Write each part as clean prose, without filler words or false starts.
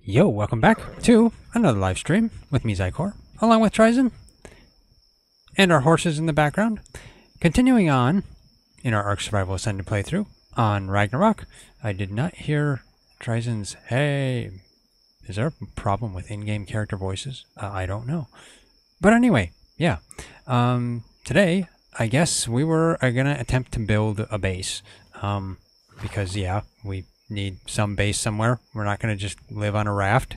Yo, welcome back to another live stream with me, Xycor, along with TriZon, and our horses in the background. Continuing on in our ARK Survival Ascended playthrough on Ragnarok. I did not hear TriZon's, hey, is there a problem with in-game character voices? I don't know. But anyway, yeah. Today, I guess we were going to attempt to build a base. Because, yeah, we need some base somewhere. We're not going to just live on a raft,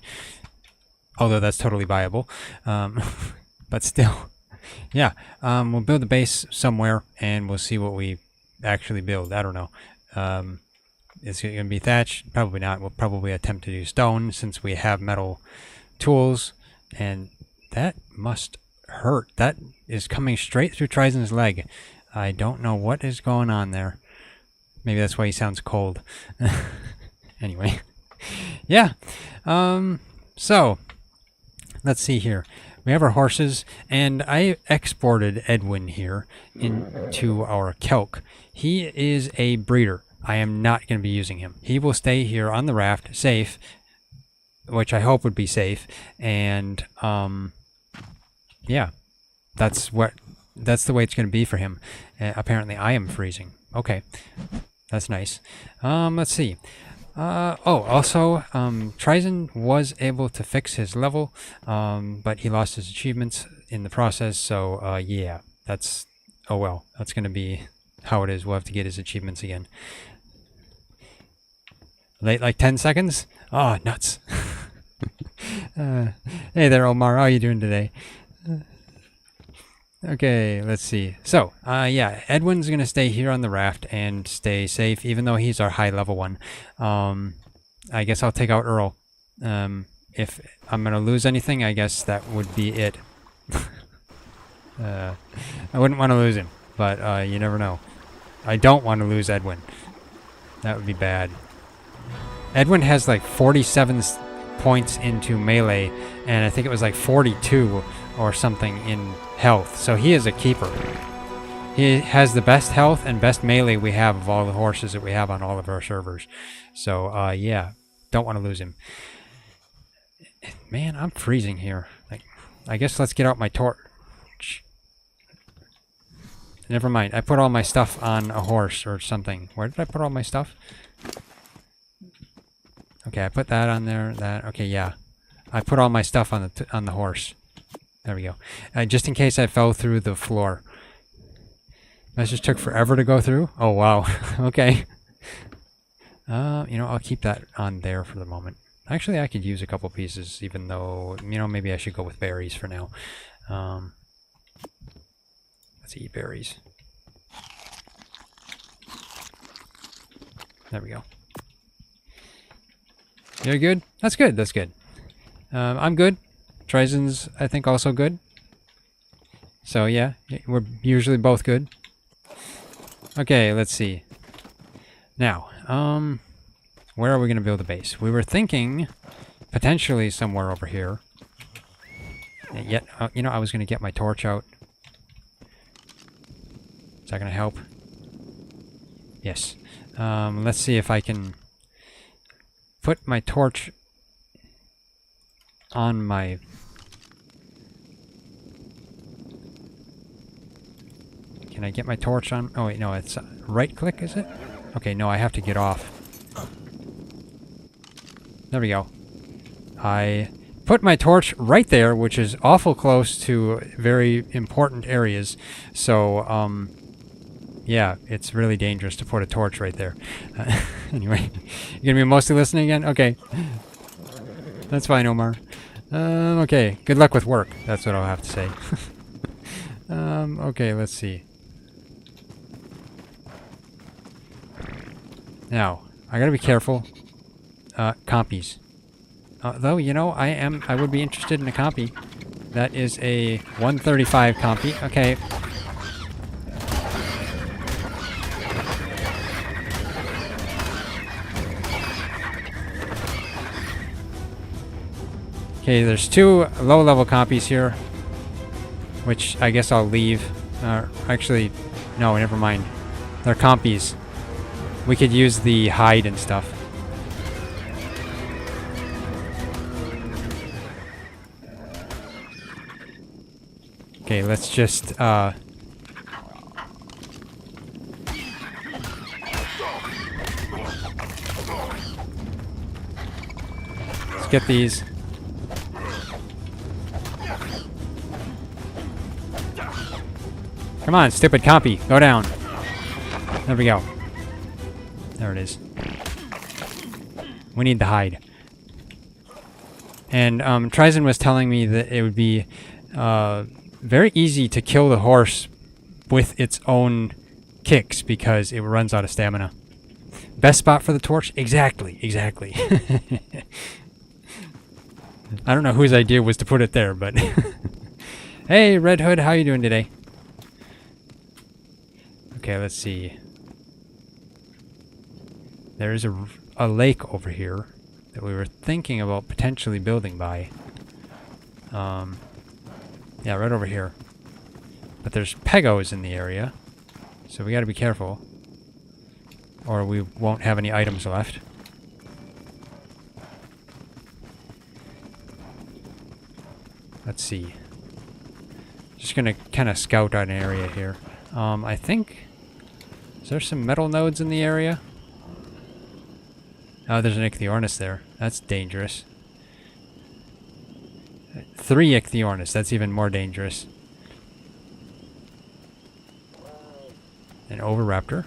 although that's totally viable. But still, yeah, we'll build a base somewhere and we'll see what we actually build. I don't know. Is it going to be thatch? Probably not. We'll probably attempt to do stone since we have metal tools, and that must hurt. That is coming straight through TriZon's leg. I don't know what is going on there. Maybe that's why he sounds cold. Anyway. Yeah. So, let's see here. We have our horses, and I exported Edwin here into our kelk. He is a breeder. I am not going to be using him. He will stay here on the raft, safe, which I hope would be safe. And, yeah. That's the way it's going to be for him. Apparently, I am freezing. Okay. That's nice. Let's see. Also, TriZon was able to fix his level, but he lost his achievements in the process, so, yeah, that's, oh well, that's going to be how it is. We'll have to get his achievements again. Late like 10 seconds? Oh, nuts. Hey there, Omar. How are you doing today? Okay, let's see. So, yeah, Edwin's going to stay here on the raft and stay safe, even though he's our high level one. I guess I'll take out Earl. If I'm going to lose anything, I guess that would be it. I wouldn't want to lose him, but you never know. I don't want to lose Edwin. That would be bad. Edwin has like 47 points into melee, and I think it was like 42 or something in health, so he is a keeper. He has the best health and best melee we have of all the horses that we have on all of our servers. So, yeah, don't want to lose him. Man, I'm freezing here. Like, I guess let's get out my torch. Never mind, I put all my stuff on a horse or something. Where did I put all my stuff? Okay, I put that on there. That okay, yeah. I put all my stuff on the horse. There we go. Just in case I fell through the floor. That just took forever to go through. Oh wow. Okay. You know, I'll keep that on there for the moment. Actually, I could use a couple pieces, even though, you know, maybe I should go with berries for now. Let's eat berries. There we go. You're good? That's good. That's good. I'm good. TriZon's, I think, also good. So, yeah, we're usually both good. Okay, let's see. Now, where are we going to build a base? We were thinking potentially somewhere over here. And yet, you know, I was going to get my torch out. Is that going to help? Yes. Let's see if I can put my torch on my... Can I get my torch on? Oh wait, no, it's right click, is it? Okay, no, I have to get off. There we go. I put my torch right there, which is awful close to very important areas. So, yeah, it's really dangerous to put a torch right there. Anyway, you're gonna be mostly listening again? Okay. That's fine, Omar. Okay, good luck with work. That's what I'll have to say. Okay, let's see. Now, I gotta be careful. Compies. Though, you know, I would be interested in a compy. That is a 135 compy. Okay. Okay, there's two low-level compies here, which I guess I'll leave. Actually, no, never mind. They're compies. We could use the hide and stuff. Okay, let's just, let's get these. Come on, stupid copy. Go down. There we go. There it is. We need the hide. And TriZon was telling me that it would be very easy to kill the horse with its own kicks because it runs out of stamina. Best spot for the torch? Exactly, exactly. I don't know whose idea was to put it there, but... Hey, Red Hood, how you doing today? Okay, let's see. There is a lake over here that we were thinking about potentially building by. Yeah, right over here. But there's pegos in the area, so we gotta be careful, or we won't have any items left. Let's see. Just gonna kind of scout out an area here. I think... Is there some metal nodes in the area? Oh, there's an Ichthyornis there. That's dangerous. 3 Ichthyornis. That's even more dangerous. An Oviraptor.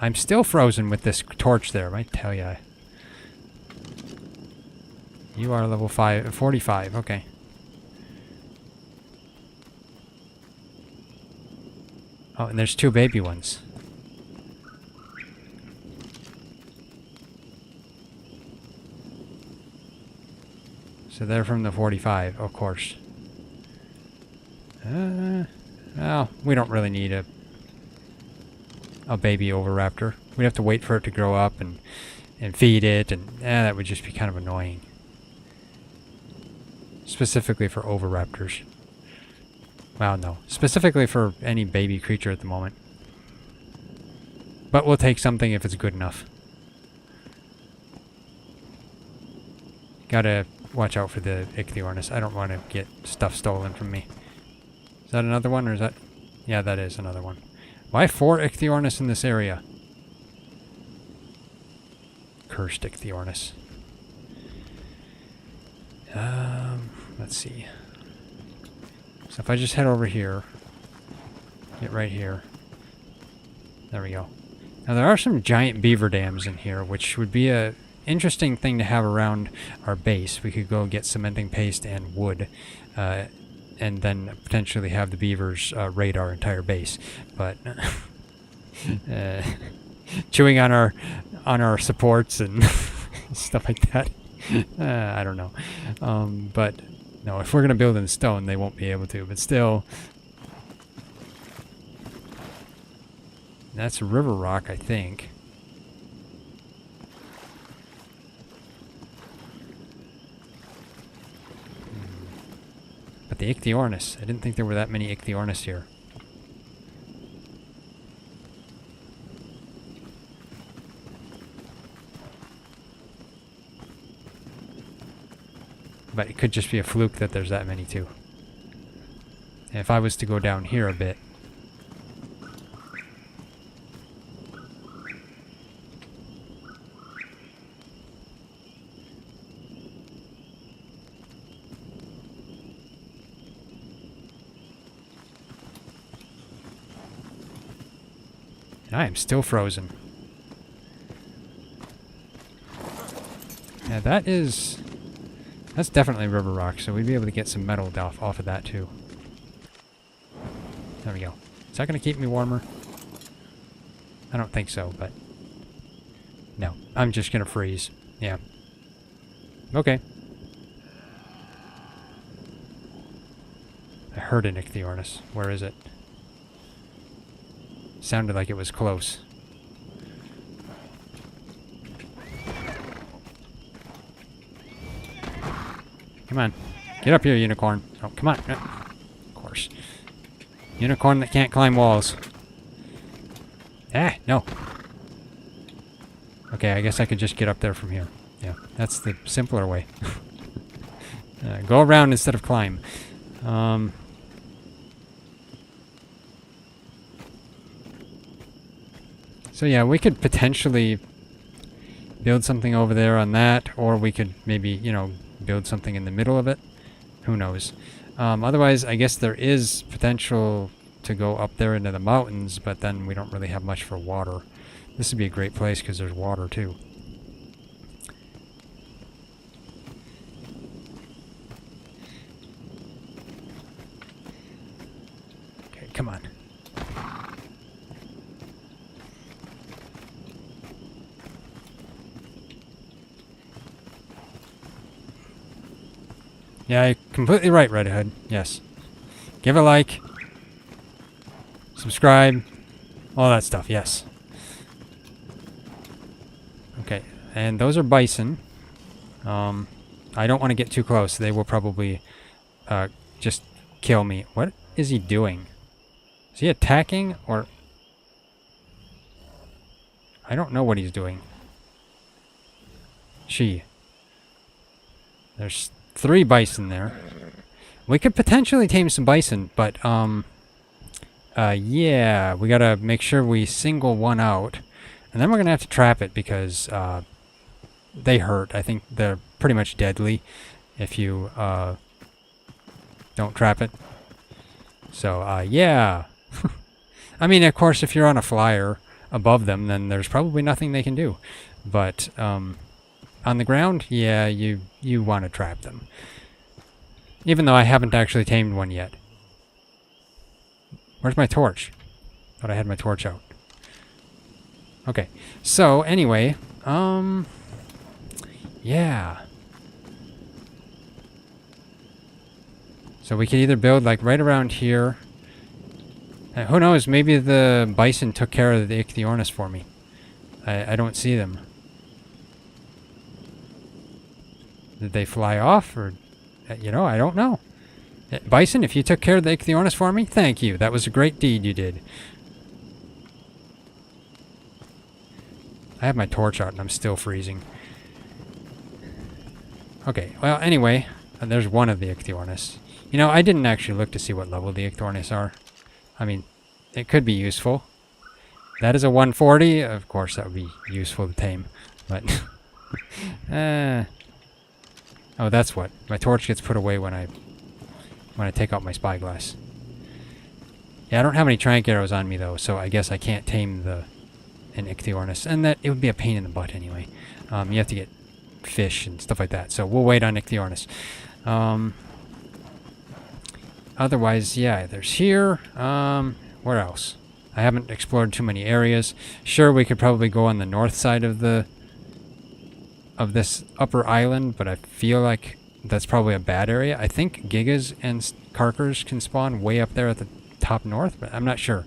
I'm still frozen with this torch there, I might tell ya. You are level 45, okay. Oh, and there's 2 baby ones. So they're from the 45, of course. Well, we don't really need a baby Oviraptor. We'd have to wait for it to grow up and feed it, and that would just be kind of annoying. Specifically for Oviraptors. Well, no. Specifically for any baby creature at the moment. But we'll take something if it's good enough. Gotta watch out for the Ichthyornis. I don't want to get stuff stolen from me. Is that another one, or is that... Yeah, that is another one. Why 4 Ichthyornis in this area? Cursed Ichthyornis. Let's see. So if I just head over here, get right here. There we go. Now there are some giant beaver dams in here, which would be a interesting thing to have around our base. We could go get cementing paste and wood, and then potentially have the beavers raid our entire base. But chewing on our supports and stuff like that. I don't know. But no, if we're gonna build in stone, they won't be able to. But still, that's river rock, I think. But the Ichthyornis, I didn't think there were that many Ichthyornis here. But it could just be a fluke that there's that many too. And if I was to go down here a bit... I am still frozen. Yeah, that's definitely river rock, so we'd be able to get some metal off of that too. There we go. Is that going to keep me warmer? I don't think so, but... No, I'm just going to freeze. Yeah. Okay. I heard an Ichthyornis. Where is it? Sounded like it was close. Come on. Get up here, unicorn. Oh, come on. Of course. Unicorn that can't climb walls. Ah, no. Okay, I guess I could just get up there from here. Yeah, that's the simpler way. Go around instead of climb. So yeah, we could potentially build something over there on that, or we could maybe, you know, build something in the middle of it. Who knows? Otherwise, I guess there is potential to go up there into the mountains, but then we don't really have much for water. This would be a great place because there's water too. Okay, come on. Yeah, you're completely right, Red Hood. Yes. Give a like. Subscribe. All that stuff, yes. Okay, and those are bison. I don't want to get too close. They will probably just kill me. What is he doing? Is he attacking or... I don't know what he's doing. There's 3 bison there. We could potentially tame some bison, but yeah, we gotta make sure we single one out, and then we're gonna have to trap it because they hurt. I think they're pretty much deadly if you don't trap it. So yeah. I mean, of course, if you're on a flyer above them, then there's probably nothing they can do. But on the ground, yeah, you want to trap them. Even though I haven't actually tamed one yet. Where's my torch? Thought I had my torch out. Okay. So, anyway, yeah. So we could either build like right around here. Who knows, maybe the bison took care of the Ichthyornis for me. I don't see them. Did they fly off, or... You know, I don't know. Bison, if you took care of the Ichthyornis for me, thank you. That was a great deed you did. I have my torch out and I'm still freezing. Okay, well, anyway, there's one of the Ichthyornis. You know, I didn't actually look to see what level the Ichthyornis are. I mean, it could be useful. That is a 140. Of course, that would be useful to tame. But, oh, that's what. My torch gets put away when I take out my spyglass. Yeah, I don't have any trank arrows on me though, so I guess I can't tame an Ichthyornis, and that it would be a pain in the butt anyway. You have to get fish and stuff like that, so we'll wait on Ichthyornis. Otherwise, yeah, there's here. Where else? I haven't explored too many areas. Sure, we could probably go on the north side of this upper island, but I feel like that's probably a bad area. I think Gigas and Karkers can spawn way up there at the top north, but I'm not sure.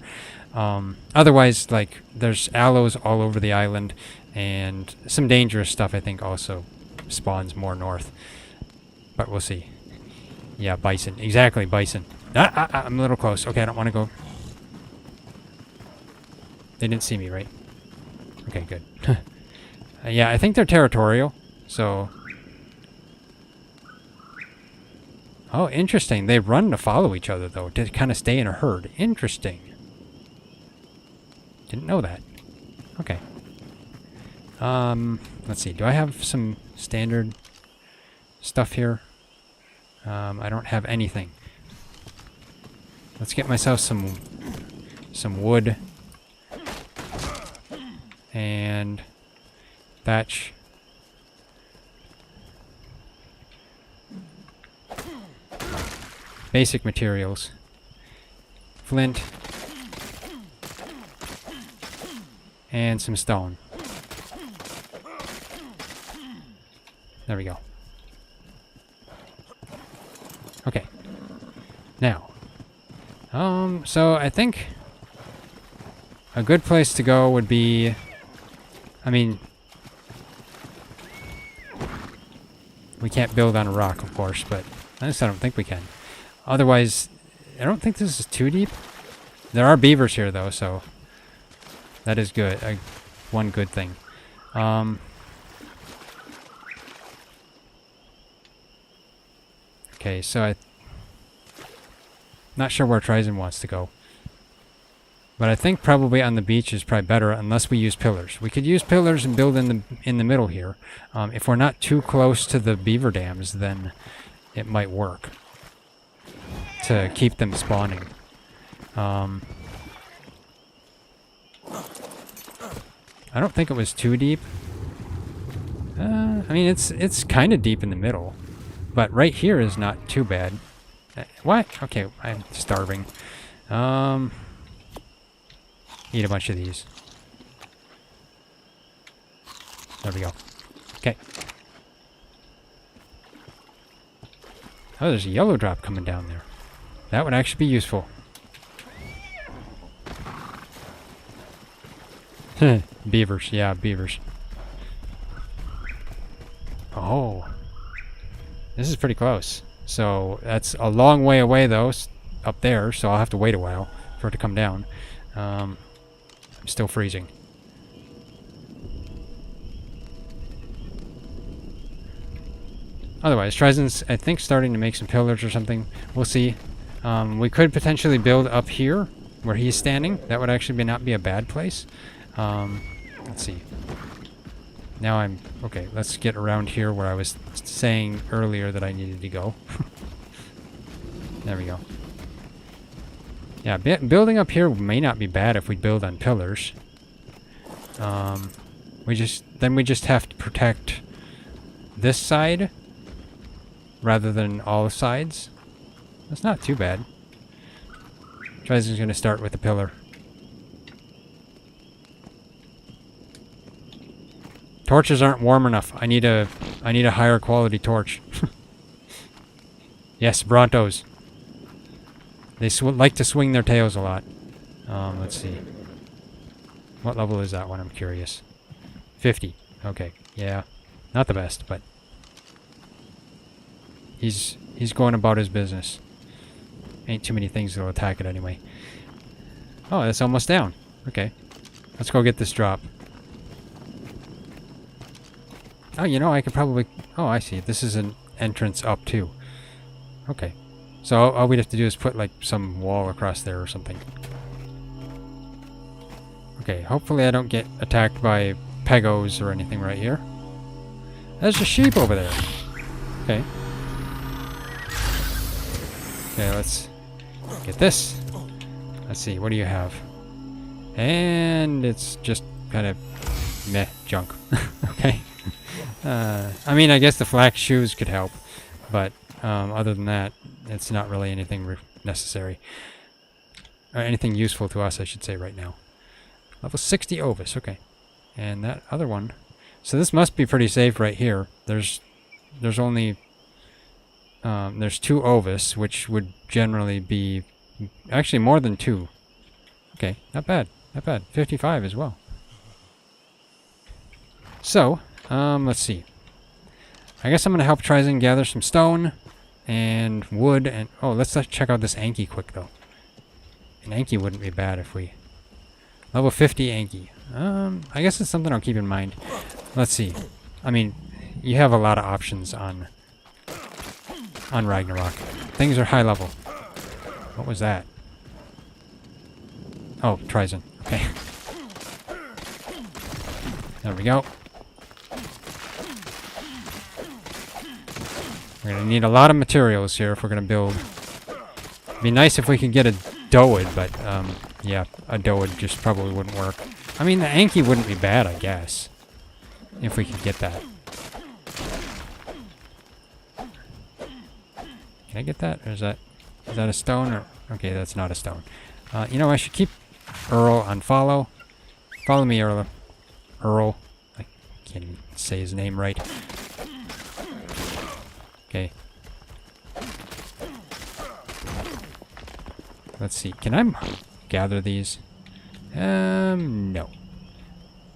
Otherwise, like, there's aloes all over the island, and some dangerous stuff I think also spawns more north. But we'll see. Yeah, bison. Exactly, bison. I'm a little close. Okay, I don't want to go. They didn't see me, right? Okay, good. Yeah, I think they're territorial, so... Oh, interesting. They run to follow each other, though, to kind of stay in a herd. Interesting. Didn't know that. Okay. Let's see. Do I have some standard stuff here? I don't have anything. Let's get myself some wood. And thatch. Basic materials. Flint. And some stone. There we go. Okay. Now. So I think a good place to go would be, I mean, we can't build on a rock, of course, but at least I don't think we can. Otherwise, I don't think this is too deep. There are beavers here, though, so that is good. One good thing. Okay, so I'm not sure where TriZon wants to go. But I think probably on the beach is probably better unless we use pillars. We could use pillars and build in the middle here. If we're not too close to the beaver dams, then it might work to keep them spawning. I don't think it was too deep. I mean, it's kind of deep in the middle, but right here is not too bad. What? Okay, I'm starving. Eat a bunch of these. There we go. Okay. Oh, there's a yellow drop coming down there. That would actually be useful. Beavers. Yeah, beavers. Oh. This is pretty close. So, that's a long way away, though, up there, so I'll have to wait a while for it to come down. I'm still freezing. Otherwise, TriZon's, I think, starting to make some pillars or something. We'll see. We could potentially build up here, where he's standing. That would actually not be a bad place. Let's see. Now I'm... Okay, let's get around here where I was saying earlier that I needed to go. There we go. Yeah, building up here may not be bad if we build on pillars. We just have to protect this side rather than all sides. That's not too bad. TriZon's going to start with a pillar. Torches aren't warm enough. I need a higher quality torch. Yes, Brontos. They like to swing their tails a lot. Let's see. What level is that one? I'm curious. 50. Okay. Yeah. Not the best, but he's going about his business. Ain't too many things that'll attack it anyway. Oh, it's almost down. Okay. Let's go get this drop. Oh, you know, I could probably... Oh, I see. This is an entrance up, too. Okay. So all we'd have to do is put, like, some wall across there or something. Okay, hopefully I don't get attacked by pegos or anything right here. There's a sheep over there. Okay. Okay, let's get this. Let's see, what do you have? And it's just kind of meh junk. Okay. I mean, I guess the flax shoes could help, but other than that, it's not really anything necessary. Or anything useful to us, I should say, right now. Level 60 Ovis, okay. And that other one. So this must be pretty safe right here. There's only... there's 2 Ovis, which would generally be... Actually, more than 2. Okay, not bad. Not bad. 55 as well. So, let's see. I guess I'm going to help TriZon gather some stone and wood and... Oh, let's check out this Anki quick, though. An Anki wouldn't be bad if we... Level 50 Anki. I guess it's something I'll keep in mind. Let's see. I mean, you have a lot of options on Ragnarok. Things are high level. What was that? Oh, TriZon. Okay. There we go. We're going to need a lot of materials here if we're going to build. It'd be nice if we could get a Doid, but, yeah, a Doid just probably wouldn't work. I mean, the Anki wouldn't be bad, I guess, if we could get that. Can I get that? Or is that a stone? Or okay, that's not a stone. You know, I should keep Earl on follow. Follow me, Earl. Earl. I can't even say his name right. Okay. Let's see. Can I gather these? No.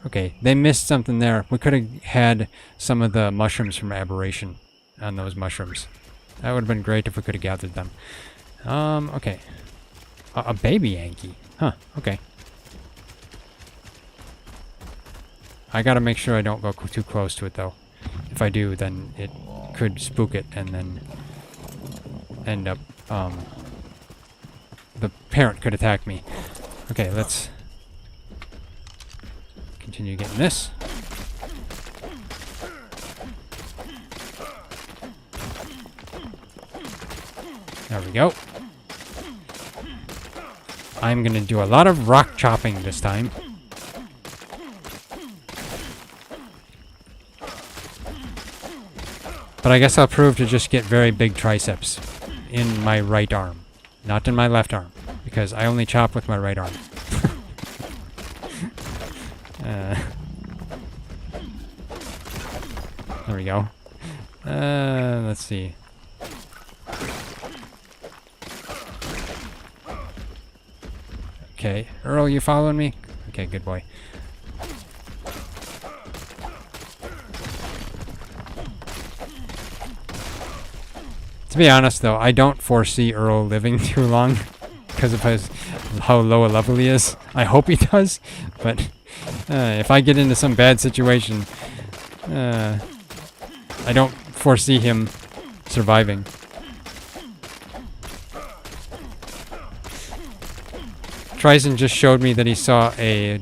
Okay, they missed something there. We could have had some of the mushrooms from Aberration on those mushrooms. That would have been great if we could have gathered them. Okay. A baby Anki. Huh, okay. I gotta make sure I don't go too close to it, though. If I do, then it could spook it, and then end up, the parent could attack me. Okay, let's continue getting this. There we go. I'm gonna do a lot of rock chopping this time. But I guess I'll prove to just get very big triceps in my right arm, not in my left arm, because I only chop with my right arm. There we go. Let's see. Okay, Earl, you following me? Okay, good boy. To be honest, though, I don't foresee Earl living too long because of how low a level he is. I hope he does, but if I get into some bad situation, I don't foresee him surviving. TriZon just showed me that he saw a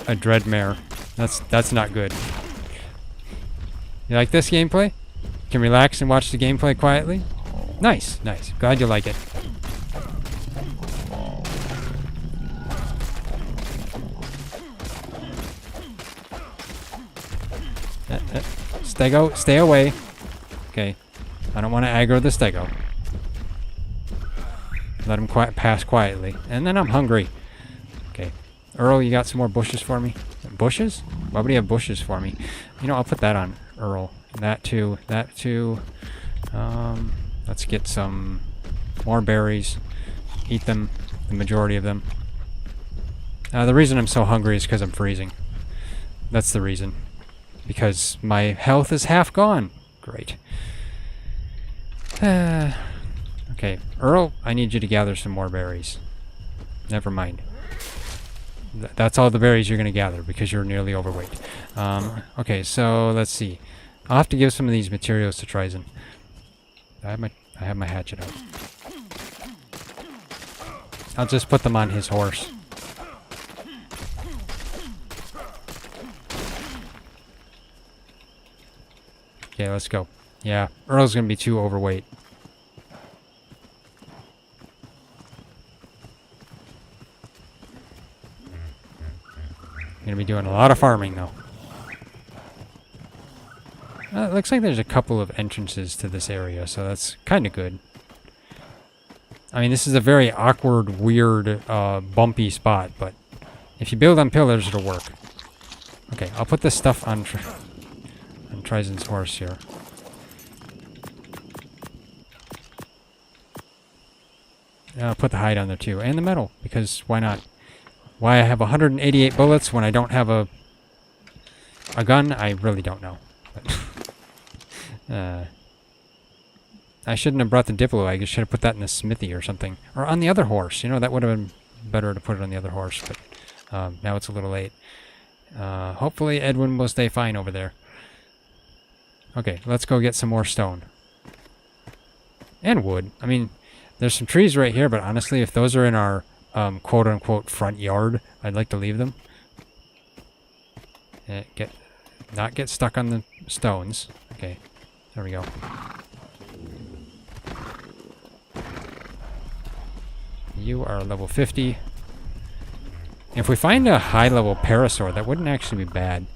dreadmare. That's not good. You like this gameplay? Can relax and watch the gameplay quietly? Nice, nice. Glad you like it. Stego, stay away. Okay. I don't want to aggro the Stego. Let him pass quietly. And then I'm hungry. Okay. Earl, you got some more bushes for me? Bushes? Why would he have bushes for me? You know, I'll put that on Earl. That too. That too. Let's get some more berries. Eat them. The majority of them. The reason I'm so hungry is because I'm freezing. That's the reason. Because my health is half gone. Great. Okay. Earl, I need you to gather some more berries. Never mind. That's all the berries you're going to gather because you're nearly overweight. Okay, so let's see. I'll have to give some of these materials to TriZon. I have my hatchet out. I'll just put them on his horse. Okay, let's go. Yeah, Earl's gonna be too overweight. Gonna be doing a lot of farming though. It looks like there's a couple of entrances to this area, so that's kind of good. I mean, this is a very awkward, weird, bumpy spot, but if you build on pillars, it'll work. Okay, I'll put this stuff on TriZon's horse here. I'll put the hide on there too, and the metal, because why not? Why I have 188 bullets when I don't have a gun, I really don't know. I shouldn't have brought the Diplo. I should have put that in the smithy or something. Or on the other horse. You know, that would have been better to put it on the other horse, but now it's a little late. Hopefully Edwin will stay fine over there. Okay, let's go get some more stone. And wood. I mean, there's some trees right here, but honestly, if those are in our quote-unquote front yard, I'd like to leave them. Not get stuck on the stones. Okay, there we go. You are level 50. If we find a high-level parasaur, that wouldn't actually be bad.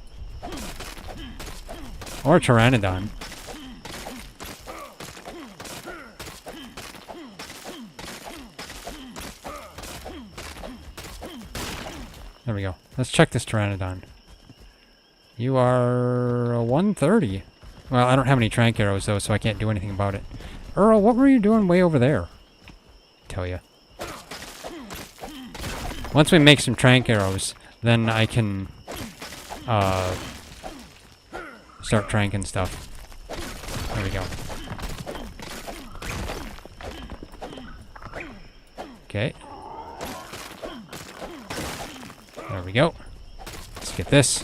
Or a pteranodon. There we go. Let's check this pteranodon. You are a 130. Well, I don't have any trank arrows, though, so I can't do anything about it. Earl, what were you doing way over there? Tell ya. Once we make some trank arrows, then I can start tranking stuff. There we go. Okay. There we go. Let's get this.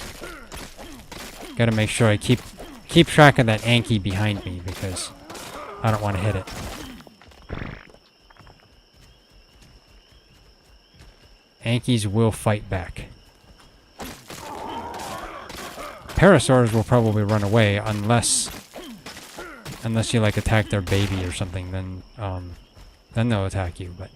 Gotta make sure I keep track of that Anki behind me because I don't want to hit it. Ankies will fight back. Parasaurs will probably run away unless you like attack their baby or something. Then they'll attack you. But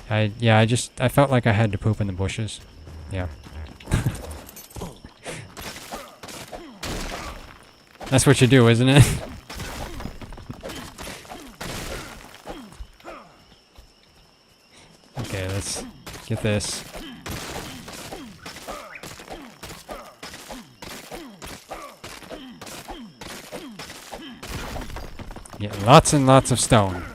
I felt like I had to poop in the bushes. Yeah. That's what you do, isn't it? Okay, let's get this. Yeah, lots and lots of stone.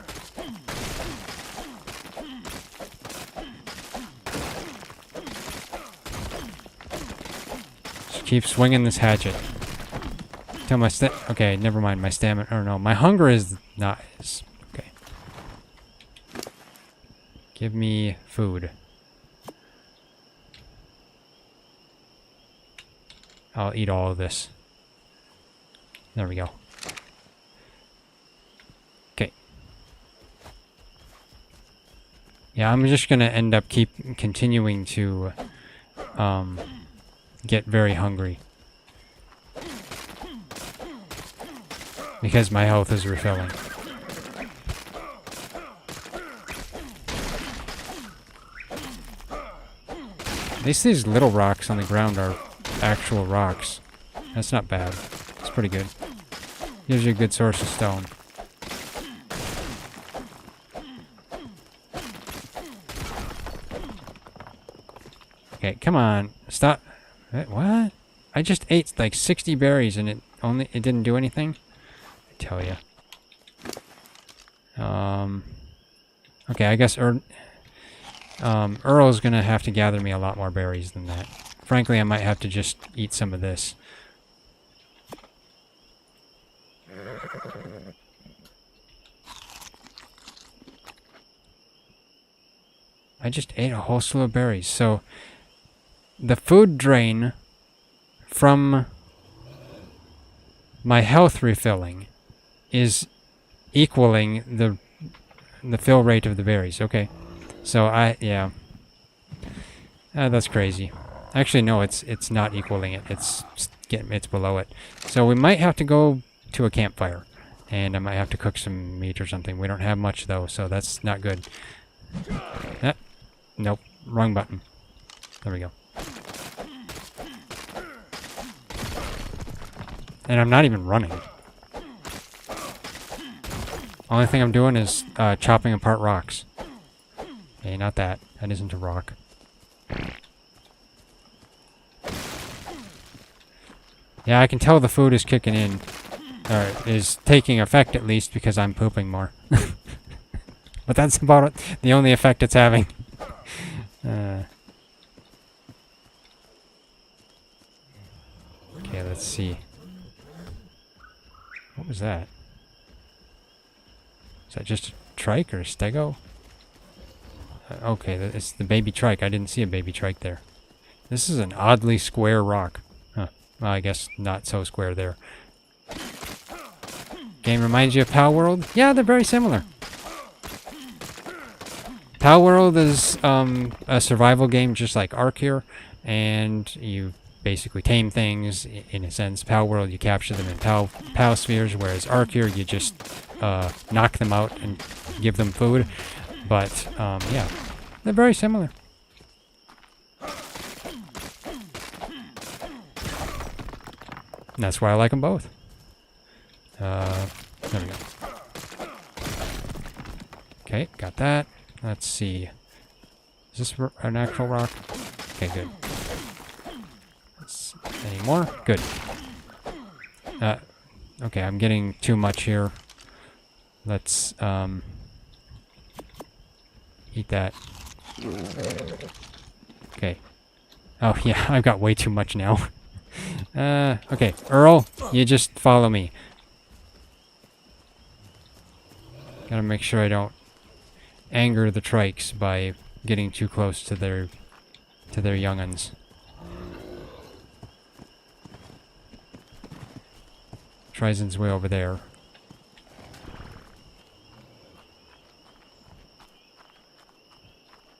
Just keep swinging this hatchet. Tell my okay, never mind. My stamina, or no, my hunger is not as okay. Give me food. I'll eat all of this. There we go. Okay. Yeah, I'm just gonna end up continuing to get very hungry. Because my health is refilling. At least these little rocks on the ground are actual rocks. That's not bad. It's pretty good. Gives you a good source of stone. Okay, come on. Stop. What? I just ate like 60 berries and it didn't do anything? Tell you. Okay, I guess Earl's gonna have to gather me a lot more berries than that. Frankly, I might have to just eat some of this. I just ate a whole slew of berries, so the food drain from my health refilling is equaling the fill rate of the berries. Okay, so yeah, that's crazy. Actually, no, it's not equaling it. It's below it. So we might have to go to a campfire, and I might have to cook some meat or something. We don't have much though, so that's not good. Nope, wrong button. There we go. And I'm not even running. Only thing I'm doing is chopping apart rocks. Okay, not that. That isn't a rock. Yeah, I can tell the food is kicking in. Or is taking effect at least because I'm pooping more. But that's about it. The only effect it's having. Okay, let's see. What was that? Is that just a trike or a stego? Okay, it's the baby trike. I didn't see a baby trike there. This is an oddly square rock. Huh. Well, I guess not so square there. Game reminds you of Pal World? Yeah, they're very similar. Pal World is a survival game just like ARK here, and you basically tame things in a sense. Pal World, you capture them in pal spheres, whereas ARK here, you just knock them out and give them food. But yeah, they're very similar. And that's why I like them both. There we go. Okay, got that. Let's see. Is this an actual rock? Okay, good. Any more? Good. Okay, I'm getting too much here. Let's eat that. Okay. Oh yeah, I've got way too much now. Okay, Earl, you just follow me. Gotta make sure I don't anger the trikes by getting too close to their young'uns. TriZon's way over there.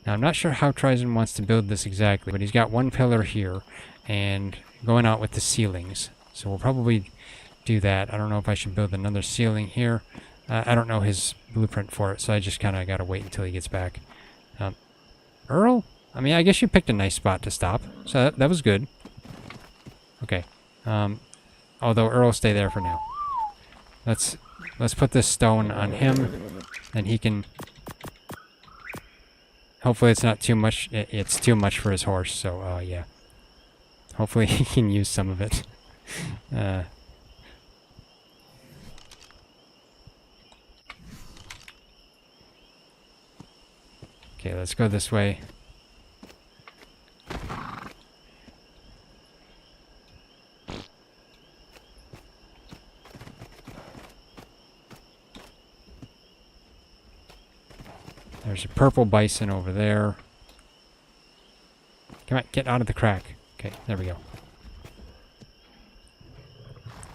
Now, I'm not sure how TriZon wants to build this exactly, but he's got one pillar here and going out with the ceilings. So we'll probably do that. I don't know if I should build another ceiling here. I don't know his blueprint for it, so I just kind of got to wait until he gets back. Earl? I mean, I guess you picked a nice spot to stop, so that was good. Okay. Although Earl, stay there for now. Let's put this stone on him, and he can... Hopefully it's not too much. It's too much for his horse, so yeah. Hopefully he can use some of it. Okay, let's go this way. There's a purple bison over there. Come on, get out of the crack. Okay, there we go.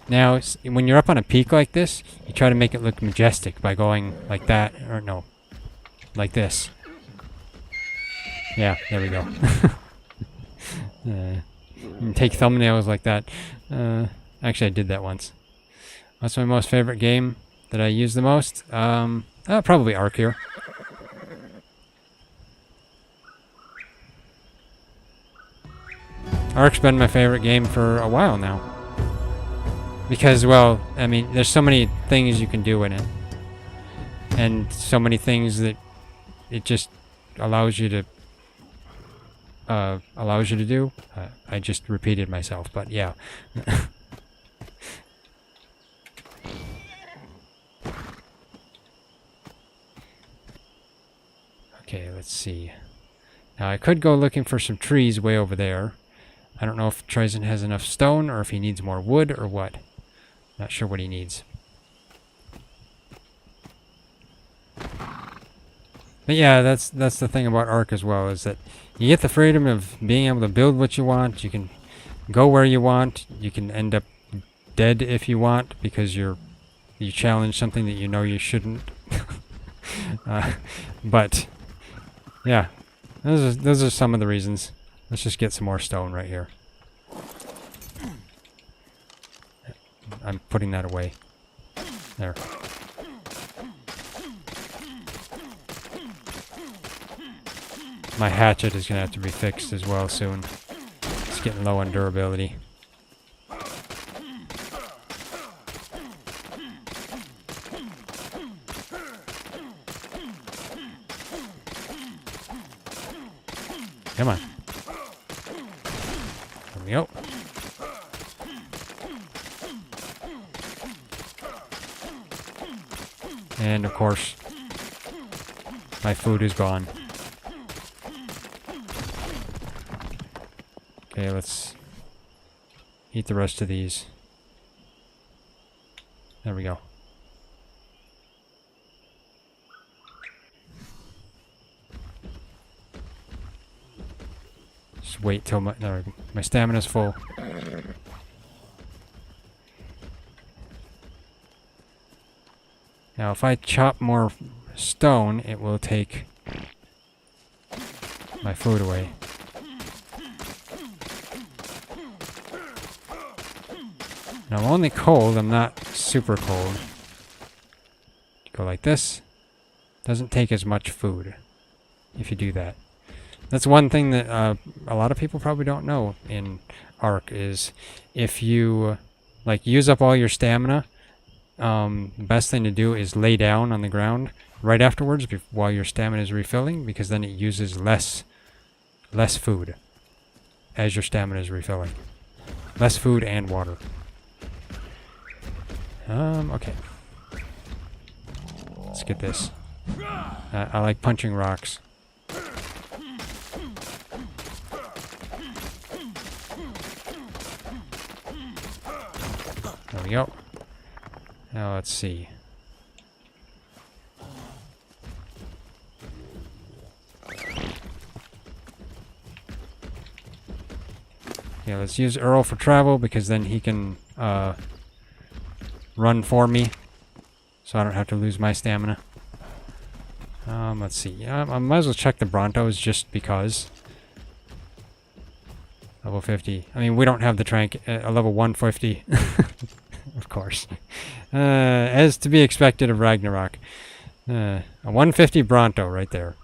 Now, when you're up on a peak like this, you try to make it look majestic by going like that, or no, like this. Yeah, there we go. You take thumbnails like that. Actually, I did that once. What's my most favorite game that I use the most? Probably ARK here. ARK's been my favorite game for a while now. Because, well, I mean, there's so many things you can do in it. And so many things that it just allows you to do. I just repeated myself, but yeah. Okay, let's see. Now I could go looking for some trees way over there. I don't know if TriZon has enough stone or if he needs more wood or what. Not sure what he needs. But yeah, that's the thing about ARK as well, is that you get the freedom of being able to build what you want. You can go where you want. You can end up dead if you want because you challenge something that you know you shouldn't. But yeah, those are some of the reasons. Let's just get some more stone right here. I'm putting that away. There. My hatchet is going to have to be fixed as well soon. It's getting low on durability. Come on. There we go. And of course, my food is gone. Okay, let's eat the rest of these. There we go. Just wait till my stamina's full. Now, if I chop more stone, it will take my food away. Now, I'm only cold, I'm not super cold. Go like this. Doesn't take as much food if you do that. That's one thing that a lot of people probably don't know in ARK is if you use up all your stamina, the best thing to do is lay down on the ground right afterwards while your stamina is refilling, because then it uses less food as your stamina is refilling. Less food and water. Okay. Let's get this. I like punching rocks. There we go. Now let's see. Yeah, let's use Earl for travel because then he can run for me, so I don't have to lose my stamina. Let's see. I might as well check the Brontos just because. Level 50. I mean, we don't have the trank a level 150. Of course. As to be expected of Ragnarok. A 150 Bronto right there.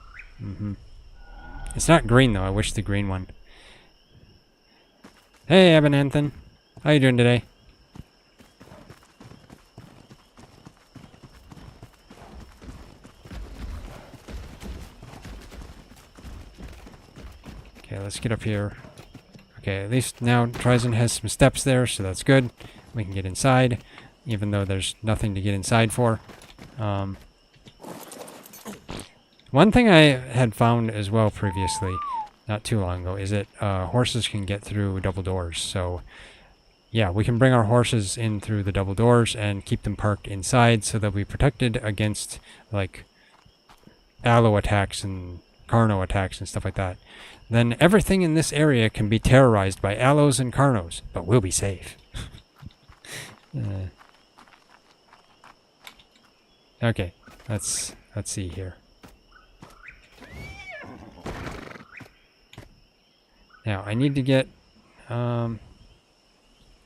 It's not green though. I wish the green one. Hey, Ebenanthan. How you doing today? Okay, let's get up here. Okay, at least now TriZon has some steps there, so that's good. We can get inside, even though there's nothing to get inside for. One thing I had found as well previously, not too long ago, is that horses can get through double doors. So, yeah, we can bring our horses in through the double doors and keep them parked inside so they'll be protected against, like, allo attacks and Carno attacks and stuff like that. Then everything in this area can be terrorized by allos and Carnos, but we'll be safe. Okay, let's see here. Now I need to get trying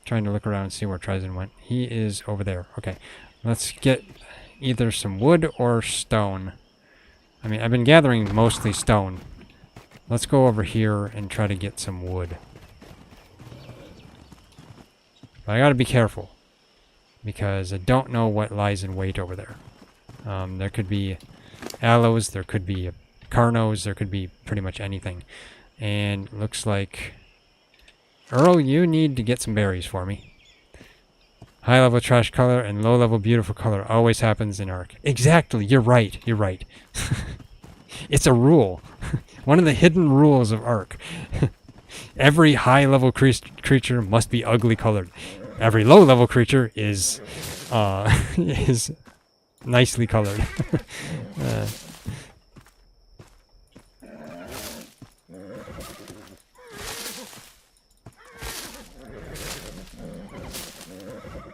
to look around and see where TriZon went. He is over there. Okay, let's get either some wood or stone. I mean, I've been gathering mostly stone. Let's go over here and try to get some wood. But I gotta be careful, because I don't know what lies in wait over there. There could be allos, there could be Carnos, there could be pretty much anything. And looks like... Earl, you need to get some berries for me. High level trash color and low level beautiful color always happens in ARK. Exactly, you're right, you're right. It's a rule. One of the hidden rules of ARK. Every high level creature must be ugly colored. Every low level creature is nicely colored.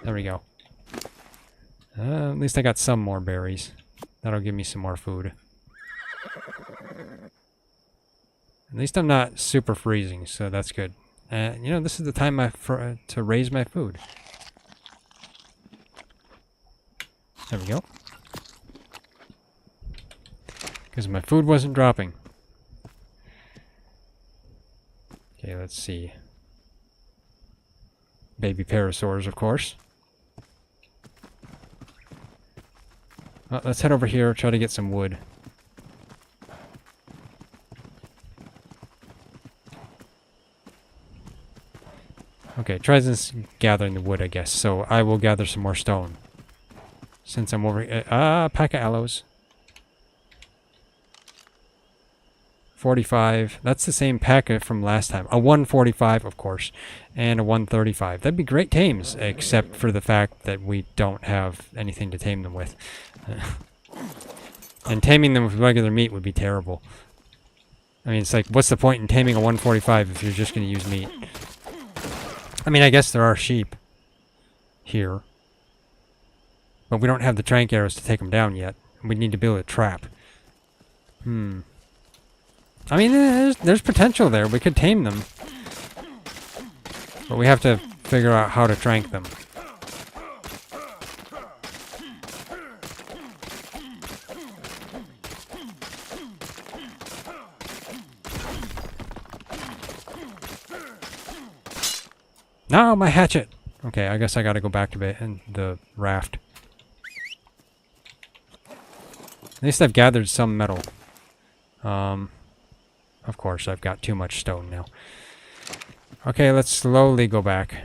There we go. At least I got some more berries. That'll give me some more food. At least I'm not super freezing, so that's good. You know, this is the time to raise my food. There we go. Because my food wasn't dropping. Okay, let's see. Baby parasaurs, of course. Well, let's head over here, try to get some wood. Okay, TriZon's gathering the wood, I guess, so I will gather some more stone. Since I'm over... pack of aloes. 45. That's the same packet from last time. A 145, of course, and a 135. That'd be great tames, except for the fact that we don't have anything to tame them with. And taming them with regular meat would be terrible. I mean, it's like, what's the point in taming a 145 if you're just going to use meat? I mean, I guess there are sheep here. But we don't have the trank arrows to take them down yet. We need to build a trap. I mean, there's potential there. We could tame them. But we have to figure out how to trank them. No, my hatchet! Okay, I guess I gotta go back to the raft. At least I've gathered some metal. Of course, I've got too much stone now. Okay, let's slowly go back.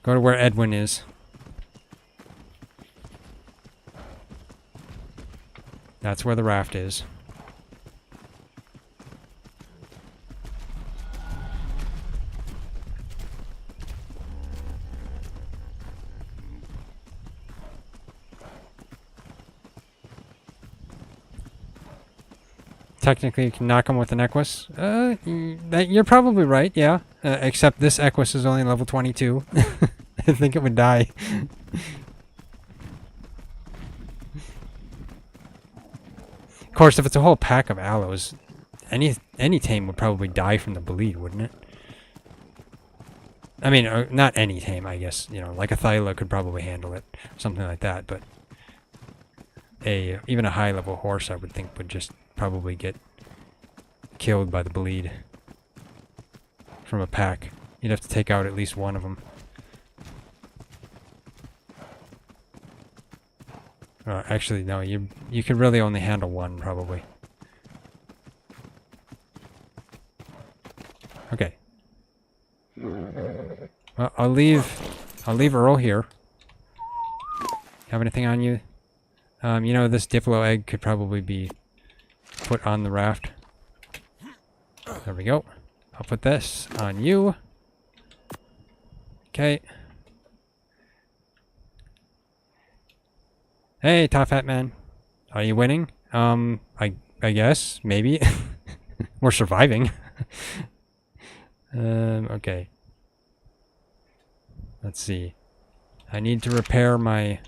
Go to where Edwin is. That's where the raft is. Technically, you can knock him with an Equus. You're probably right, yeah. Except this Equus is only level 22. I think it would die. Of course, if it's a whole pack of aloes, any tame would probably die from the bleed, wouldn't it? I mean, not any tame, I guess. You know, like a Thyla could probably handle it, something like that. But even a high-level horse, I would think, would just probably get killed by the bleed from a pack. You'd have to take out at least one of them. Actually, no. You could really only handle one, probably. Okay. Well, I'll leave Earl here. Have anything on you? You know, this Diplo egg could probably be put on the raft. There we go. I'll put this on you. Okay. Hey, Top Hat Man. Are you winning? I guess. Maybe. We're surviving. Okay. Let's see. I need to repair my...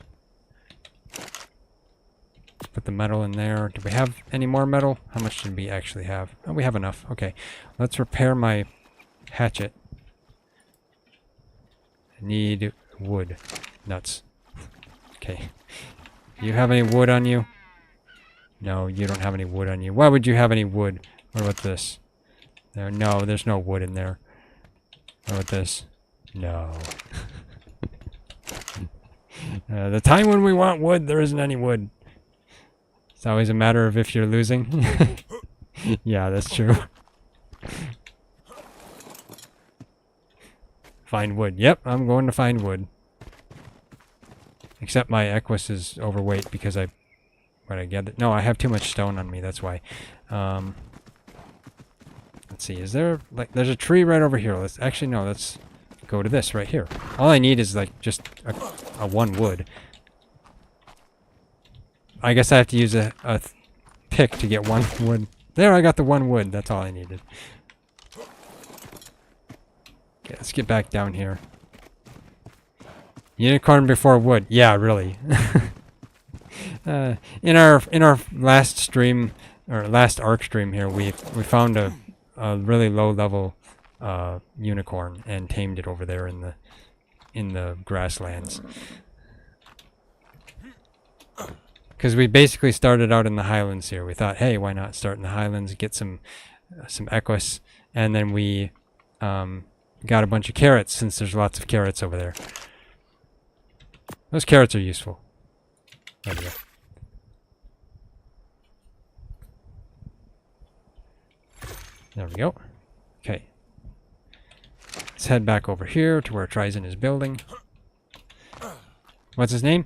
Put the metal in there. Do we have any more metal? How much did we actually have? Oh, we have enough. Okay. Let's repair my hatchet. I need wood. Nuts. Okay. Do you have any wood on you? No, you don't have any wood on you. Why would you have any wood? What about this? There, no, there's no wood in there. What about this? No. The time when we want wood, there isn't any wood. It's always a matter of if you're losing. Yeah, that's true. Find wood. Yep, I'm going to find wood. Except my Equus is overweight because I gathered. No, I have too much stone on me, that's why. Let's see, is there, like, there's a tree right over here. Actually, no, let's go to this right here. All I need is, like, just a one wood. I guess I have to use a pick to get one wood. There, I got the one wood. That's all I needed. Okay, let's get back down here. Unicorn before wood. Yeah, really. In our last stream, or last ARK stream here, we found a really low level unicorn and tamed it over there in the grasslands. Because we basically started out in the highlands here. We thought, hey, why not start in the highlands, get some Equus, and then we got a bunch of carrots since there's lots of carrots over there. Those carrots are useful. There we go. There we go. Okay. Let's head back over here to where TriZon is building. What's his name?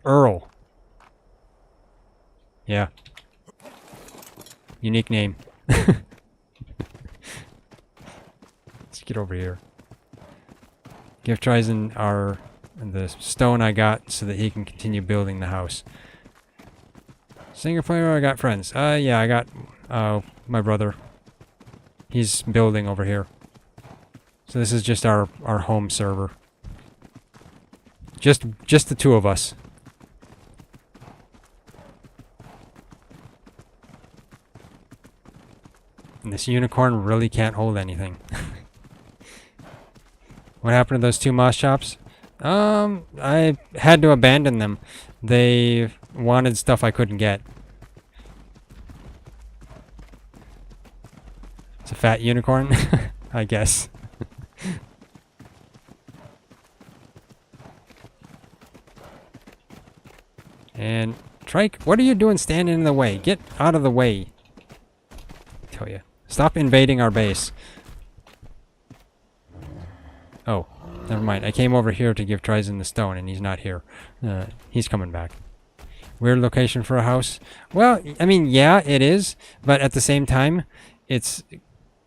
Earl. Yeah. Unique name. Let's get over here. Give TriZon the stone I got so that he can continue building the house. Single player, I got friends. Yeah, I got my brother. He's building over here. So this is just our home server. Just the two of us. And this unicorn really can't hold anything. What happened to those two moss chops? I had to abandon them. They wanted stuff I couldn't get. It's a fat unicorn, I guess. And Trike, what are you doing standing in the way? Get out of the way. I tell you. Stop invading our base. Oh, never mind. I came over here to give TriZon the stone, and he's not here. He's coming back. Weird location for a house? Well, I mean, yeah, it is. But at the same time, it's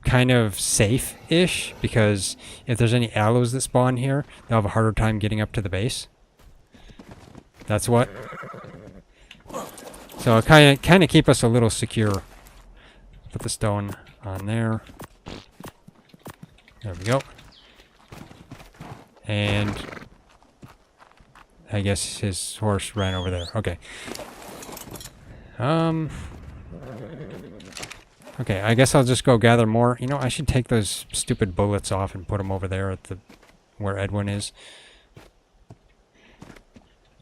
kind of safe-ish, because if there's any aloes that spawn here, they'll have a harder time getting up to the base. That's what. So it kind of keep us a little secure. Put the stone on there. There we go. And I guess his horse ran over there. Okay. Okay, I guess I'll just go gather more. You know, I should take those stupid bullets off and put them over there at the where Edwin is.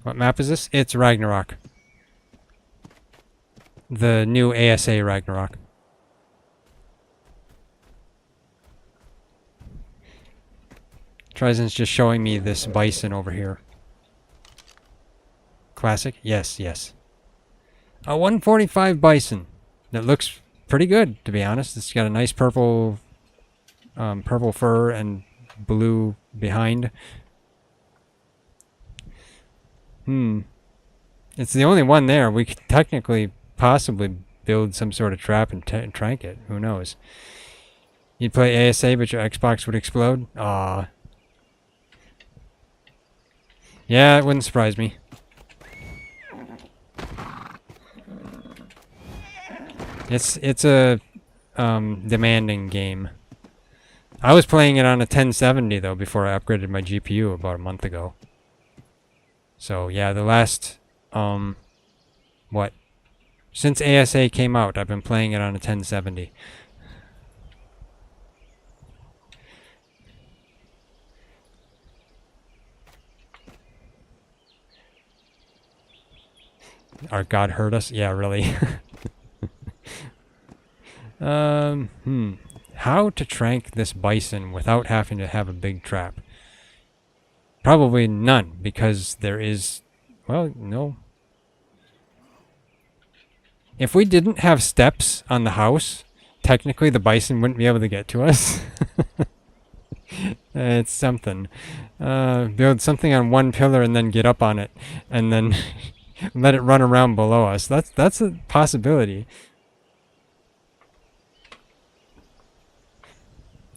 What map is this? It's Ragnarok. The new ASA Ragnarok. TriZon's just showing me this bison over here. Classic? Yes, yes. A 145 bison. That looks pretty good, to be honest. It's got a nice purple purple fur and blue behind. It's the only one there. We could technically possibly build some sort of trap and trank it. Who knows? You'd play ASA, but your Xbox would explode? Aww. Yeah, it wouldn't surprise me. It's a demanding game. I was playing it on a 1070 though before I upgraded my GPU about a month ago. So yeah, the last what? Since ASA came out, I've been playing it on a 1070. Our God hurt us? Yeah, really. How to trank this bison without having to have a big trap? Probably none, because there is... Well, no. If we didn't have steps on the house, technically the bison wouldn't be able to get to us. It's something. Build something on one pillar and then get up on it, and then... let it run around below us. That's a possibility.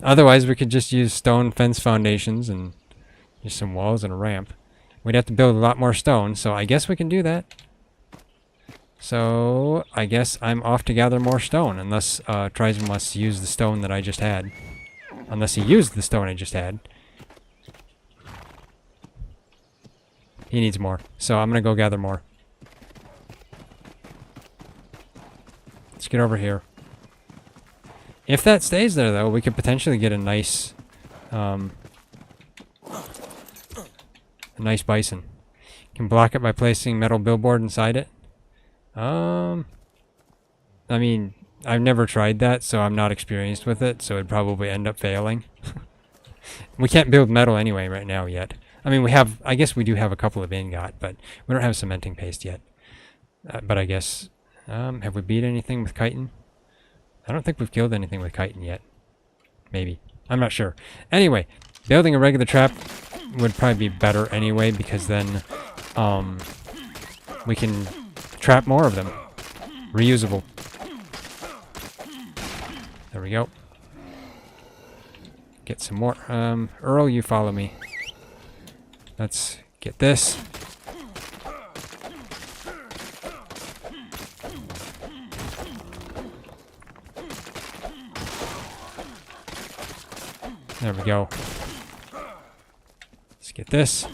Otherwise, we could just use stone fence foundations and just some walls and a ramp. We'd have to build a lot more stone, so I guess we can do that. So, I guess I'm off to gather more stone, unless TriZon wants to use the stone that I just had. Unless he used the stone I just had. He needs more, so I'm gonna go gather more. Let's get over here. If that stays there, though, we could potentially get a nice bison. Can block it by placing metal billboard inside it. I mean, I've never tried that, so I'm not experienced with it, so it'd probably end up failing. We can't build metal anyway right now yet. I mean, we have, I guess we do have a couple of ingot, but we don't have cementing paste yet. But I guess, have we beat anything with chitin? I don't think we've killed anything with chitin yet. Maybe. I'm not sure. Anyway, building a regular trap would probably be better anyway, because then we can trap more of them. Reusable. There we go. Get some more. Earl, you follow me. Let's get this. There we go. Let's get this.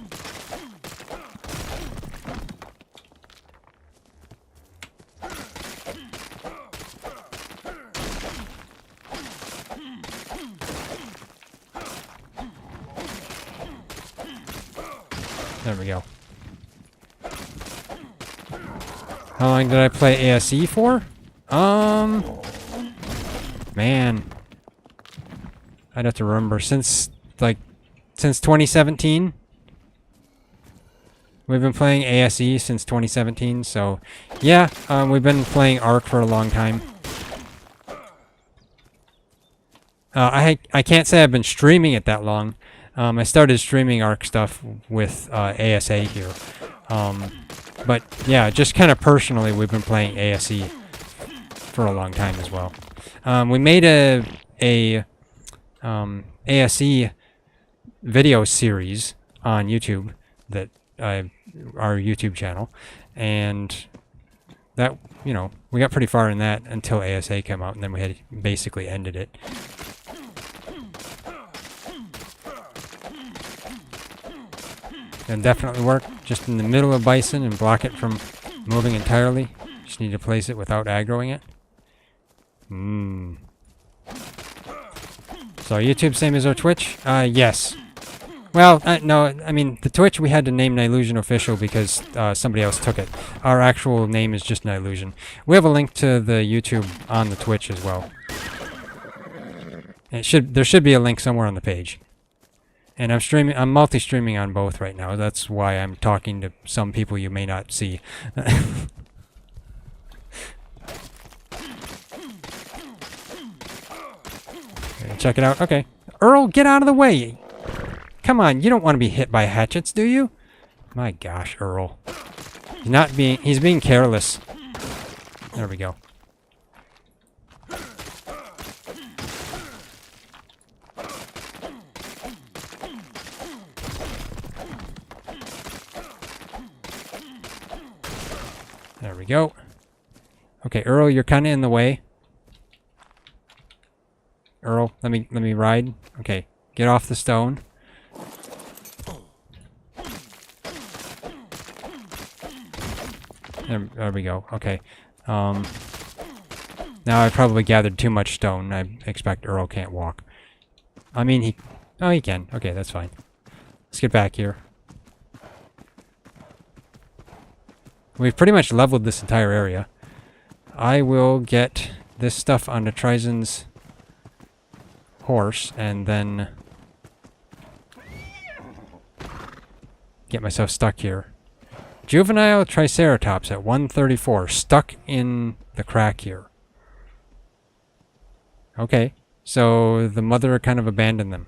There we go. How long did I play ASE for? Man. I'd have to remember. Since 2017. We've been playing ASE since 2017, so yeah, we've been playing ARK for a long time. I can't say I've been streaming it that long. I started streaming ARK stuff with ASA here. But yeah, just kind of personally, we've been playing ASE for a long time as well. We made a ASE video series on YouTube that our YouTube channel, and that, you know, we got pretty far in that until ASA came out, and then we had basically ended it. It'll definitely work. Just in the middle of bison and block it from moving entirely. Just need to place it without aggroing it. So YouTube same as our Twitch? Yes. Well, no, I mean, the Twitch we had to name Nylusion Official because somebody else took it. Our actual name is just Nylusion. We have a link to the YouTube on the Twitch as well. There should be a link somewhere on the page. And I'm multi-streaming on both right now. That's why I'm talking to some people you may not see. Check it out. Okay. Earl, get out of the way! Come on, you don't want to be hit by hatchets, do you? My gosh, Earl. He's being careless. There we go. There we go. Okay, Earl, you're kind of in the way. Earl, let me ride. Okay, get off the stone. There we go. Okay. Now I probably gathered too much stone. I expect Earl can't walk. I mean, he can. Okay, that's fine. Let's get back here. We've pretty much leveled this entire area. I will get this stuff onto TriZon's horse and then get myself stuck here. Juvenile Triceratops at 134, stuck in the crack here. Okay, so the mother kind of abandoned them.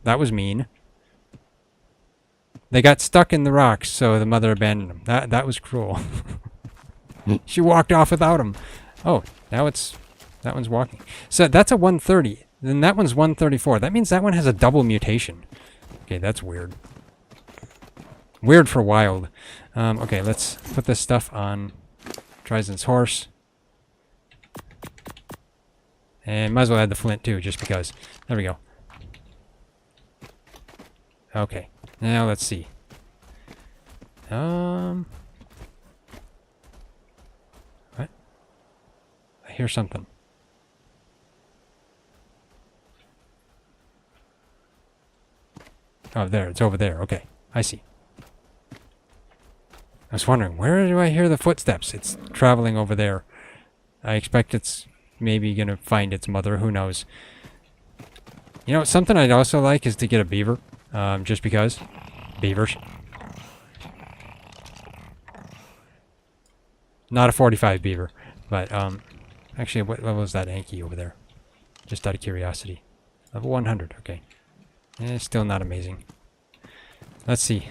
That was mean. They got stuck in the rocks, so the mother abandoned them. That was cruel. She walked off without him. Oh, now that one's walking. So that's a 130. Then that one's 134. That means that one has a double mutation. Okay, that's weird. Weird for wild. Okay, let's put this stuff on TriZon's horse. And might as well add the flint too, just because. There we go. Okay, now let's see. What? I hear something. Oh, there. It's over there. Okay, I see. I was wondering, where do I hear the footsteps? It's traveling over there. I expect it's maybe going to find its mother. Who knows? You know, something I'd also like is to get a beaver. Just because. Beavers. Not a 45 beaver. But, actually, what level is that Anki over there? Just out of curiosity. Level 100. Okay. Still not amazing. Let's see.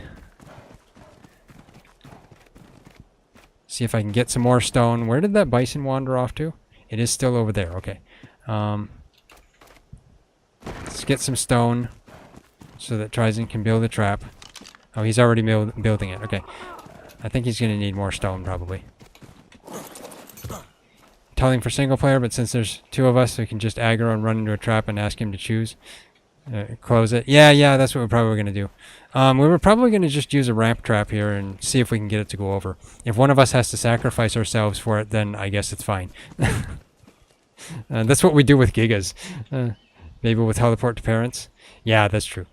See if I can get some more stone. Where did that bison wander off to? It is still over there. Okay. Let's get some stone so that TriZon can build a trap. Oh, he's already building it. Okay. I think he's going to need more stone, probably. Telling for single player, but since there's two of us, we can just aggro and run into a trap and ask him to choose. Close it. Yeah, that's what we're probably going to do. We were probably going to just use a ramp trap here and see if we can get it to go over. If one of us has to sacrifice ourselves for it, then I guess it's fine. That's what we do with Gigas. Maybe we'll teleport to parents. Yeah, that's true.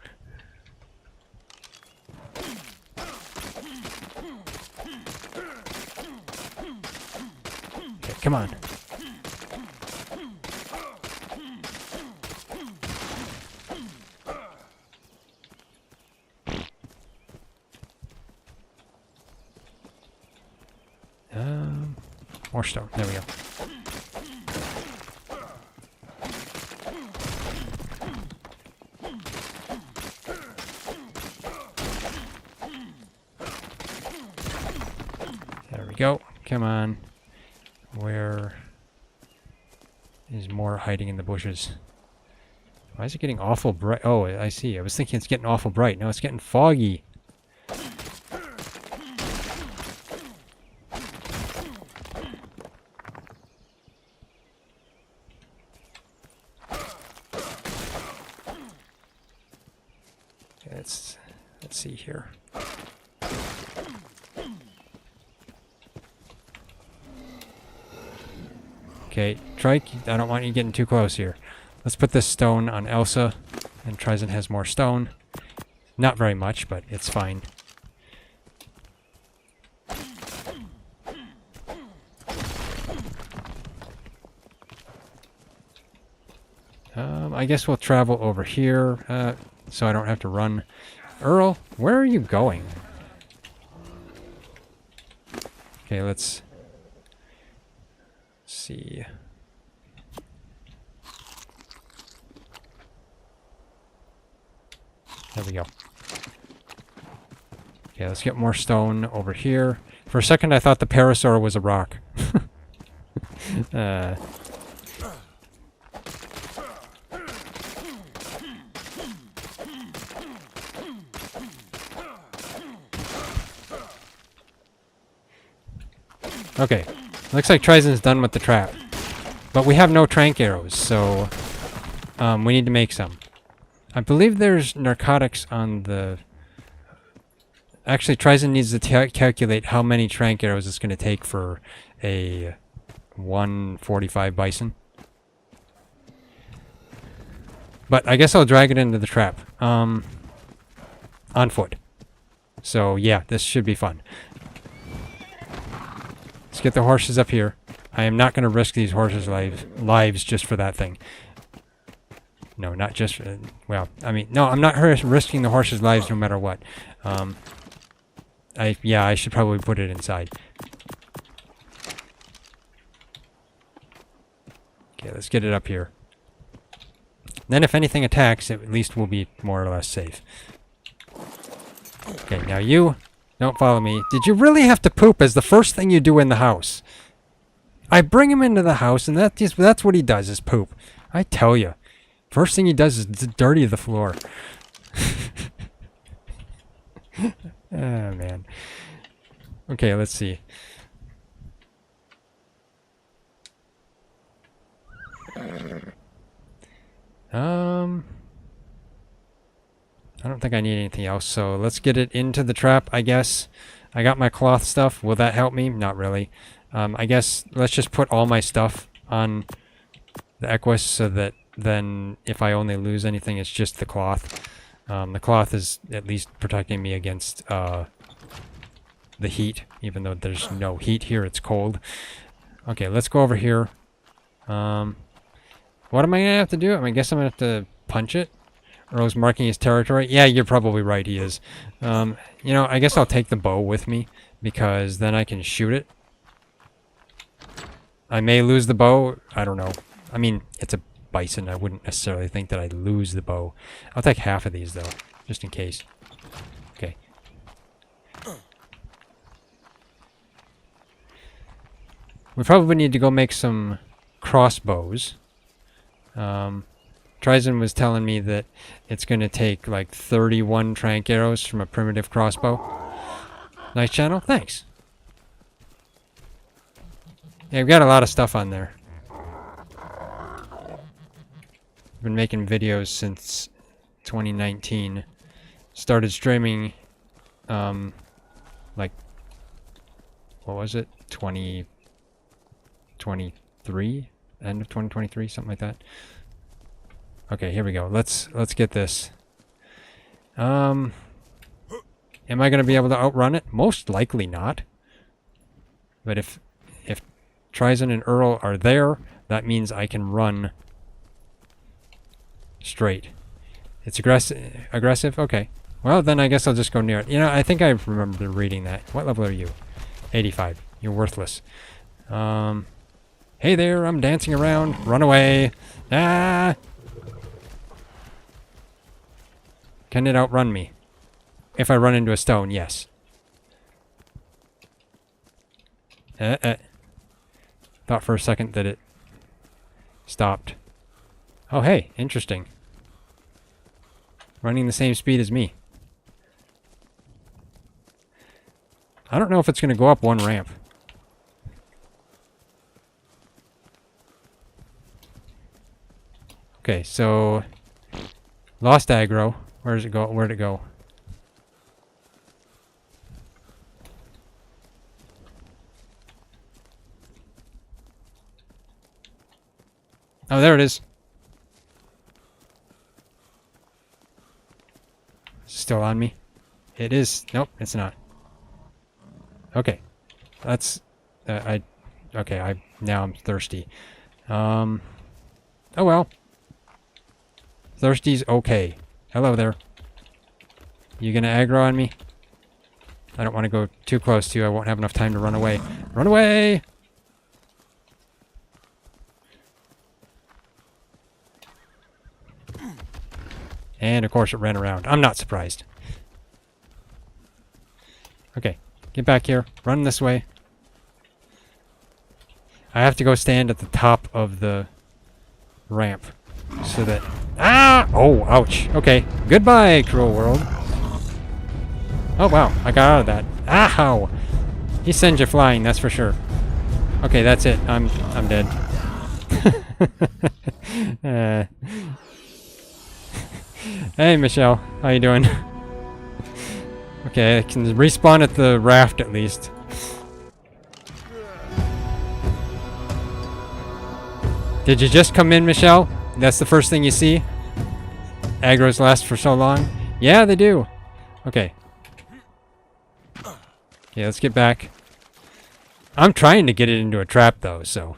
Okay, come on. More stone. There we go. There we go. Come on. Where is more hiding in the bushes? Why is it getting awful bright? Oh, I see. I was thinking it's getting awful bright. No, it's getting foggy. Let's see here. Okay, Trike, I don't want you getting too close here. Let's put this stone on Elsa, and TriZon has more stone. Not very much, but it's fine. I guess we'll travel over here, so I don't have to run. Earl, where are you going? Okay, let's see. There we go. Okay, let's get more stone over here. For a second, I thought the parasaur was a rock. Okay, looks like TriZon's done with the trap. But we have no trank arrows, so we need to make some. I believe there's narcotics on the... Actually, TriZon needs to calculate how many trank arrows it's going to take for a 145 bison. But I guess I'll drag it into the trap. On foot. So yeah, this should be fun. Let's get the horses up here. I am not going to risk these horses' lives just for that thing. No, not just... well, I mean, no, I'm not risking the horses' lives no matter what. Yeah, I should probably put it inside. Okay, let's get it up here. Then if anything attacks, at least we'll be more or less safe. Okay, now you... don't follow me. Did you really have to poop as the first thing you do in the house? I bring him into the house, and that's what he does, is poop. I tell you. First thing he does is dirty the floor. Oh, man. Okay, let's see. I don't think I need anything else, so let's get it into the trap, I guess. I got my cloth stuff. Will that help me? Not really. I guess let's just put all my stuff on the Equus so that then if I only lose anything, it's just the cloth. The cloth is at least protecting me against the heat, even though there's no heat here, it's cold. Okay, let's go over here. What am I going to have to do? I guess I'm going to have to punch it. Earl's marking his territory. Yeah, you're probably right, he is. You know, I guess I'll take the bow with me, because then I can shoot it. I may lose the bow. I don't know. I mean, it's a bison. I wouldn't necessarily think that I'd lose the bow. I'll take half of these, though, just in case. Okay. We probably need to go make some crossbows. TriZon was telling me that it's going to take like 31 trank arrows from a primitive crossbow. Nice channel. Thanks. Yeah, we've got a lot of stuff on there. I've been making videos since 2019. Started streaming, like, what was it? 2023? End of 2023? Something like that. Okay, here we go. Let's get this. Am I going to be able to outrun it? Most likely not. But if TriZon and Earl are there, that means I can run straight. It's aggressive? Okay. Well, then I guess I'll just go near it. You know, I think I remember reading that. What level are you? 85. You're worthless. Hey there, I'm dancing around. Run away. Ah! Can it outrun me? If I run into a stone, yes. Thought for a second that it stopped. Oh, hey, interesting. Running the same speed as me. I don't know if it's going to go up one ramp. Okay, so... lost aggro. Where does it go? Where'd it go? Oh, there it is. Still on me? It is. Nope, it's not. Okay. That's... Okay, now I'm thirsty. Oh well. Thirsty's okay. Hello there. You gonna aggro on me? I don't want to go too close to you. I won't have enough time to run away. Run away! And of course it ran around. I'm not surprised. Okay, get back here. Run this way. I have to go stand at the top of the ramp so that... Ah! Oh, ouch. Okay, goodbye, cruel world. Oh, wow, I got out of that. Ow! He sends you flying, that's for sure. Okay, that's it. I'm dead. Hey, Michelle. How you doing? Okay, I can respawn at the raft at least. Did you just come in, Michelle? That's the first thing you see? Aggros last for so long? Yeah, they do. Okay. Yeah, let's get back. I'm trying to get it into a trap, though, so...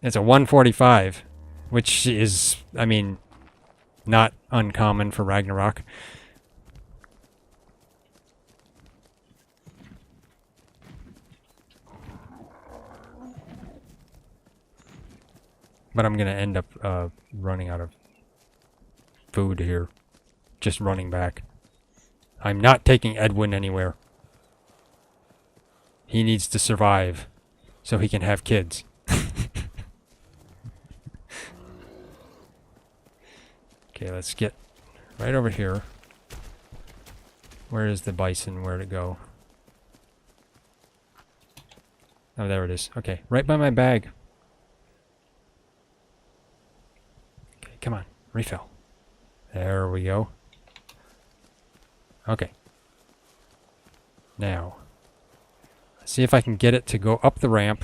It's a 145, which is, I mean, not uncommon for Ragnarok. But I'm going to end up running out of food here. Just running back. I'm not taking Edwin anywhere. He needs to survive so he can have kids. Okay, let's get right over here. Where is the bison? Where'd it go? Oh, there it is. Okay, right by my bag. Okay, come on. Refill. There we go. Okay. Now, let's see if I can get it to go up the ramp.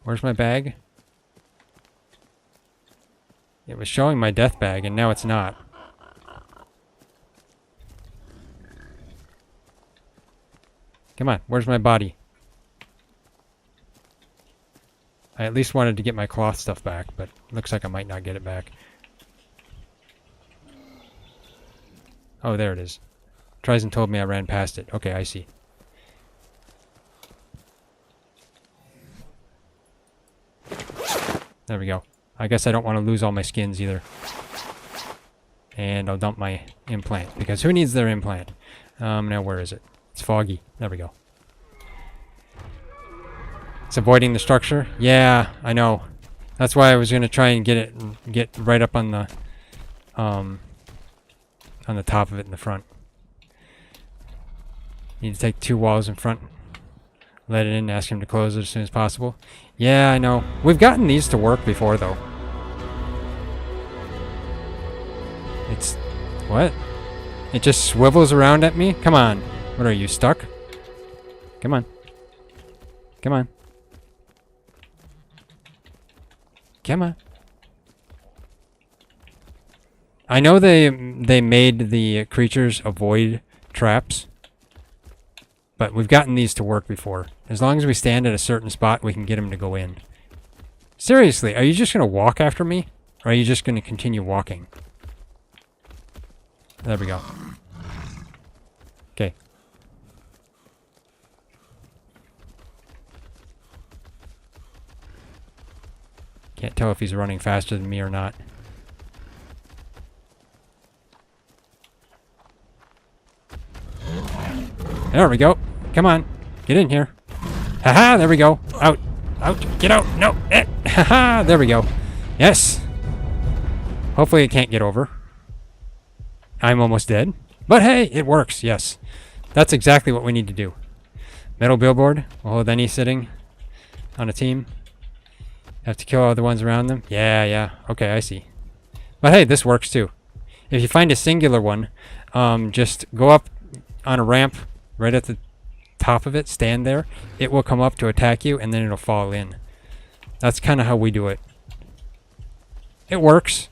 Where's my bag? It was showing my death bag, and now it's not. Come on, where's my body? I at least wanted to get my cloth stuff back, but looks like I might not get it back. Oh, there it is. TriZon told me I ran past it. Okay, I see. There we go. I guess I don't want to lose all my skins either. And I'll dump my implant, because who needs their implant? Now where is it? It's foggy. There we go. It's avoiding the structure? Yeah, I know. That's why I was going to try and get right up on the top of it in the front. Need to take 2 walls in front. Let it in, ask him to close it as soon as possible. Yeah, I know. We've gotten these to work before, though. It's... What? It just swivels around at me? Come on. What are you, stuck? Come on. Come on. Come on. I know they made the creatures avoid traps. But we've gotten these to work before. As long as we stand at a certain spot, we can get them to go in. Seriously, are you just going to walk after me? Or are you just going to continue walking? There we go. Okay. Can't tell if he's running faster than me or not. There we go. Come on. Get in here. Haha, there we go. Out. Out. Get out. No. Haha, there we go. Yes. Hopefully it can't get over. I'm almost dead. But hey, it works. Yes. That's exactly what we need to do. Metal billboard. We'll hold any sitting on a team. Have to kill all the ones around them. Yeah. Okay, I see. But hey, this works too. If you find a singular one, just go up on a ramp right at the top of it, stand there. It will come up to attack you, and then it'll fall in. That's kind of how we do it. It works.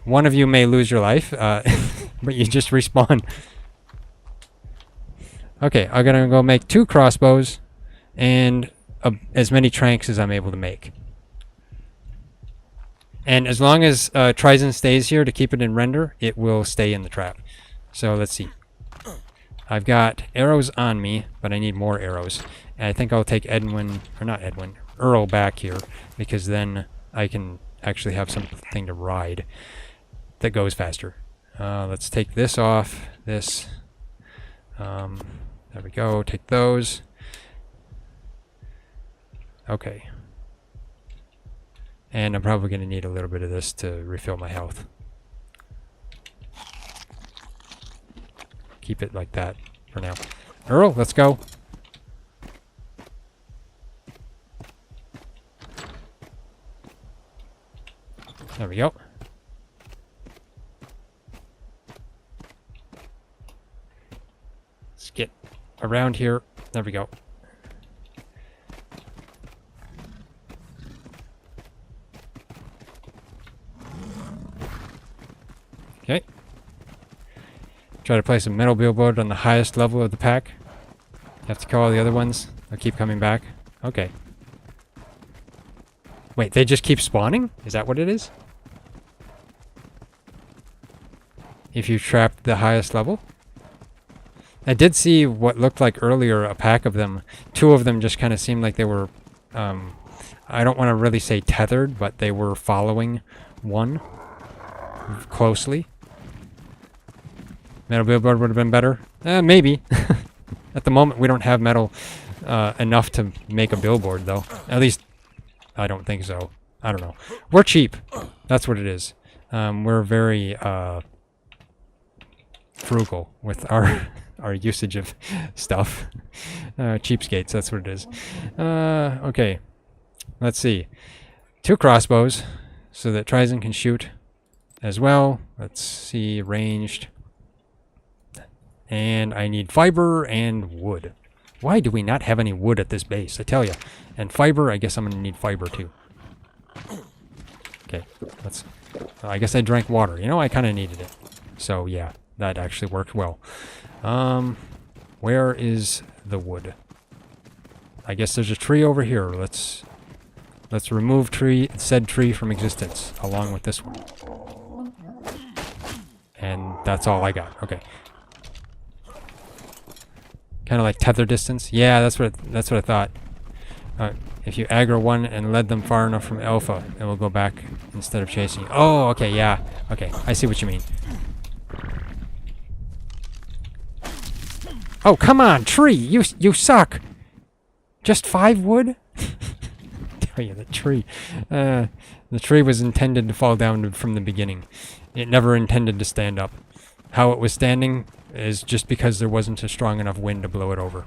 One of you may lose your life, but you just respawn. Okay, I'm gonna go make 2 crossbows and as many tranks as I'm able to make. And as long as TriZon stays here to keep it in render, it will stay in the trap. So let's see. I've got arrows on me, but I need more arrows. And I think I'll take Earl back here, because then I can actually have something to ride that goes faster. Let's take this off. This. There we go. Take those. Okay. And I'm probably going to need a little bit of this to refill my health. Keep it like that for now. Earl, let's go. There we go. Let's get around here. There we go. Okay. Try to place a metal billboard on the highest level of the pack. You have to kill all the other ones. They'll keep coming back. Okay. Wait, they just keep spawning? Is that what it is? If you trapped the highest level? I did see what looked like earlier a pack of them. 2 of them just kind of seemed like they were, I don't want to really say tethered, but they were following one closely. Metal billboard would have been better. Maybe. At the moment, we don't have metal enough to make a billboard, though. At least, I don't think so. I don't know. We're cheap. That's what it is. We're very frugal with our usage of stuff. Cheapskates, that's what it is. Okay. Let's see. 2 crossbows so that TriZon can shoot as well. Let's see. Ranged. And I need fiber and wood. Why do we not have any wood at this base? I tell you. And fiber, I guess I'm going to need fiber too. Okay, let's... I guess I drank water. You know, I kind of needed it. So, yeah, that actually worked well. Where is the wood? I guess there's a tree over here. Let's remove said tree from existence, along with this one. And that's all I got. Okay. Kind of like tether distance. Yeah, that's what I thought. If you aggro one and led them far enough from alpha, it will go back instead of chasing you. Oh, okay, yeah. Okay, I see what you mean. Oh, come on, tree! You suck! Just 5 wood? Tell you, the tree. The tree was intended to fall down from the beginning. It never intended to stand up. How it was standing is just because there wasn't a strong enough wind to blow it over.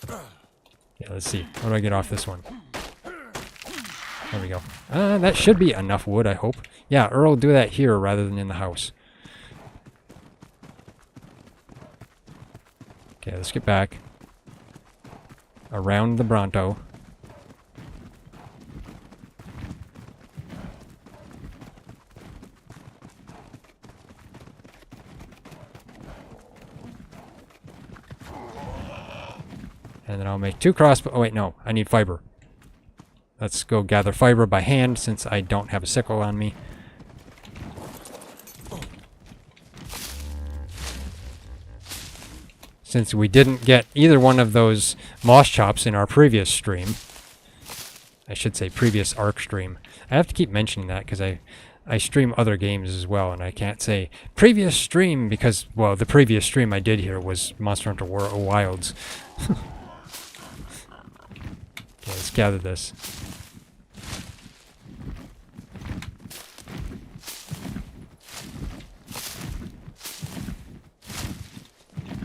Yeah, let's see. How do I get off this one? There we go. That should be enough wood, I hope. Yeah, Earl, do that here rather than in the house. Okay, let's get back. Around the Bronto. And then I'll make 2 crossbows. Oh, wait, no. I need fiber. Let's go gather fiber by hand since I don't have a sickle on me. Since we didn't get either one of those moss chops in our previous stream. I should say previous ARK stream. I have to keep mentioning that because I stream other games as well, and I can't say previous stream because, well, the previous stream I did here was Monster Hunter Wilds. Okay, let's gather this.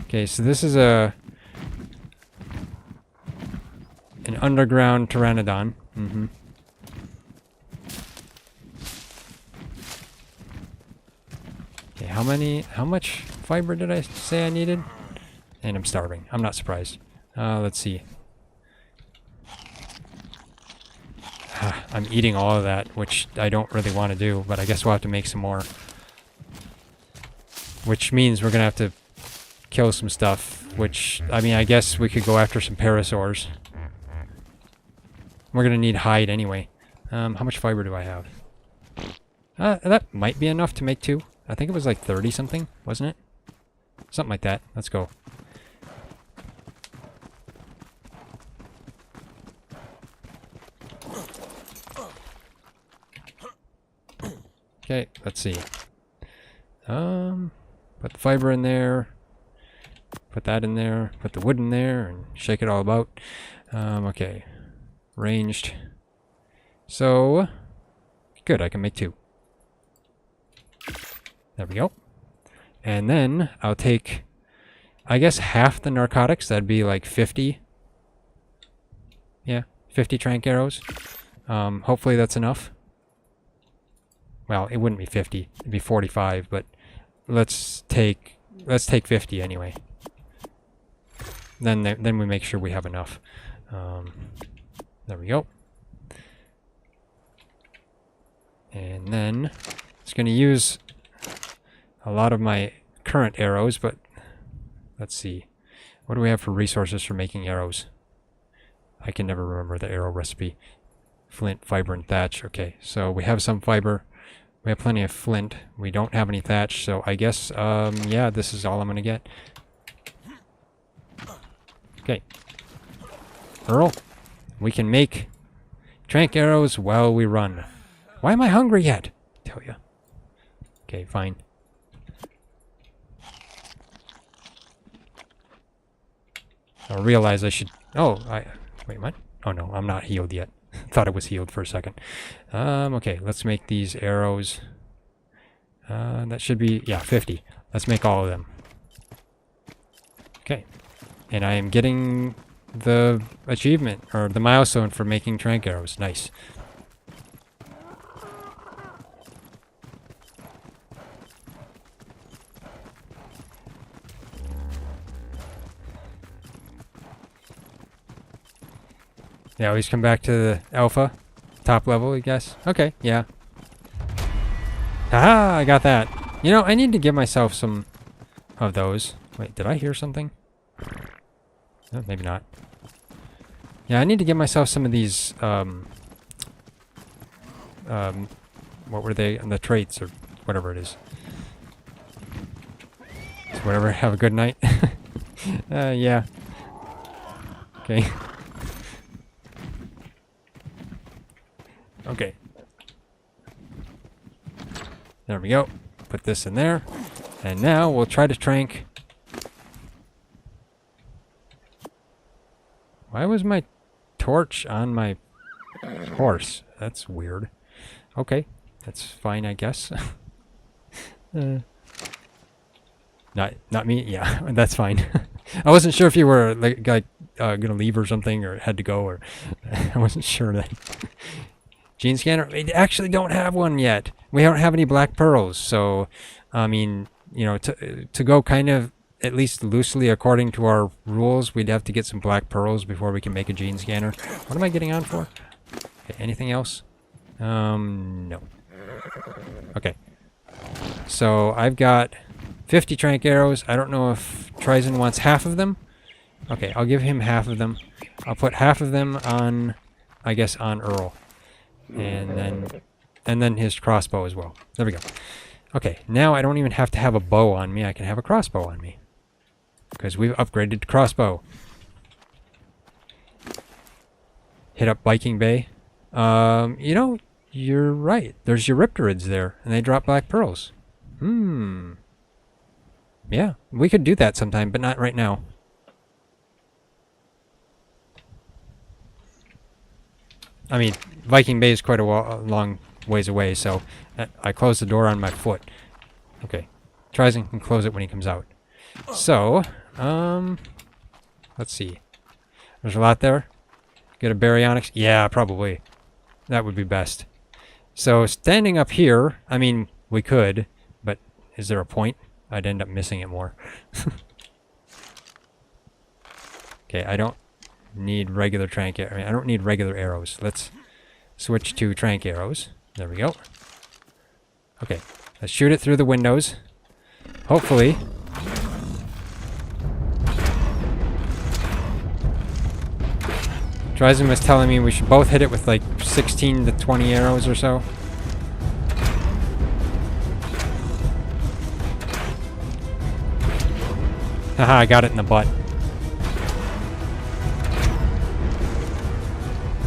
Okay, so this is an underground pteranodon. Okay, how much fiber did I say I needed? And I'm starving. I'm not surprised. Let's see. I'm eating all of that, which I don't really want to do, but I guess we'll have to make some more. Which means we're going to have to kill some stuff, which, I mean, I guess we could go after some parasaurs. We're going to need hide anyway. How much fiber do I have? That might be enough to make 2. I think it was like 30 something, wasn't it? Something like that. Let's go. Okay, let's see. Put the fiber in there. Put that in there. Put the wood in there and shake it all about. Okay. Ranged. So, good, I can make 2. There we go. And then I'll take, I guess, half the narcotics. That'd be like 50. Yeah, 50 trank arrows. Hopefully that's enough. Well, it wouldn't be 50. It'd be 45, but let's take 50 anyway. Then we make sure we have enough. There we go. And then it's going to use a lot of my current arrows, but let's see. What do we have for resources for making arrows? I can never remember the arrow recipe. Flint, fiber, and thatch. Okay, so we have some fiber. We have plenty of flint. We don't have any thatch, so I guess, yeah, this is all I'm going to get. Okay. Earl, we can make trank arrows while we run. Why am I hungry yet? Tell ya. Okay, fine. I realize I should... Oh, wait, what? Oh no, I'm not healed yet. Thought I was healed for a second. Okay, let's make these arrows. That should be... Yeah, 50. Let's make all of them. Okay. And I am getting the achievement, or the milestone for making trank arrows. Nice. They always come back to the alpha, top level, I guess. Okay, yeah. Aha, I got that. You know, I need to give myself some of those. Wait, did I hear something? Oh, maybe not. Yeah, I need to give myself some of these, what were they? The traits, or whatever it is. So whatever, have a good night. Yeah. Okay. Okay. There we go. Put this in there. And now we'll try to trank. Why was my torch on my horse? That's weird. Okay. That's fine, I guess. Not me? Yeah, that's fine. I wasn't sure if you were like gonna leave or something, or had to go, or I wasn't sure that. Gene scanner? We actually don't have one yet. We don't have any black pearls, so I mean, you know, to go kind of at least loosely according to our rules, we'd have to get some black pearls before we can make a gene scanner. What am I getting on for? Okay, anything else? No. Okay. So I've got 50 trank arrows. I don't know if TriZon wants half of them. Okay, I'll give him half of them. I'll put half of them on, I guess, on Earl. And then his crossbow as well. There we go. Okay, now I don't even have to have a bow on me. I can have a crossbow on me. Because we've upgraded to crossbow. Hit up Viking Bay. You know, you're right. There's Eurypterids there, and they drop black pearls. Yeah, we could do that sometime, but not right now. I mean, Viking Bay is quite a long ways away, so I closed the door on my foot. Okay. TriZon can close it when he comes out. So, let's see. There's a lot there. Get a baryonyx? Yeah, probably. That would be best. So, standing up here, I mean, we could, but is there a point? I'd end up missing it more. Okay, I don't need regular trank. I don't need regular arrows. Let's switch to trank arrows. There we go. Okay, let's shoot it through the windows. Hopefully. TriZon was telling me we should both hit it with like 16 to 20 arrows or so. Haha, I got it in the butt.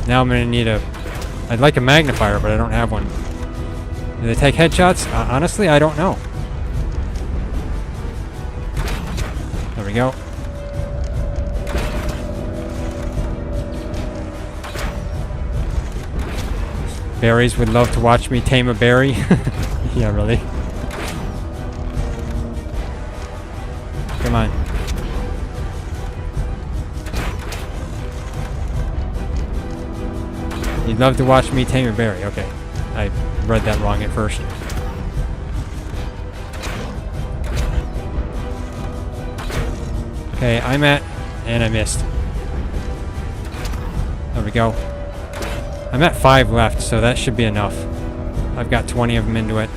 Now I'm gonna need I'd like a magnifier, but I don't have one. Do they take headshots? Honestly, I don't know. There we go. Berries would love to watch me tame a berry. Yeah, really. Come on. You'd love to watch me tame a berry. Okay. I read that wrong at first. Okay, I'm at... And I missed. There we go. I'm at 5 left, so that should be enough. I've got 20 of them into it.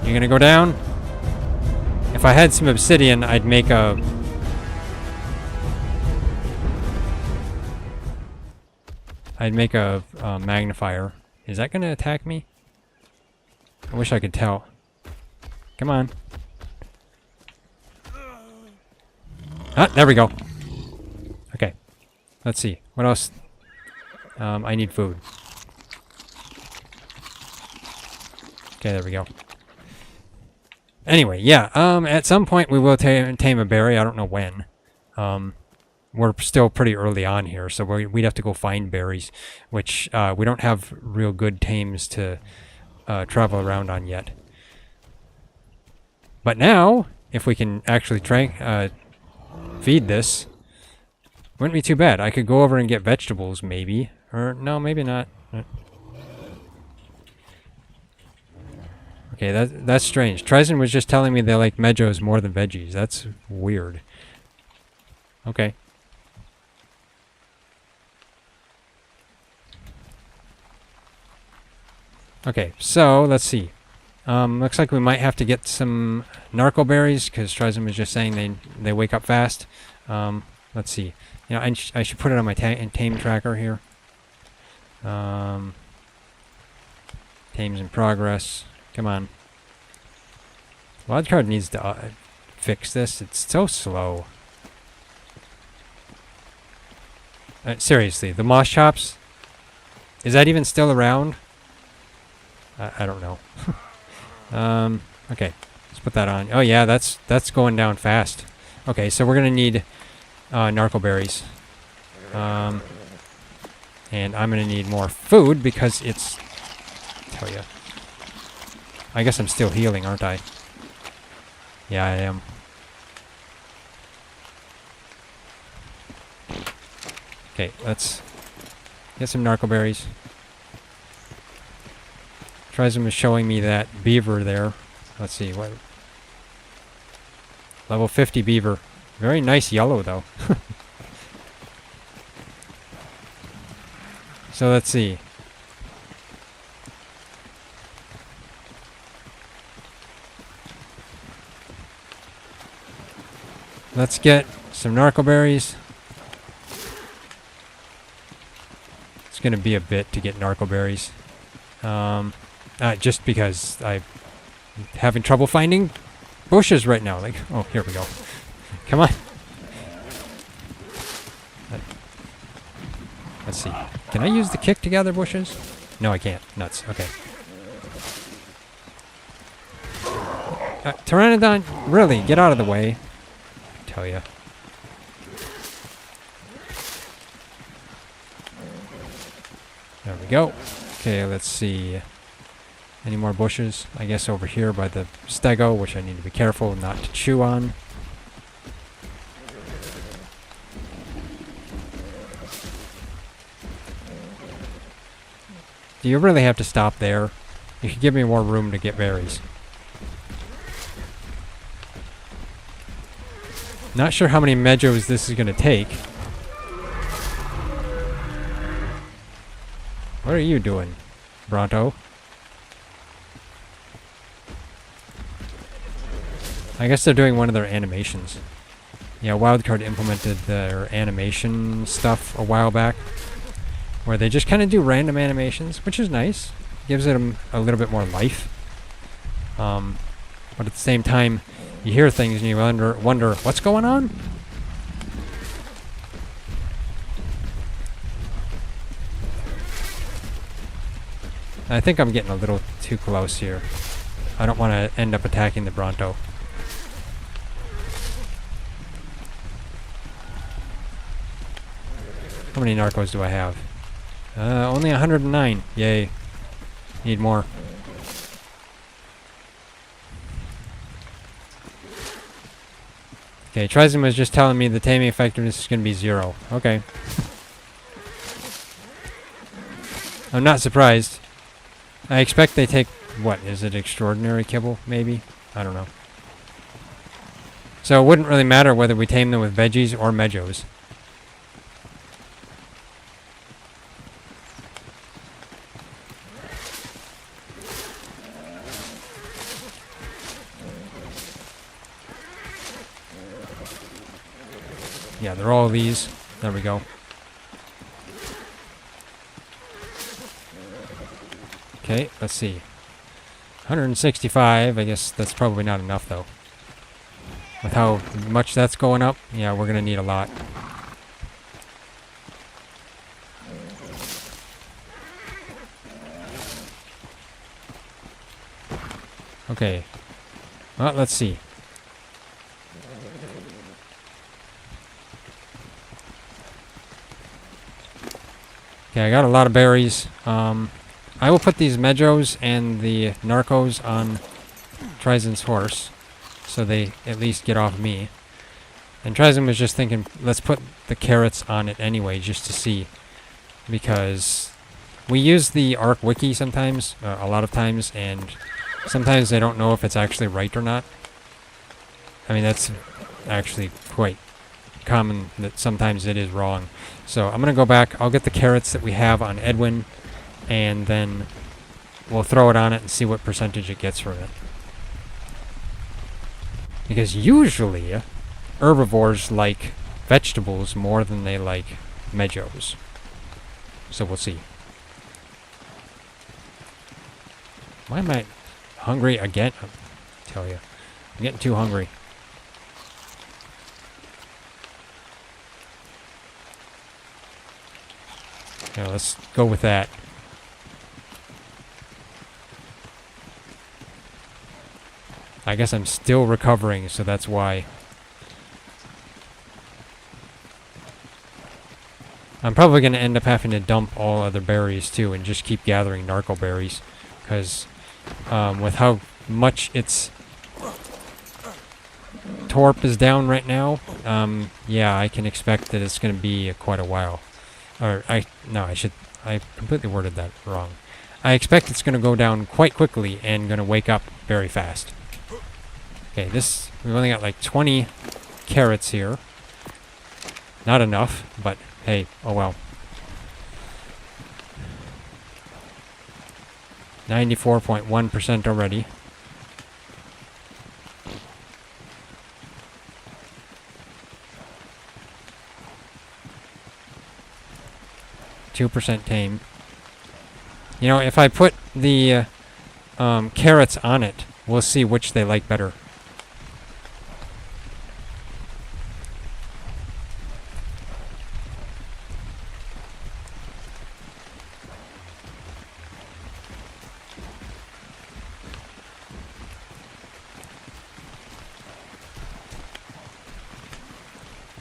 You're gonna go down? If I had some obsidian, I'd make a... magnifier. Is that gonna attack me? I wish I could tell. Come on. Ah, there we go. Okay. Let's see. What else? I need food. Okay, there we go. Anyway, yeah. At some point we will tame a berry. I don't know when. We're still pretty early on here, so we'd have to go find berries, which we don't have real good tames to travel around on yet. But now, if we can actually feed this, wouldn't be too bad. I could go over and get vegetables, maybe. Or, no, maybe not. Okay, that's strange. TriZon was just telling me they like medjos more than veggies. That's weird. Okay. Okay, so let's see. Looks like we might have to get some narco berries because TriZon was just saying they wake up fast. Let's see. You know, I should put it on my tame tracker here. Tames in progress. Come on. Wildcard needs to fix this. It's so slow. Seriously, the moss chops? Is that even still around? I don't know. Okay, let's put that on. Oh yeah, that's going down fast. Okay, so we're gonna need narco berries. And I'm gonna need more food because it's... tell ya. I guess I'm still healing, aren't I? Yeah, I am. Okay, let's get some narco berries. TriZon was showing me that beaver there. Let's see, what... level 50 beaver. Very nice yellow, though. So let's see. Let's get some narco berries. It's gonna be a bit to get narco berries. Just because I'm having trouble finding bushes right now. Like, oh, here we go. Come on. Let's see. Can I use the kick to gather bushes? No, I can't. Nuts. Okay. Pteranodon, really, get out of the way. I tell ya. There we go. Okay, let's see. Any more bushes? I guess over here by the stego, which I need to be careful not to chew on. Do you really have to stop there? You could give me more room to get berries. Not sure how many medjos this is going to take. What are you doing, Bronto? I guess they're doing one of their animations. Yeah, Wildcard implemented their animation stuff a while back, where they just kind of do random animations, which is nice. Gives it a little bit more life. But at the same time, you hear things and you wonder what's going on? I think I'm getting a little too close here. I don't want to end up attacking the Bronto. How many narcos do I have? Only 109. Yay. Need more. Okay, TriZon was just telling me the taming effectiveness is going to be 0. Okay. I'm not surprised. I expect they take, what, is it extraordinary kibble, maybe? I don't know. So it wouldn't really matter whether we tame them with veggies or medjos. Yeah, they're all these. There we go. Okay, let's see. 165, I guess that's probably not enough though. With how much that's going up, yeah, we're gonna need a lot. Okay. Well, let's see. Okay, I got a lot of berries. I will put these medjos and the narcos on TriZon's horse, so they at least get off me. And TriZon was just thinking, let's put the carrots on it anyway, just to see. Because we use the ARK wiki sometimes, a lot of times, and sometimes they don't know if it's actually right or not. I mean, that's actually quite common that sometimes it is wrong. So I'm going to go back, I'll get the carrots that we have on Edwin, and then we'll throw it on it and see what percentage it gets from it. Because usually, herbivores like vegetables more than they like medjos. So we'll see. Why am I hungry again? I tell you, I'm getting too hungry. Yeah, let's go with that. I guess I'm still recovering, so that's why. I'm probably going to end up having to dump all other berries too and just keep gathering narco berries. Because with how much its torp is down right now, yeah, I can expect that it's going to be quite a while. Or, I completely worded that wrong. I expect it's going to go down quite quickly and going to wake up very fast. Okay, we've only got like 20 carrots here. Not enough, but hey, oh well. 94.1% already. %, tame. You know, if I put the carrots on it, we'll see which they like better.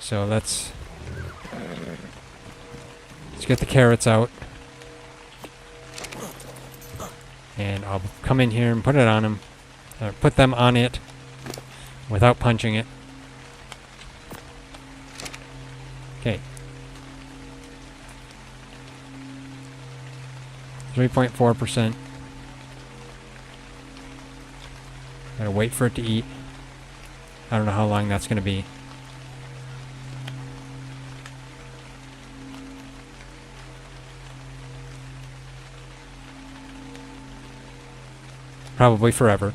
So let's get the carrots out. And I'll come in here and put it on them. Put them on it without punching it. Okay. 3.4%. Gotta wait for it to eat. I don't know how long that's gonna be. Probably forever.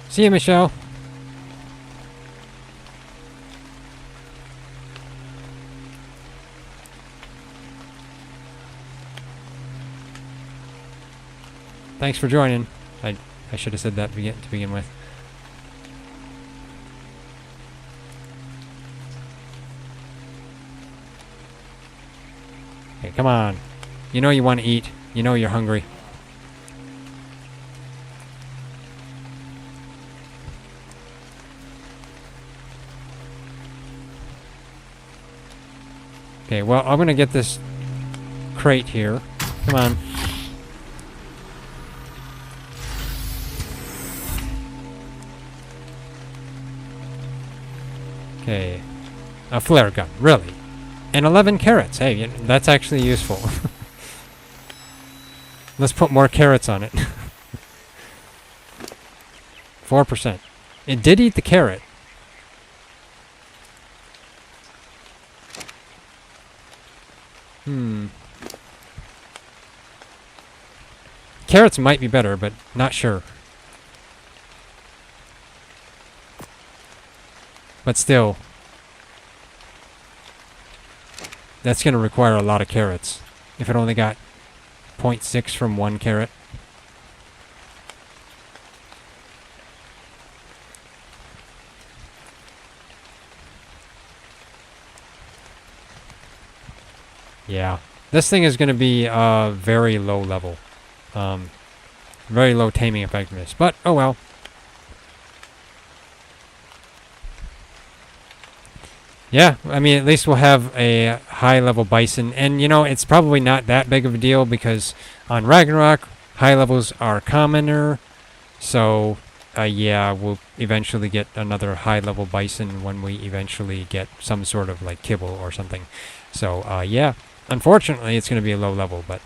See you, Michelle. Thanks for joining. I should have said that to begin with. Okay, come on. You know you want to eat. You know you're hungry. Okay, well, I'm going to get this crate here. Come on. Okay. A flare gun, really. And 11 carrots. Hey, that's actually useful. Let's put more carrots on it. 4%. It did eat the carrot. Carrots might be better, but not sure. But still, that's going to require a lot of carrots. If it only got 0.6 from one carrot. Yeah. This thing is going to be very low level. Very low taming effectiveness. But, oh well. Yeah, I mean, at least we'll have a high-level bison. And, you know, it's probably not that big of a deal because on Ragnarok, high levels are commoner. So, yeah, we'll eventually get another high-level bison when we eventually get some sort of, like, kibble or something. So, yeah, unfortunately, it's going to be a low level, but,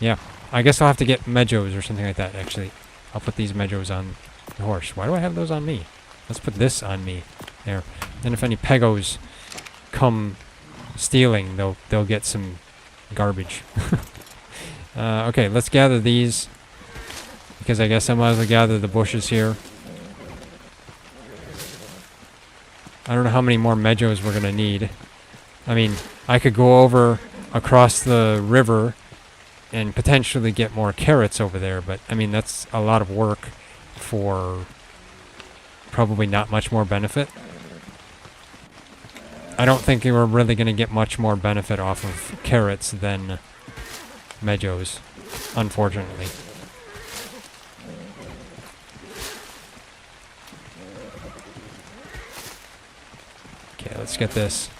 yeah. I guess I'll have to get medjos or something like that, actually. I'll put these medjos on the horse. Why do I have those on me? Let's put this on me. There. Then if any pegos come stealing, they'll get some garbage. Okay, let's gather these. Because I guess I might as well gather the bushes here. I don't know how many more medjos we're going to need. I mean, I could go over across the river and potentially get more carrots over there, but I mean, that's a lot of work for probably not much more benefit. I don't think we're really going to get much more benefit off of carrots than medjos, unfortunately. Okay, let's get this.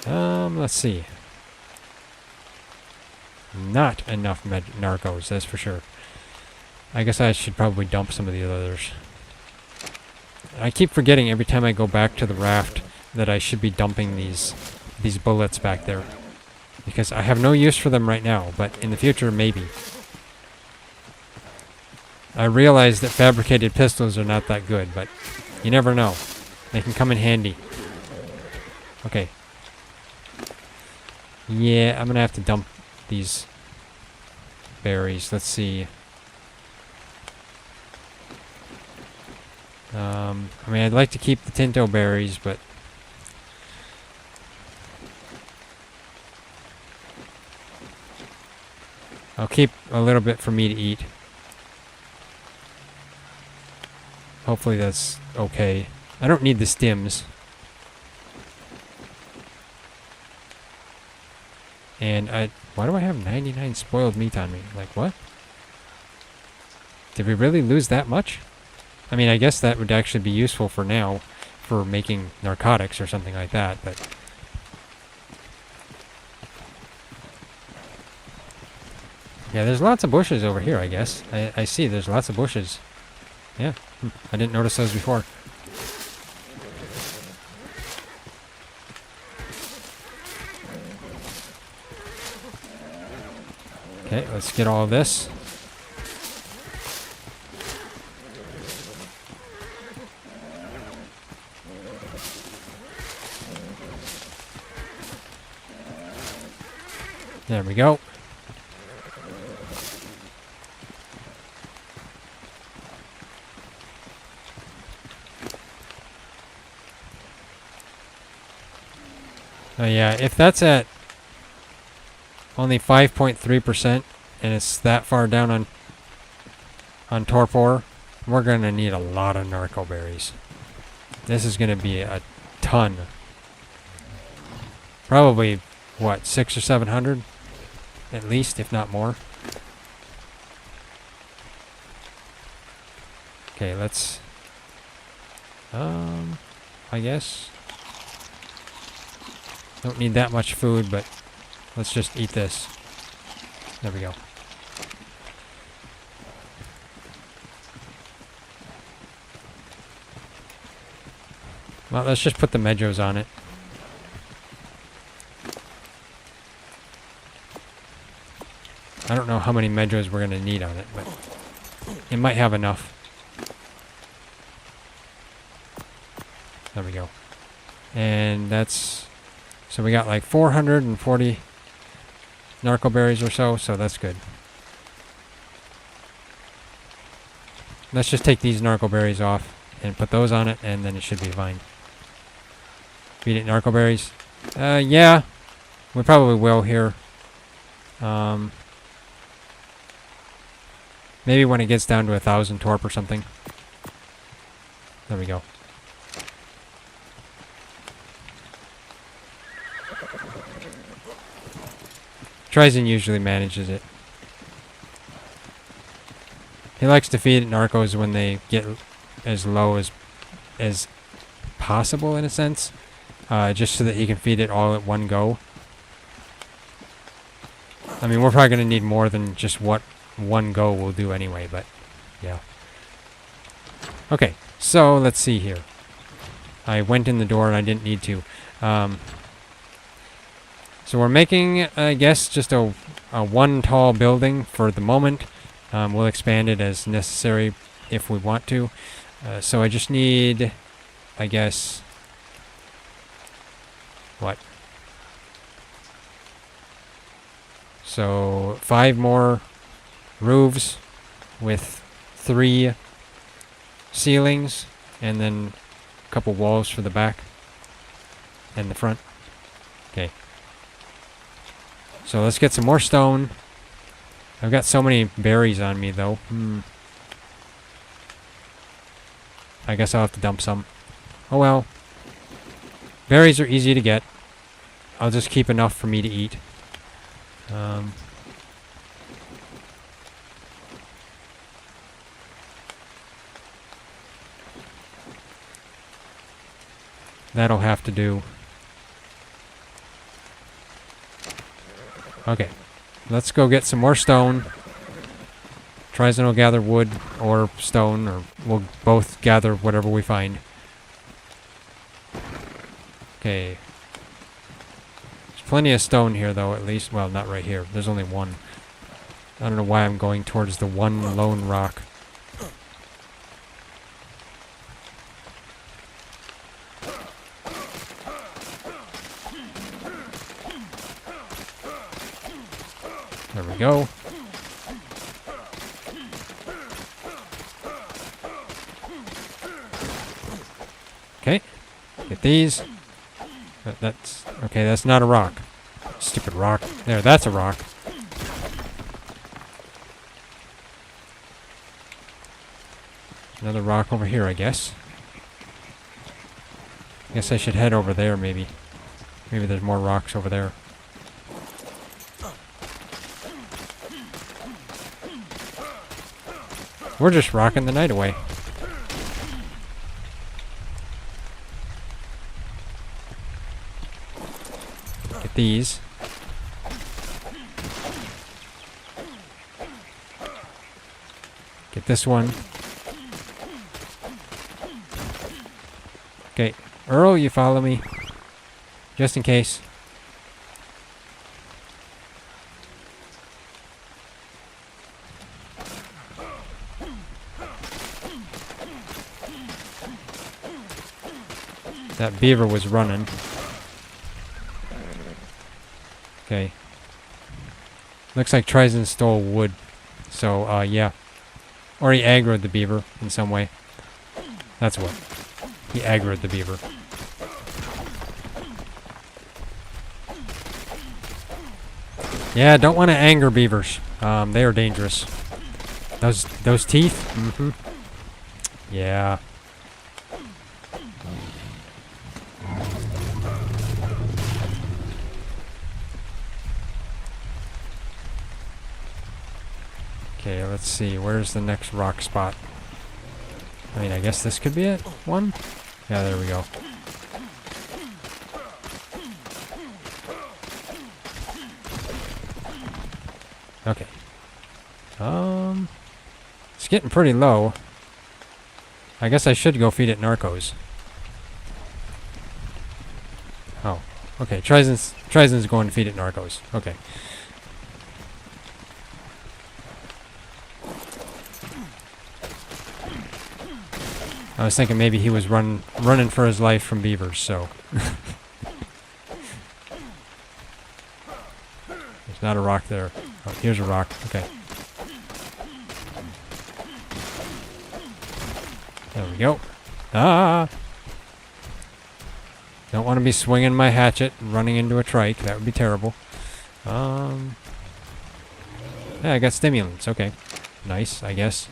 Let's see. Not enough narcos, that's for sure. I guess I should probably dump some of the others. I keep forgetting every time I go back to the raft that I should be dumping these bullets back there. Because I have no use for them right now, but in the future, maybe. I realize that fabricated pistols are not that good, but you never know. They can come in handy. Okay. Yeah, I'm gonna have to dump these berries. Let's see. I mean, I'd like to keep the Tinto berries, but I'll keep a little bit for me to eat. Hopefully that's okay. I don't need the stems. And why do I have 99 spoiled meat on me? Like, what? Did we really lose that much? I mean, I guess that would actually be useful for now, for making narcotics or something like that, but yeah, there's lots of bushes over here, I guess. I see there's lots of bushes. Yeah, I didn't notice those before. Okay, let's get all of this. There we go. Oh yeah, if that's at only 5.3% and it's that far down on torpor, we're gonna need a lot of narco berries. This is gonna be a ton. Probably what, 600 or 700 at least, if not more. Okay, let's I guess don't need that much food, but let's just eat this. There we go. Well, let's just put the medjos on it. I don't know how many medjos we're going to need on it, but it might have enough. There we go. And that's... So we got like 440 narco berries or so that's good. Let's just take these narco berries off and put those on it, and then it should be fine. Feed it narco berries. Yeah, we probably will here. Maybe when it gets down to 1,000 torp or something. There we go. TriZon usually manages it. He likes to feed narcos when they get as low as possible, in a sense, just so that he can feed it all at one go. I mean, we're probably going to need more than just what one go will do anyway, but yeah. Okay, so let's see here. I went in the door and I didn't need to. So we're making, I guess, just a one tall building for the moment. We'll expand it as necessary if we want to. So I just need, I guess, what? So 5 more roofs with 3 ceilings, and then a couple walls for the back and the front. Okay. So let's get some more stone. I've got so many berries on me, though. I guess I'll have to dump some. Oh well. Berries are easy to get. I'll just keep enough for me to eat. That'll have to do. Okay. Let's go get some more stone. TriZon will gather wood or stone, or we'll both gather whatever we find. Okay. There's plenty of stone here, though, at least. Well, not right here. There's only one. I don't know why I'm going towards the one lone rock. There we go. Okay. Get these. That's... Okay, that's not a rock. Stupid rock. There, that's a rock. Another rock over here, I guess. Guess I should head over there, maybe. Maybe there's more rocks over there. We're just rocking the night away. Get these. Get this one. Okay, Earl, you follow me. Just in case. That beaver was running. Okay. Looks like TriZon stole wood. So, yeah. Or he aggroed the beaver in some way. That's what. He aggroed the beaver. Yeah, don't want to anger beavers. They are dangerous. Those teeth? Mm-hmm. Yeah. Okay, let's see. Where's the next rock spot? I mean, I guess this could be it. One? Yeah, there we go. Okay. It's getting pretty low. I guess I should go feed it narcos. Oh, okay. TriZon's going to feed it narcos. Okay. I was thinking maybe he was running for his life from beavers, so. There's not a rock there. Oh, here's a rock. Okay. There we go. Ah! Don't want to be swinging my hatchet and running into a trike. That would be terrible. Yeah, I got stimulants. Okay. Nice, I guess.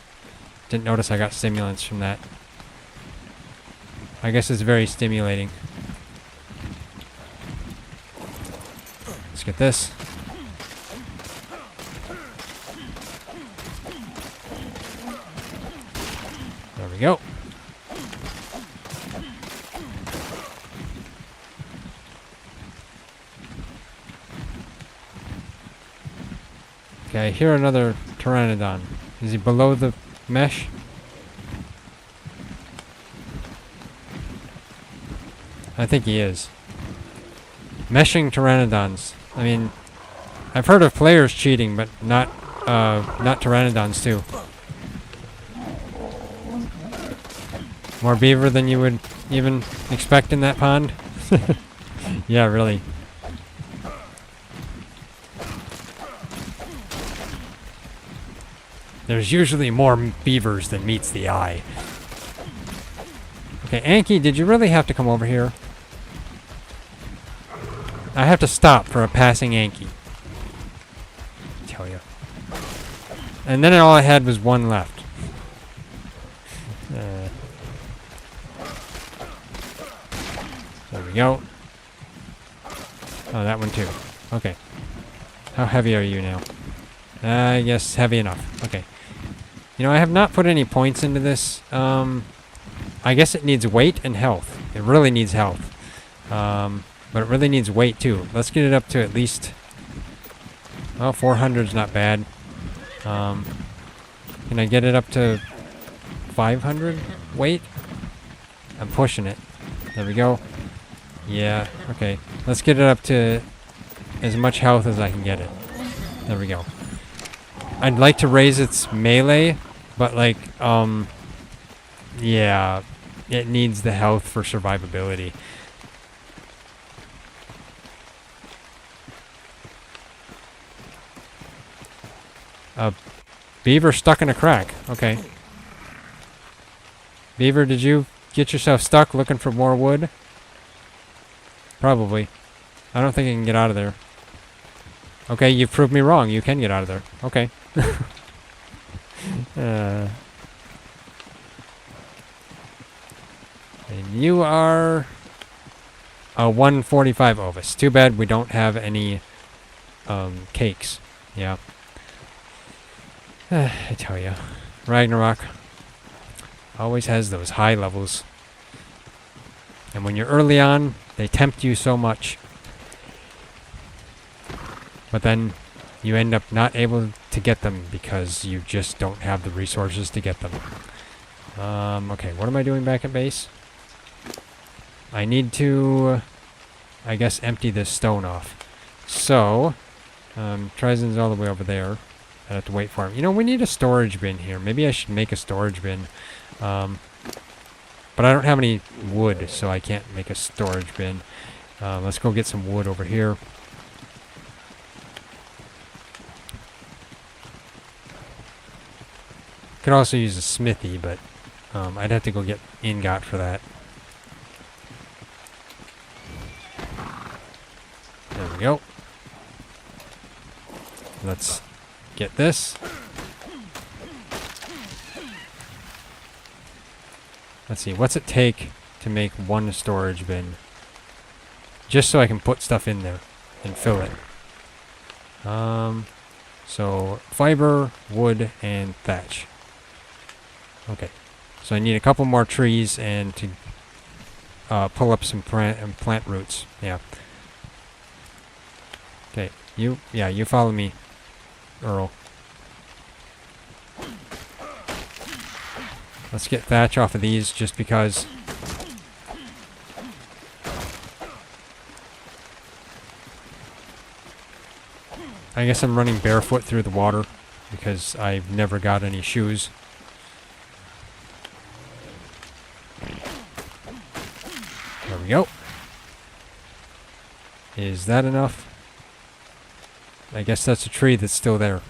Didn't notice I got stimulants from that. I guess it's very stimulating. Let's get this. There we go. Okay, I hear another pteranodon. Is he below the mesh? I think he is. Meshing pteranodons. I mean, I've heard of players cheating, but not pteranodons too. More beaver than you would even expect in that pond? Yeah, really. There's usually more beavers than meets the eye. Okay, Anki, did you really have to come over here? I have to stop for a passing Anki. Tell you. And then all I had was one left. There we go. Oh, that one too. Okay. How heavy are you now? I guess heavy enough. Okay. You know, I have not put any points into this. I guess it needs weight and health. It really needs health. But it really needs weight too. Let's get it up to at least... Well, 400's not bad. Can I get it up to 500 weight? I'm pushing it. There we go. Yeah, okay. Let's get it up to as much health as I can get it. There we go. I'd like to raise its melee, but like, yeah, it needs the health for survivability. Beaver stuck in a crack. Okay. Beaver, did you get yourself stuck looking for more wood? Probably. I don't think you can get out of there. Okay, you've proved me wrong. You can get out of there. Okay. And you are a 145 Ovis. Too bad we don't have any cakes. Yeah. I tell you, Ragnarok always has those high levels. And when you're early on, they tempt you so much. But then you end up not able to get them because you just don't have the resources to get them. Okay, what am I doing back at base? I need to, I guess, empty this stone off. So, TriZon's all the way over there. I have to wait for him. You know, we need a storage bin here. Maybe I should make a storage bin. But I don't have any wood, so I can't make a storage bin. Let's go get some wood over here. could also use a smithy, but I'd have to go get ingot for that. There we go. Let's get this. Let's see, what's it take to make one storage bin? Just so I can put stuff in there and fill it. So fiber, wood, and thatch. Okay. So I need a couple more trees and to pull up some plant roots. Yeah. Okay. You follow me, Earl. Let's get thatch off of these just because. I guess I'm running barefoot through the water because I've never got any shoes. There we go. Is that enough? I guess that's a tree that's still there.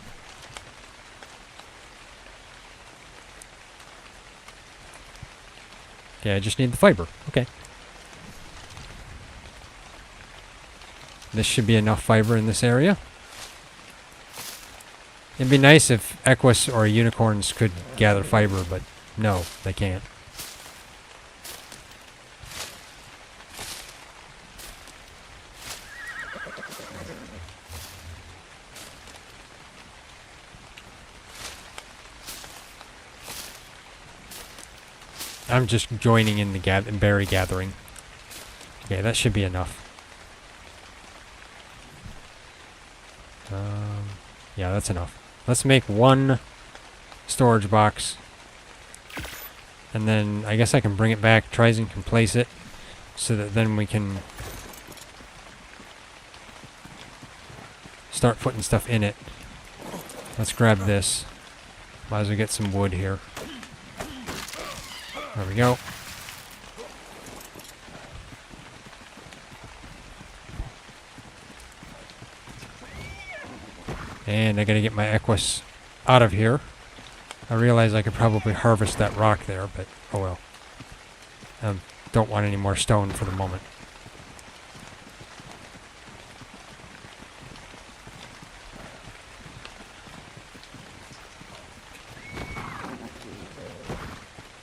Okay, I just need the fiber. Okay. This should be enough fiber in this area. It'd be nice if equus or unicorns could gather fiber, but no, they can't. I'm just joining in the berry gathering. Okay, that should be enough. Yeah, that's enough. Let's make one storage box. And then I guess I can bring it back. TriZon can place it so that then we can start putting stuff in it. Let's grab this. Might as well get some wood here. There we go. And I gotta get my equus out of here. I realize I could probably harvest that rock there, but oh well. Don't want any more stone for the moment.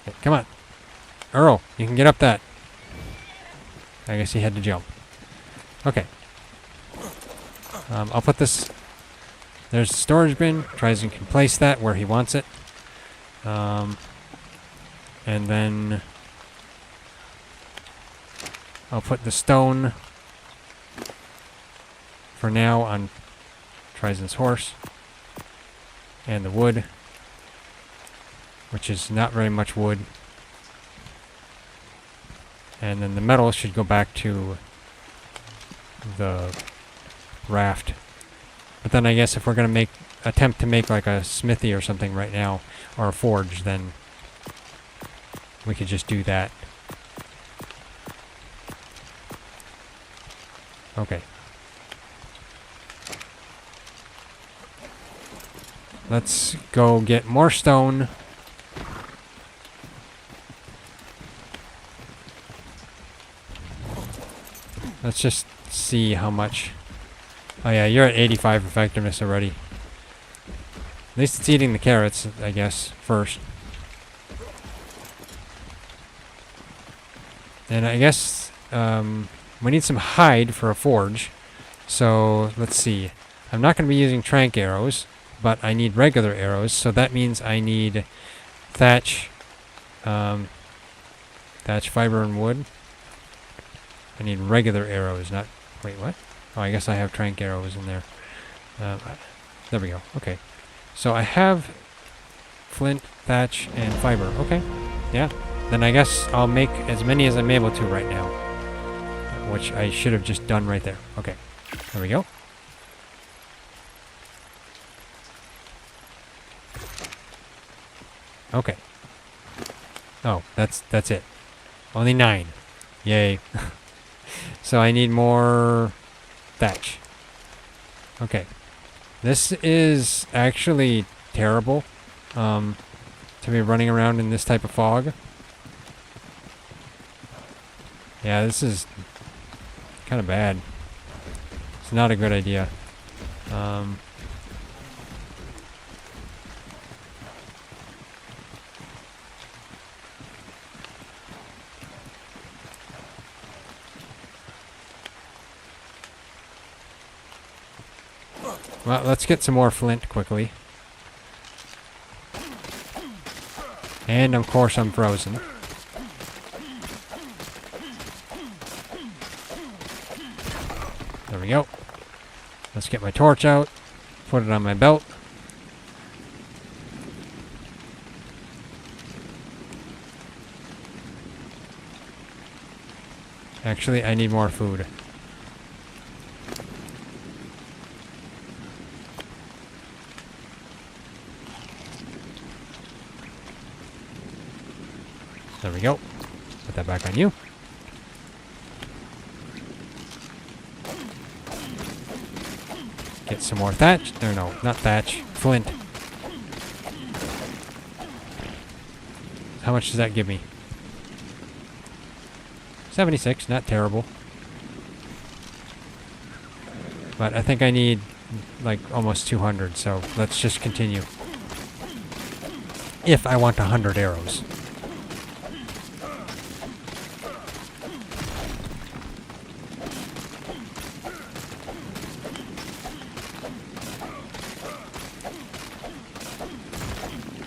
Okay, come on. Earl, you can get up that. I guess he had to jump. Okay. I'll put this. There's the storage bin. TriZon can place that where he wants it. And then I'll put the stone for now on TriZon's horse. And the wood, which is not very much wood. And then the metal should go back to the raft. But then I guess if we're going to attempt to make like a smithy or something right now, or a forge, then we could just do that. Okay. Let's go get more stone. Let's just see how much. Oh yeah, you're at 85 effectiveness already. At least it's eating the carrots, I guess, first. And I guess we need some hide for a forge. So let's see. I'm not going to be using trank arrows, but I need regular arrows. So that means I need thatch, thatch, fiber, and wood. I need regular arrows, not... Wait, what? Oh, I guess I have trank arrows in there. There we go. Okay. So I have flint, thatch, and fiber. Okay. Yeah. Then I guess I'll make as many as I'm able to right now. Which I should have just done right there. Okay. There we go. Okay. Oh, that's it. Only 9. Yay. So I need more thatch. Okay. This is actually terrible. to be running around in this type of fog. Yeah, this is kind of bad. It's not a good idea. Well, let's get some more flint quickly. And of course I'm frozen. There we go. Let's get my torch out. Put it on my belt. Actually, I need more food. There we go. Put that back on you. Get some more thatch. No, not thatch. Flint. How much does that give me? 76. Not terrible. But I think I need like almost 200, so let's just continue. If I want 100 arrows.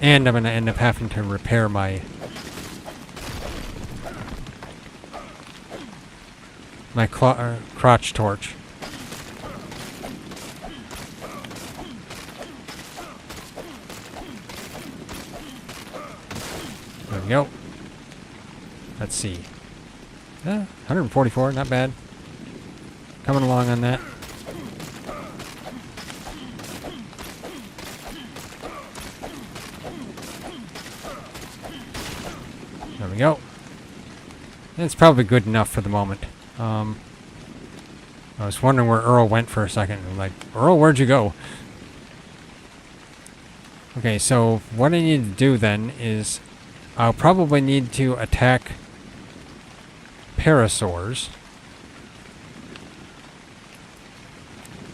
And I'm going to end up having to repair my crotch torch. There we go. Let's see. 144, not bad. Coming along on that. There we go. It's probably good enough for the moment. I was wondering where Earl went for a second. I'm like, Earl, where'd you go? Okay, so what I need to do then is I'll probably need to attack parasaurs.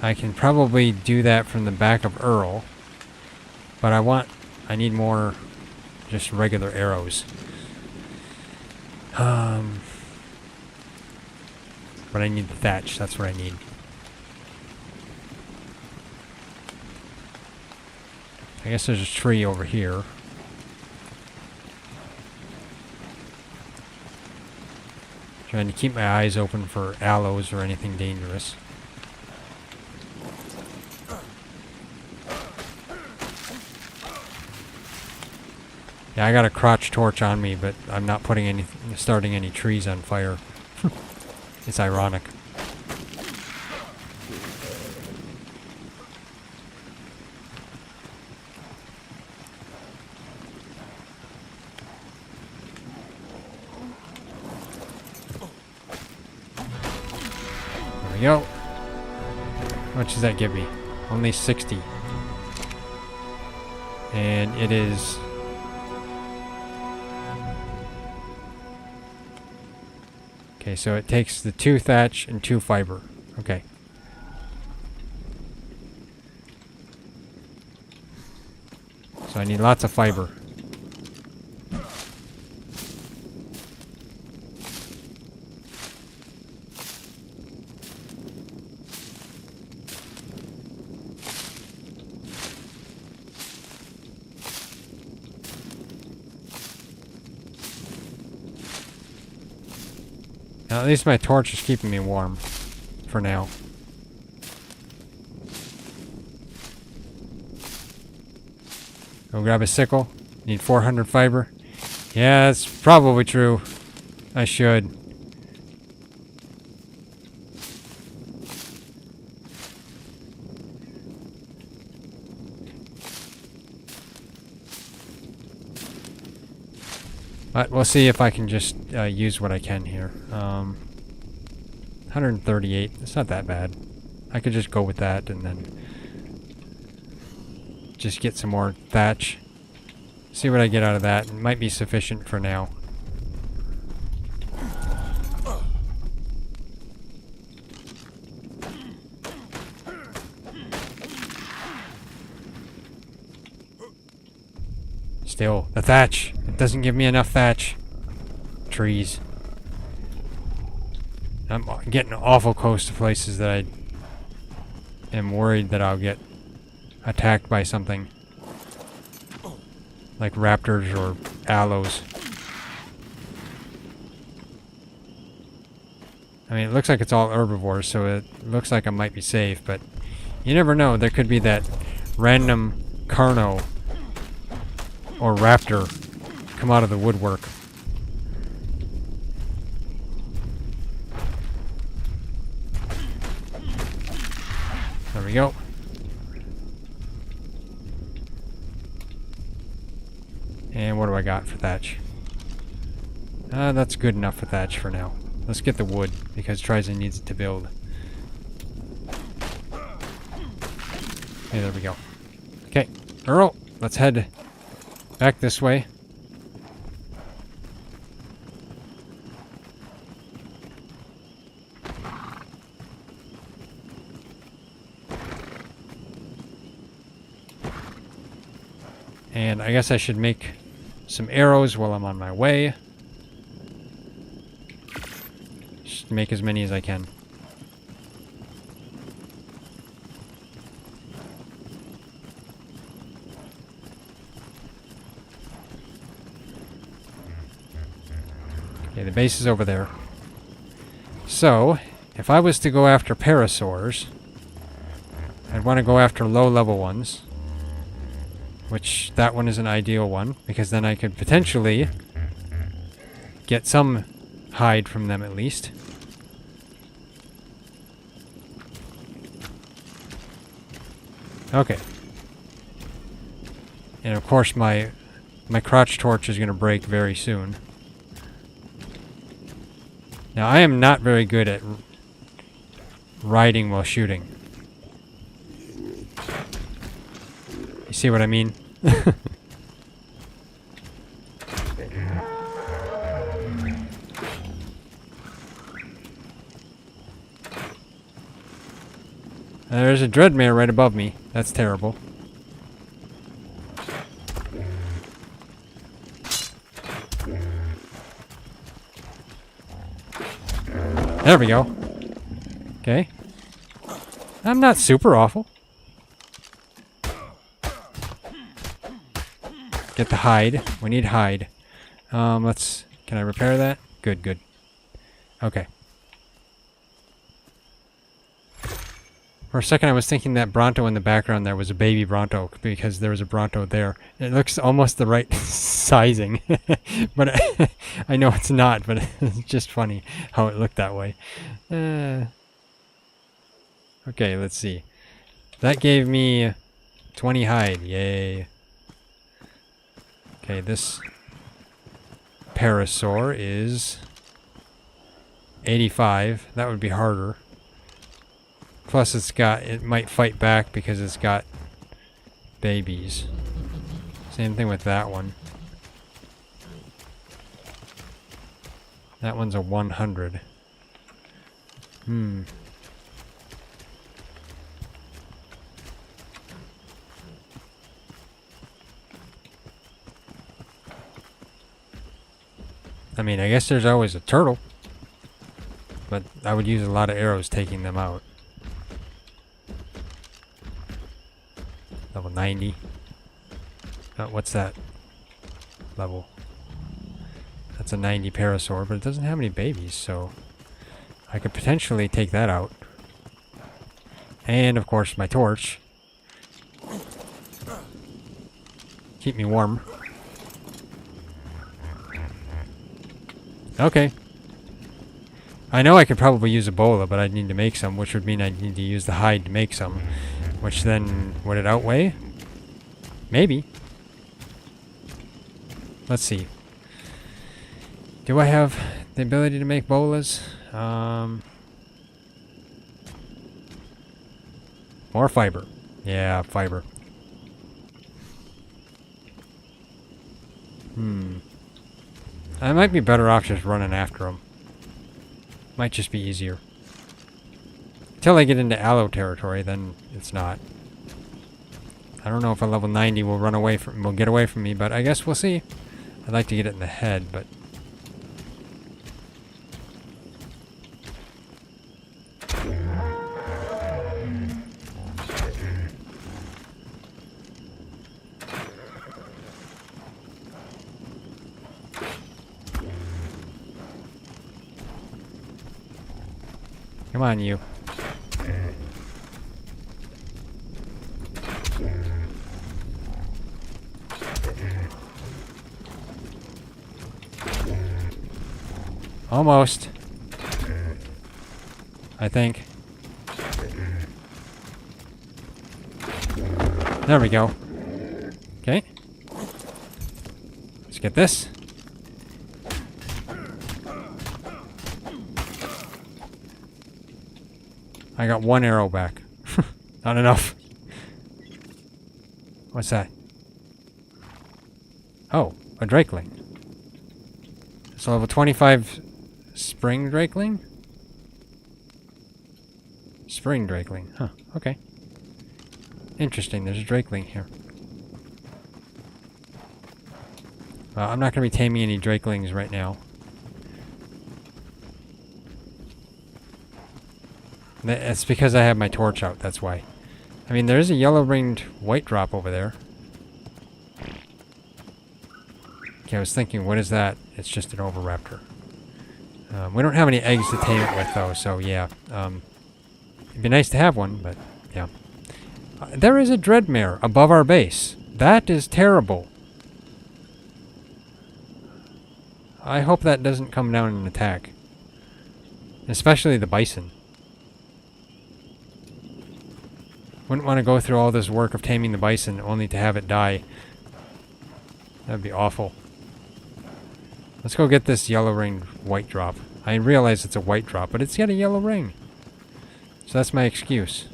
I can probably do that from the back of Earl, but I need more just regular arrows. But I need the thatch, that's what I need. I guess there's a tree over here. Trying to keep my eyes open for aloes or anything dangerous. Yeah, I got a crotch torch on me, but I'm not starting any trees on fire. It's ironic. There we go. How much does that give me? Only 60. And it is... Okay, so it takes the 2 thatch and 2 fiber. Okay. So I need lots of fiber. Now, at least my torch is keeping me warm. For now. Go grab a sickle. Need 400 fiber. Yeah, that's probably true. I should. But we'll see if I can just use what I can here. 138. It's not that bad. I could just go with that and then just get some more thatch. See what I get out of that. It might be sufficient for now. Still, the thatch. It doesn't give me enough thatch. Trees. I'm getting awful close to places that I am worried that I'll get attacked by something. Like raptors or aloes. I mean, it looks like it's all herbivores, so it looks like I might be safe, but you never know. There could be that random carno or raptor come out of the woodwork. There we go. And what do I got for thatch? That's good enough for thatch for now. Let's get the wood, because TriZon needs it to build. Okay, there we go. Okay, Earl, let's head back this way. And I guess I should make some arrows while I'm on my way. Just make as many as I can. Okay, the base is over there. So, if I was to go after parasaurs, I'd want to go after low-level ones. Which, that one is an ideal one, because then I could potentially get some hide from them at least. Okay. And of course my crotch torch is going to break very soon. Now I am not very good at riding while shooting. You see what I mean? There's a dreadmare right above me. That's terrible. There we go. Okay. I'm not super awful. Get the hide. We need hide. Can I repair that? Good, good. Okay. For a second I was thinking that Bronto in the background there was a baby Bronto, because there was a Bronto there. It looks almost the right sizing. But I know it's not, but it's just funny how it looked that way. Okay, let's see. That gave me 20 hide. Yay. Okay, this parasaur is 85. That would be harder. Plus it might fight back because it's got babies. Same thing with that one. That one's a 100. I mean, I guess there's always a turtle. But I would use a lot of arrows taking them out. Level 90. What's that? Level. That's a 90 parasaur, but it doesn't have any babies, so I could potentially take that out. And, of course, my torch. Keep me warm. Okay. I know I could probably use Ebola, but I'd need to make some, which would mean I'd need to use the hide to make some. Which then, would it outweigh? Maybe. Let's see. Do I have the ability to make bolas? More fiber. Yeah, fiber. I might be better off just running after them. Might just be easier. Until I get into aloe territory, then it's not. I don't know if a level 90 will get away from me, but I guess we'll see. I'd like to get it in the head, but... Come on, you. Almost. I think. There we go. Okay. Let's get this. I got one arrow back. Not enough. What's that? Oh, a drakeling. So level 25 spring drakeling? Spring drakeling. Huh, okay. Interesting, there's a drakeling here. Well, I'm not going to be taming any drakelings right now. It's because I have my torch out, that's why. I mean, there's a yellow-ringed white drop over there. Okay, I was thinking, what is that? It's just an overraptor. We don't have any eggs to tame it with, though, so yeah. It'd be nice to have one, but yeah. There is a dreadmare above our base. That is terrible. I hope that doesn't come down and attack. Especially the bison. Wouldn't want to go through all this work of taming the bison only to have it die. That'd be awful. Let's go get this yellow-ringed white drop. I realize it's a white drop, but it's got a yellow ring. So that's my excuse.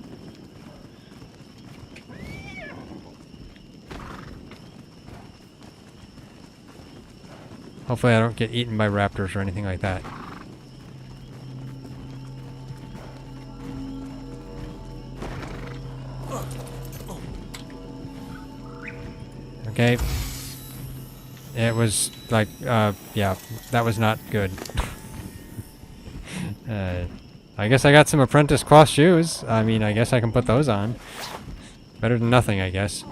Hopefully I don't get eaten by raptors or anything like that. Okay. It was like, yeah, that was not good. I guess I got some apprentice cloth shoes. I mean, I guess I can put those on. Better than nothing, I guess.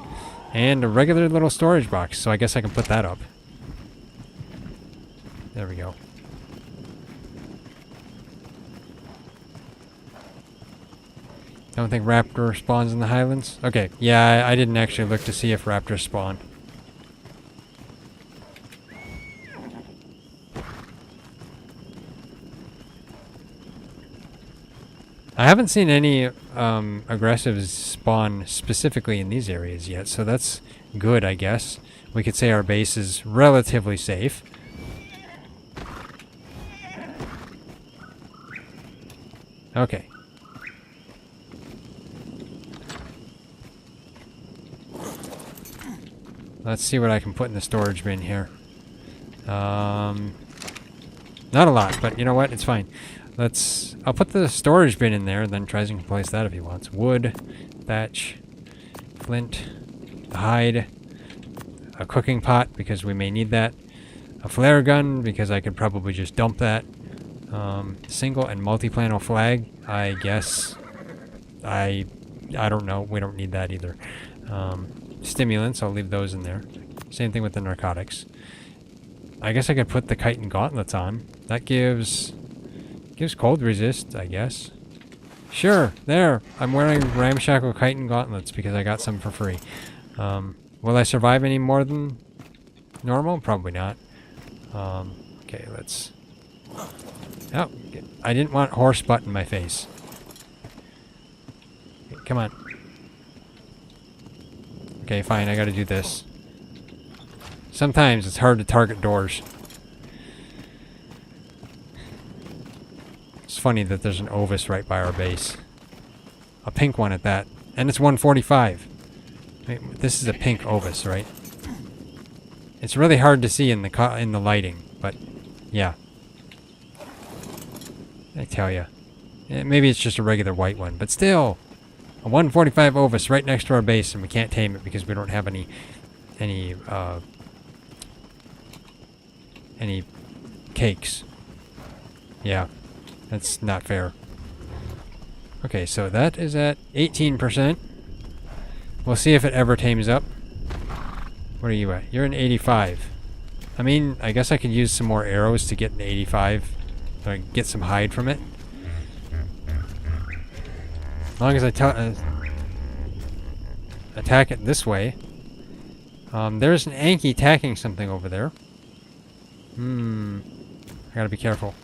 And a regular little storage box, so I guess I can put that up. There we go. Don't think raptor spawns in the highlands? Okay, yeah, I didn't actually look to see if raptors spawn. I haven't seen any aggressives spawn specifically in these areas yet, so that's good, I guess. We could say our base is relatively safe. Okay. Let's see what I can put in the storage bin here. Not a lot, but you know what? It's fine. I'll put the storage bin in there, and then TriZon can place that if he wants. Wood, thatch, flint, hide, a cooking pot, because we may need that, a flare gun, because I could probably just dump that, single and multi-plano flag, I guess. I don't know. We don't need that either. Stimulants, I'll leave those in there. Same thing with the narcotics. I guess I could put the chitin gauntlets on. That gives cold resist, I guess. Sure, there. I'm wearing ramshackle chitin gauntlets because I got some for free. Will I survive any more than normal? Probably not. Okay, let's... Oh, I didn't want horse butt in my face. Okay, come on. Okay, fine, I gotta do this. Sometimes it's hard to target doors. It's funny that there's an Ovis right by our base. A pink one at that. And it's 145. Wait, this is a pink Ovis, right? It's really hard to see in the lighting, but yeah. I tell you. Maybe it's just a regular white one, but still. A 145 Ovis right next to our base, and we can't tame it because we don't have any cakes. Yeah, that's not fair. Okay, so that is at 18%. We'll see if it ever tames up. What are you at? You're an 85. I mean, I guess I could use some more arrows to get an 85. So I can get some hide from it. As long as I attack it this way. There's an Anki attacking something over there. I gotta be careful.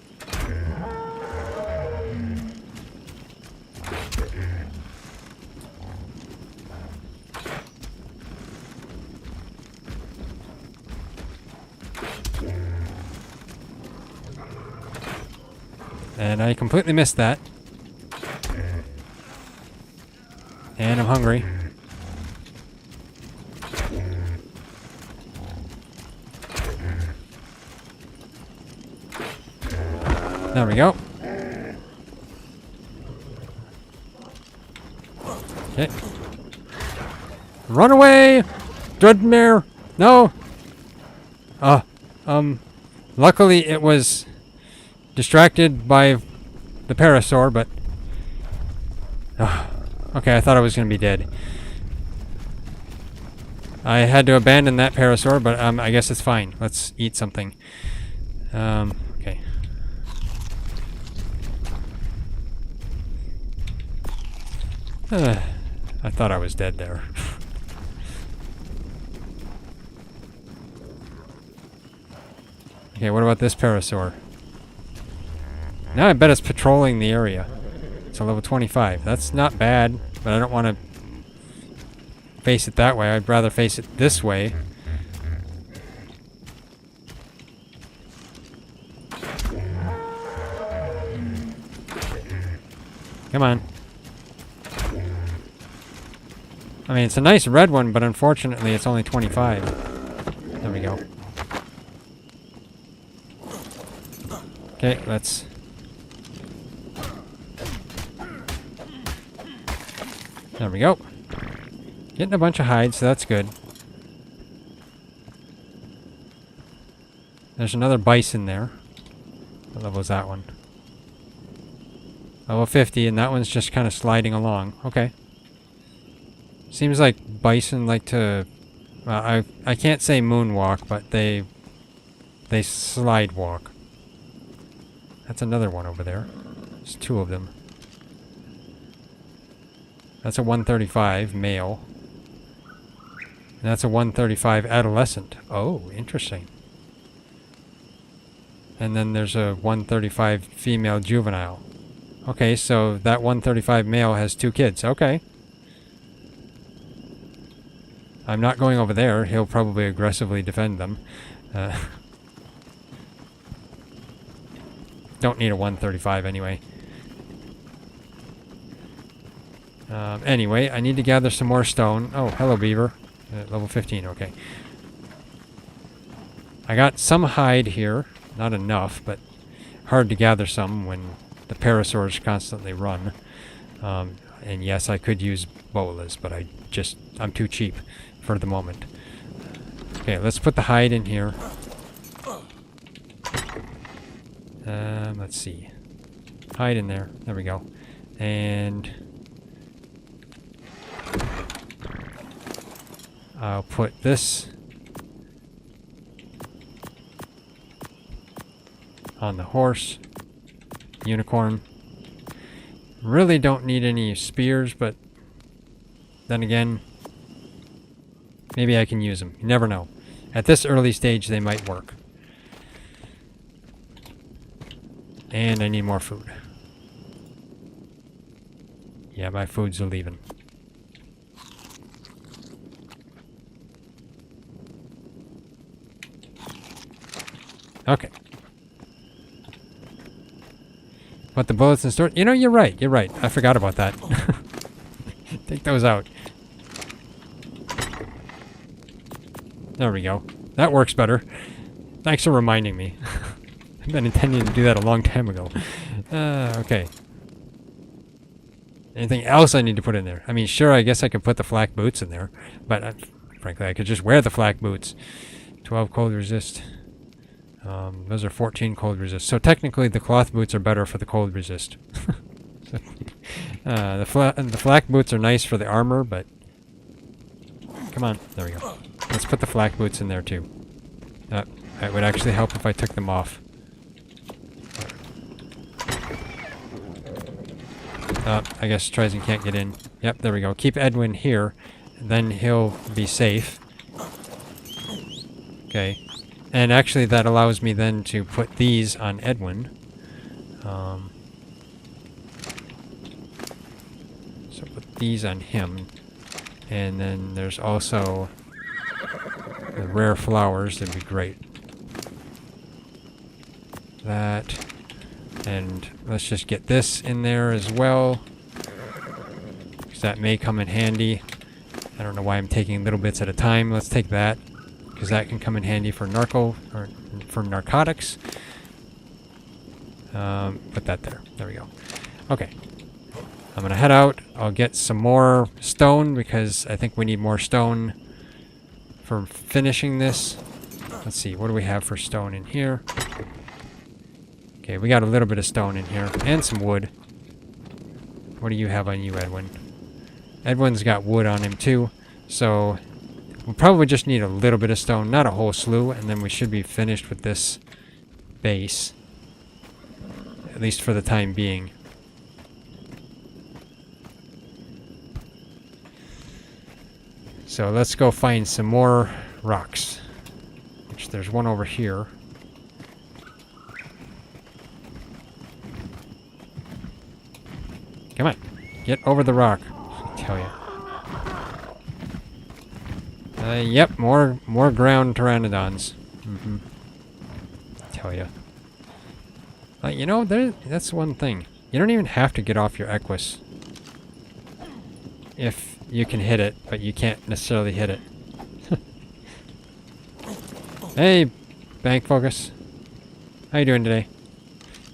And I completely missed that. And I'm hungry. There we go. Okay. Run away! Dreadmere! No! Luckily it was distracted by the parasaur, but... okay, I thought I was going to be dead. I had to abandon that parasaur, but I guess it's fine. Let's eat something. Okay. I thought I was dead there. Okay, what about this parasaur? Now I bet it's patrolling the area. It's a level 25. That's not bad, but I don't want to face it that way. I'd rather face it this way. Come on. I mean, it's a nice red one, but unfortunately it's only 25. There we go. Okay, let's... There we go. Getting a bunch of hides, so that's good. There's another bison there. What level is that one? Level 50, and that one's just kind of sliding along. Okay. Seems like bison like to... Well, I can't say moonwalk, but they slide walk. That's another one over there. There's two of them. That's a 135 male. And that's a 135 adolescent. Oh, interesting. And then there's a 135 female juvenile. Okay, so that 135 male has 2 kids. Okay. I'm not going over there. He'll probably aggressively defend them. Don't need a 135 anyway. Anyway, I need to gather some more stone. Oh, hello, beaver. Level 15, okay. I got some hide here. Not enough, but hard to gather some when the parasaurs constantly run. And yes, I could use bolas, but I'm too cheap for the moment. Okay, let's put the hide in here. Let's see. Hide in there. There we go. And I'll put this on the horse. Unicorn. Really don't need any spears, but then again, maybe I can use them. You never know. At this early stage, they might work. And I need more food. Yeah, my foods are leaving. Okay. Put the bullets in storage. You know, you're right. You're right. I forgot about that. Take those out. There we go. That works better. Thanks for reminding me. I've been intending to do that a long time ago. Okay. Anything else I need to put in there? I mean, sure, I guess I could put the flak boots in there, but frankly, I could just wear the flak boots. 12 cold resist. Those are 14 cold resist. So technically, the cloth boots are better for the cold resist. The flak boots are nice for the armor, but come on, there we go. Let's put the flak boots in there too. It would actually help if I took them off. I guess TriZon can't get in. Yep, there we go. Keep Edwin here, then he'll be safe. Okay. And actually that allows me then to put these on Edwin. So put these on him. And then there's also the rare flowers. That'd be great. That. And let's just get this in there as well, because that may come in handy. I don't know why I'm taking little bits at a time. Let's take that, because that can come in handy for narcotics. Put that there. There we go. Okay. I'm gonna head out. I'll get some more stone, because I think we need more stone for finishing this. Let's see, what do we have for stone in here? Okay, we got a little bit of stone in here, and some wood. What do you have on you, Edwin? Edwin's got wood on him too, so we'll probably just need a little bit of stone, not a whole slew, and then we should be finished with this base. At least for the time being. So let's go find some more rocks. Which there's one over here. Come on, get over the rock. I tell you. Yep, more ground pteranodons. I tell you. You know, that's one thing. You don't even have to get off your Equus. If you can hit it, but you can't necessarily hit it. Hey, Bank Focus. How you doing today?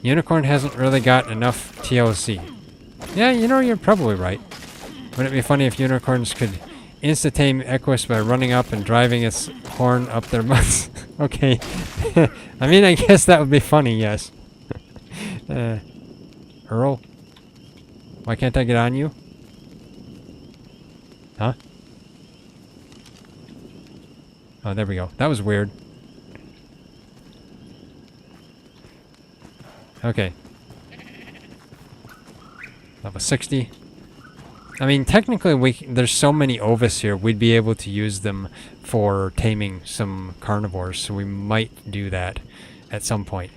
Unicorn hasn't really got enough TLC. Yeah, you know, you're probably right. Wouldn't it be funny if unicorns could insta-tame Equus by running up and driving its horn up their butts? Okay. I mean, I guess that would be funny, yes. Earl? Why can't I get on you? Huh? Oh, there we go. That was weird. Okay. Level 60. I mean, technically, there's so many Ovis here, we'd be able to use them for taming some carnivores, so we might do that at some point.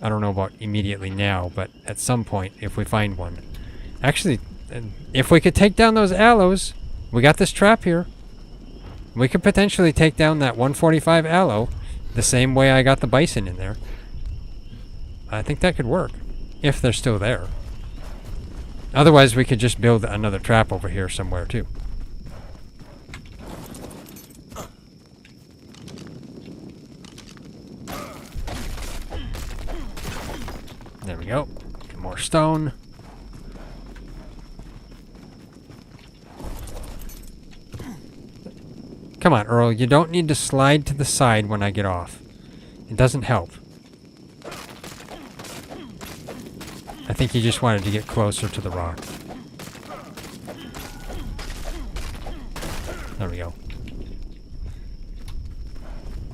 I don't know about immediately now, but at some point, if we find one. Actually, if we could take down those aloes, we got this trap here. We could potentially take down that 145 aloe the same way I got the bison in there. I think that could work, if they're still there. Otherwise, we could just build another trap over here somewhere, too. There we go. Get more stone. Come on, Earl. You don't need to slide to the side when I get off. It doesn't help. I think he just wanted to get closer to the rock. There we go.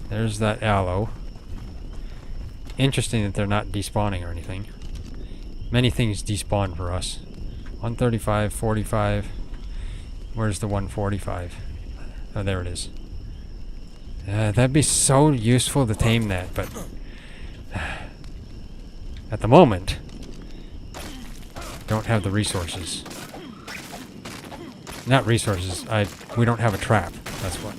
There's that aloe. Interesting that they're not despawning or anything. Many things despawn for us. 135, 45. Where's the 145? Oh, there it is. That'd be so useful to tame that, but at the moment, don't have the resources. Not resources. We don't have a trap. That's what.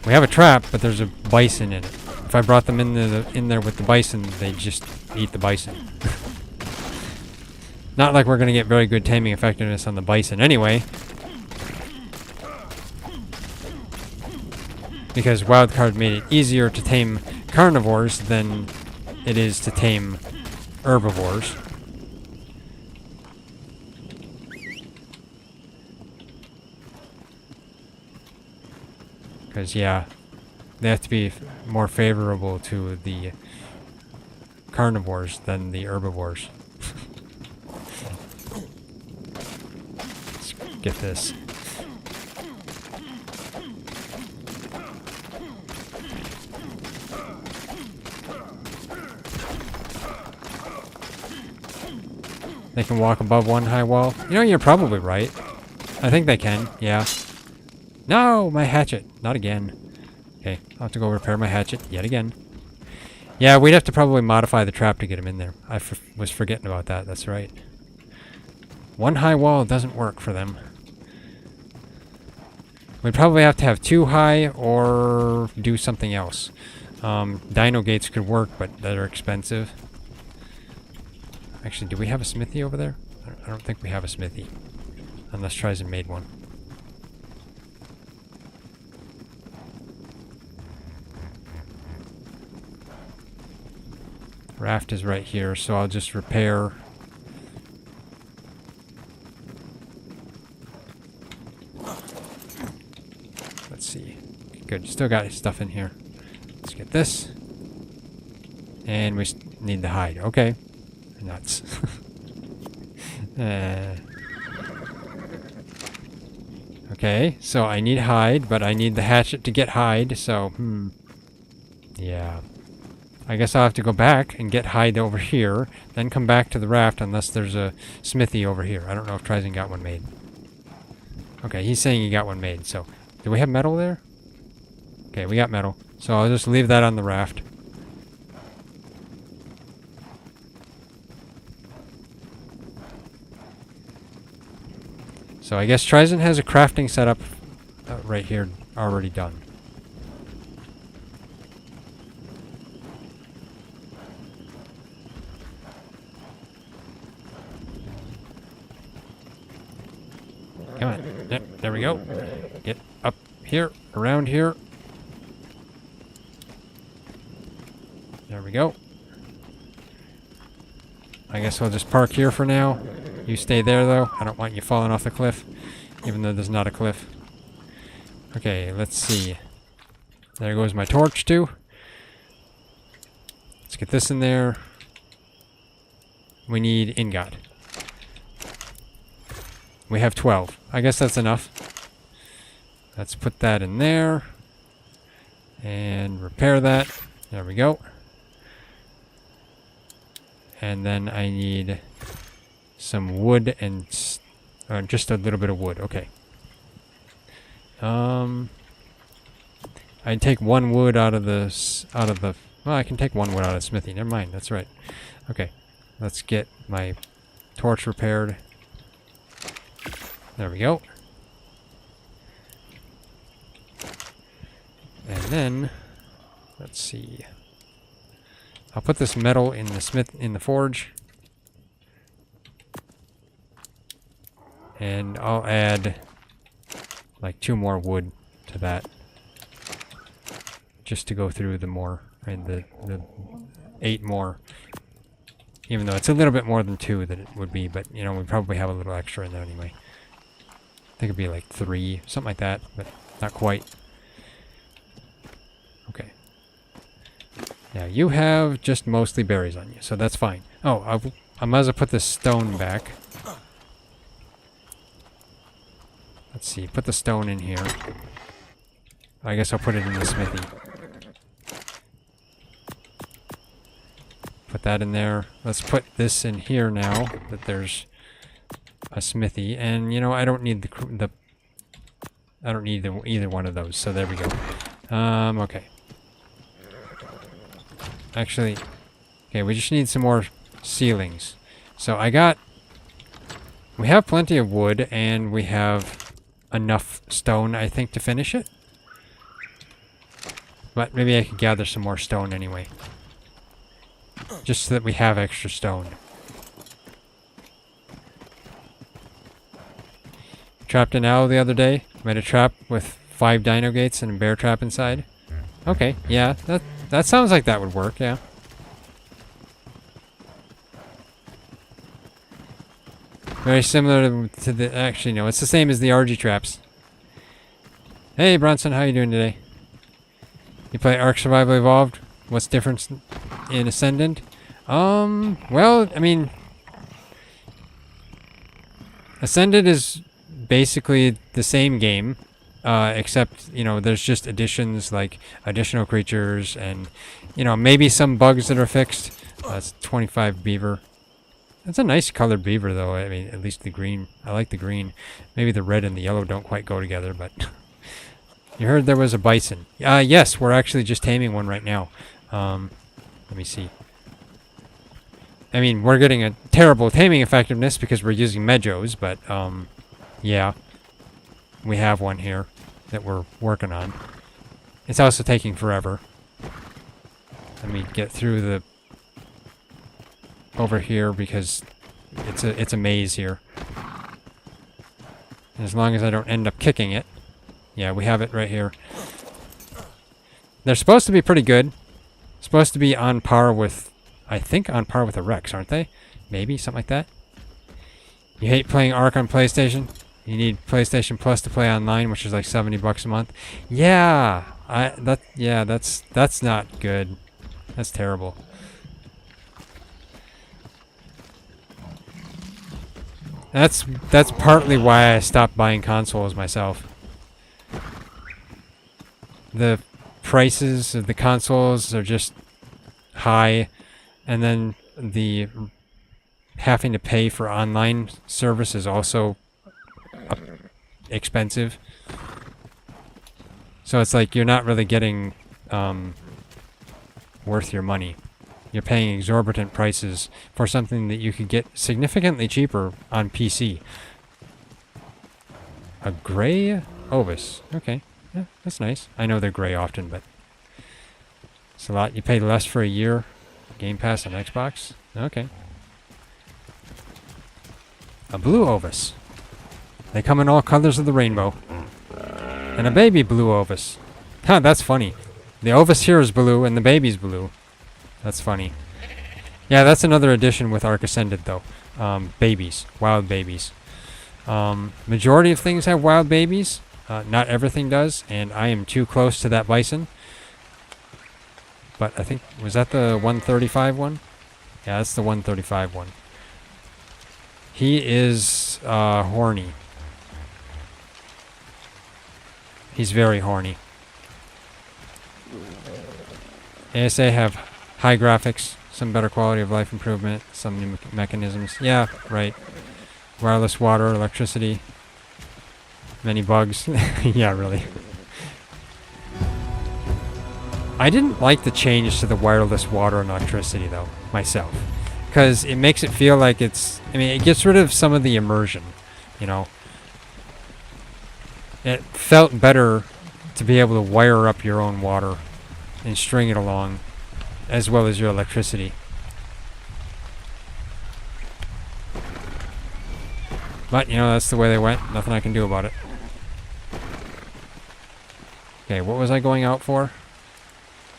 We have a trap, but there's a bison in it. If I brought them in there with the bison, they'd just eat the bison. Not like we're going to get very good taming effectiveness on the bison anyway. because wildcard made it easier to tame carnivores than it is to tame herbivores. Because, yeah, they have to be more favorable to the carnivores than the herbivores. Let's get this. They can walk above one high wall. You know, you're probably right. I think they can, yeah. No, my hatchet. Not again. Okay, I'll have to go repair my hatchet yet again. Yeah, we'd have to probably modify the trap to get him in there. I was forgetting about that, that's right. One high wall doesn't work for them. We'd probably have to have two high or do something else. Dino gates could work, but they're expensive. Actually, do we have a smithy over there? I don't think we have a smithy. Unless TriZon made one. Raft is right here, so I'll just repair. Let's see. Good, still got his stuff in here. Let's get this. And we need the hide. Okay. Nuts. Okay, so I need hide, but I need the hatchet to get hide, so, yeah. I guess I'll have to go back and get hide over here, then come back to the raft unless there's a smithy over here. I don't know if TriZon got one made. Okay, he's saying he got one made, so... Do we have metal there? Okay, we got metal. So I'll just leave that on the raft. So I guess TriZon has a crafting setup right here already done. Come on. Yep, there we go. Get up here, around here. There we go. I guess I'll just park here for now. You stay there, though. I don't want you falling off the cliff, even though there's not a cliff. Okay, let's see. There goes my torch, too. Let's get this in there. We need ingot. We have 12. I guess that's enough. Let's put that in there. And repair that. There we go. And then I need some wood and just a little bit of wood. Okay. I'd take one wood out of the well, I can take one wood out of the smithy. Never mind. That's right. Okay. Let's get my torch repaired. There we go. And then let's see. I'll put this metal in the forge. And I'll add like 2 more wood to that. Just to go through the more, and the 8 more. Even though it's a little bit more than 2 that it would be, but you know, we probably have a little extra in there anyway. I think it'd be like 3, something like that, but not quite. Okay. Now you have just mostly berries on you, so that's fine. Oh, I might as well put this stone back. Let's see, put the stone in here. I guess I'll put it in the smithy. Put that in there. Let's put this in here now that there's a smithy. And you know, I don't need I don't need either one of those. So there we go. Okay. Actually, okay, we just need some more ceilings. So we have plenty of wood and we have enough stone, I think, to finish it. But maybe I could gather some more stone anyway. Just so that we have extra stone. Trapped an owl the other day. Made a trap with 5 dino gates and a bear trap inside. Okay, yeah, that sounds like that would work, yeah. Very similar to the... Actually, no, it's the same as the RG traps. Hey, Bronson, how you doing today? You play Ark Survival Evolved? What's different in Ascendant? Well, I mean... Ascendant is basically the same game, except, you know, there's just additions, like additional creatures and, you know, maybe some bugs that are fixed. It's 25 beaver. That's a nice colored beaver, though. I mean, at least the green. I like the green. Maybe the red and the yellow don't quite go together, but... You heard there was a bison. Yes, we're actually just taming one right now. Let me see. I mean, we're getting a terrible taming effectiveness because we're using Medjos, but, yeah. We have one here that we're working on. It's also taking forever. Let me get through the... over here because it's a maze here. And as long as I don't end up kicking it. Yeah, we have it right here. They're supposed to be pretty good. Supposed to be on par with... I think on par with a Rex, aren't they? Maybe, something like that. You hate playing ARK on PlayStation? You need PlayStation Plus to play online, which is like $70 a month. Yeah, that's not good. That's terrible. That's partly why I stopped buying consoles myself. The prices of the consoles are just high, and then the having to pay for online service is also expensive. So it's like you're not really getting worth your money. You're paying exorbitant prices for something that you could get significantly cheaper on PC. A gray Ovis. Okay. Yeah, that's nice. I know they're gray often, but it's a lot. You pay less for a year. Game Pass on Xbox. Okay. A blue Ovis. They come in all colors of the rainbow. And a baby blue Ovis. Huh, that's funny. The Ovis here is blue and the baby's blue. That's funny. Yeah, that's another addition with Ark Ascended, though. Babies. Wild babies. Majority of things have wild babies. Not everything does, and I am too close to that bison. But I think... Was that the 135 one? Yeah, that's the 135 one. He is horny. He's very horny. ASA have high graphics, some better quality of life improvement, some new mechanisms. Yeah, right. Wireless water, electricity. Many bugs. Yeah, really. I didn't like the change to the wireless water and electricity, though, myself. Because it makes it feel like it's... I mean, it gets rid of some of the immersion, you know. It felt better to be able to wire up your own water and string it along, as well as your electricity. But, you know, that's the way they went. Nothing I can do about it. Okay, what was I going out for?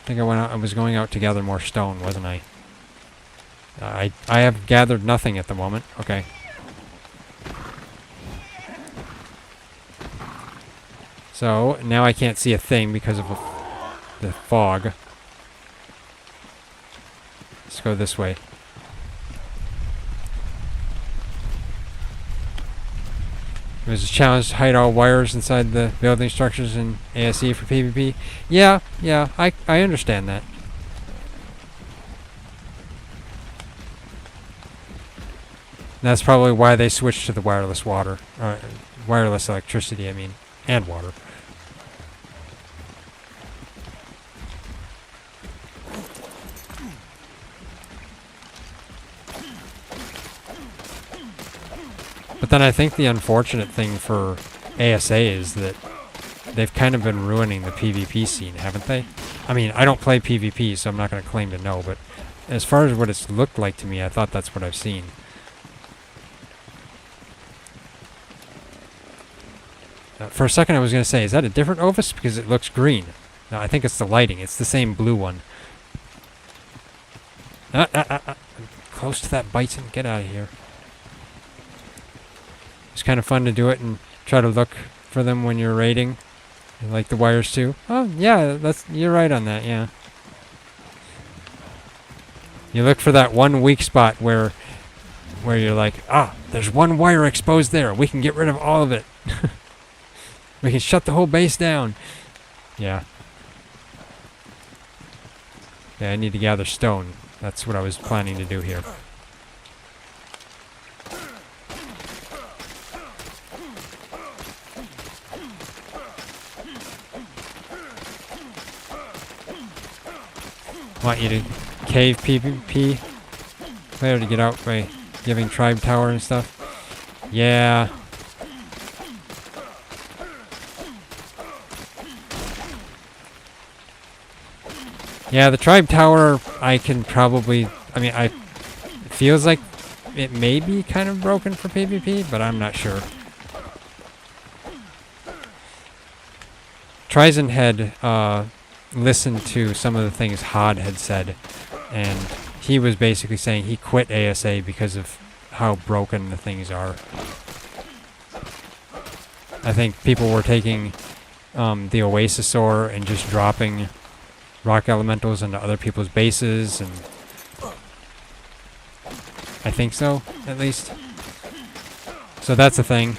I think I was going out to gather more stone, wasn't I? I have gathered nothing at the moment. Okay. So, now I can't see a thing because of the fog. Let's go this way. It was a challenge to hide all wires inside the building structures in ASE for PvP. Yeah, I understand that. That's probably why they switched to the wireless water. Wireless electricity, I mean. And water. But then I think the unfortunate thing for ASA is that they've kind of been ruining the PvP scene, haven't they? I mean, I don't play PvP, so I'm not going to claim to know, but as far as what it's looked like to me, I thought that's what I've seen. For a second I was going to say, is that a different Ovis? Because it looks green. No, I think it's the lighting. It's the same blue one. Close to that bison. Get out of here. It's kind of fun to do it and try to look for them when you're raiding. I like the wires too. Oh, yeah, you're right on that, yeah. You look for that one weak spot where you're like, there's one wire exposed there. We can get rid of all of it. We can shut the whole base down. Yeah. Yeah, I need to gather stone. That's what I was planning to do here. Want you to cave PvP player to get out by giving tribe tower and stuff. Yeah. Yeah, the tribe tower I can probably, it feels like it may be kind of broken for PvP, but I'm not sure. TriZon had listened to some of the things Hod had said, and he was basically saying he quit ASA because of how broken the things are. I think people were taking the Oasis ore and just dropping rock elementals into other people's bases, and I think so, at least. So that's a thing.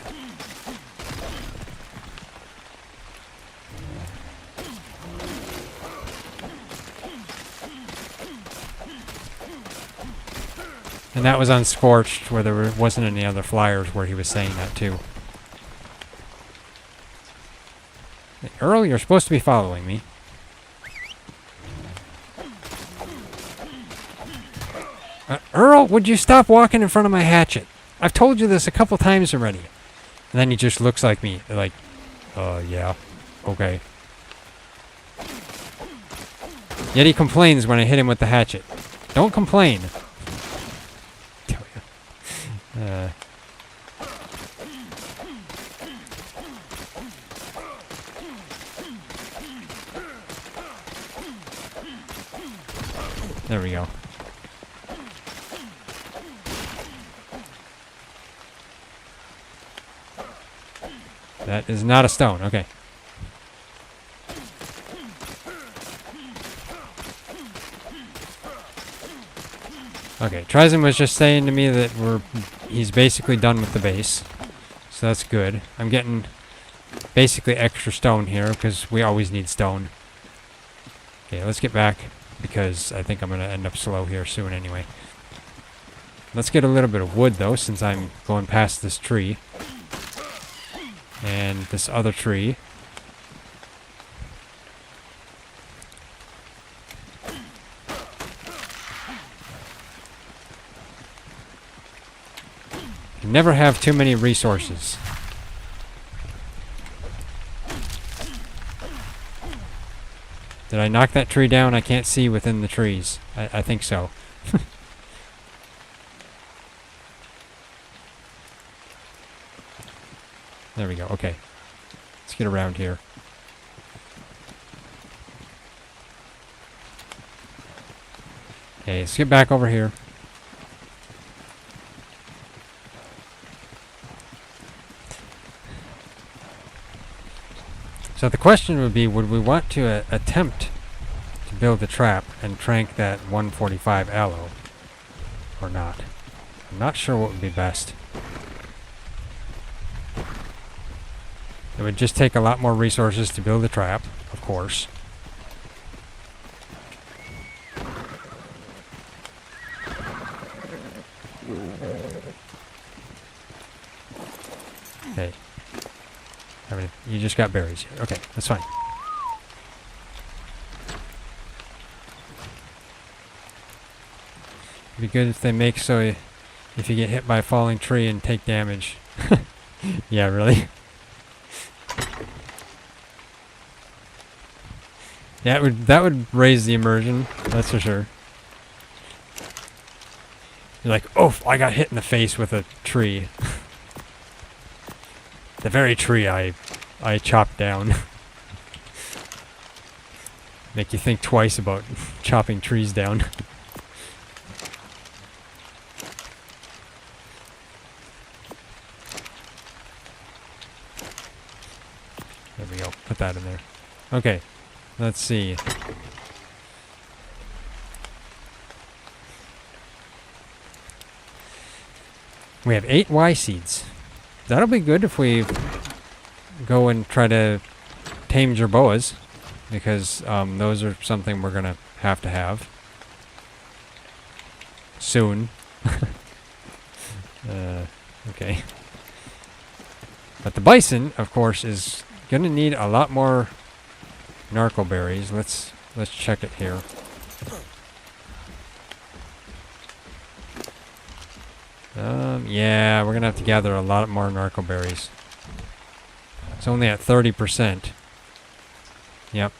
And that was on Scorched, where there wasn't any other flyers where he was saying that too. Earl, you're supposed to be following me. Earl, would you stop walking in front of my hatchet? I've told you this a couple times already. And then he just looks like me, like, yeah, okay. Yet he complains when I hit him with the hatchet. Don't complain. There we go. That is not a stone. Okay. Okay, TriZon was just saying to me that he's basically done with the base. So that's good. I'm getting basically extra stone here because we always need stone. Okay, let's get back because I think I'm going to end up slow here soon anyway. Let's get a little bit of wood though, since I'm going past this tree. And this other tree. You never have too many resources. Did I knock that tree down? I can't see within the trees. I think so. There we go. Okay. Let's get around here. Okay, let's get back over here. So the question would be, would we want to attempt to build the trap and trank that 145 aloe or not? I'm not sure what would be best. It would just take a lot more resources to build the trap, of course. Okay. You just got berries here. Okay, that's fine. It'd be good if they make so if you get hit by a falling tree and take damage. Yeah, really? Yeah, that would raise the immersion, that's for sure. You're like, oh, I got hit in the face with a tree. The very tree I I chopped down. Make you think twice about chopping trees down. There we go. Put that in there. Okay. Let's see. We have 8 Y seeds. That'll be good if we go and try to tame jerboas, because those are something we're gonna have to have soon. Okay. But the bison, of course, is gonna need a lot more narco berries. Let's check it here. Yeah, we're gonna have to gather a lot more narco berries. It's only at 30%. Yep.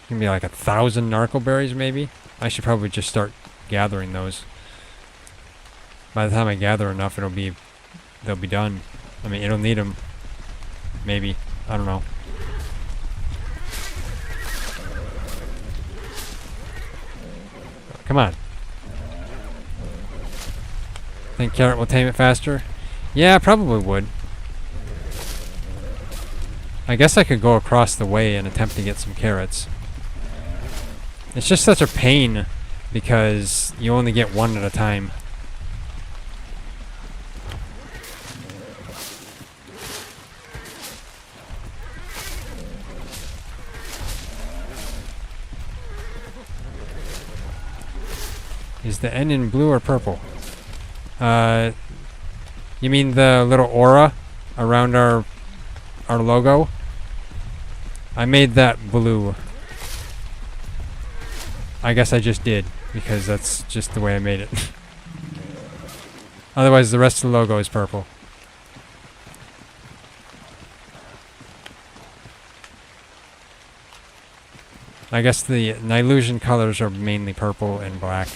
It's gonna be like 1,000 narco berries, maybe. I should probably just start gathering those. By the time I gather enough, they'll be done. I mean, it'll need them. Maybe. I don't know. Come on. Think carrot will tame it faster? Yeah, I probably would. I guess I could go across the way and attempt to get some carrots. It's just such a pain because you only get one at a time. Is the N in blue or purple? You mean the little aura around our logo? I made that blue. I guess I just did, because that's just the way I made it. Otherwise, the rest of the logo is purple. I guess the Nylusion colors are mainly purple and black.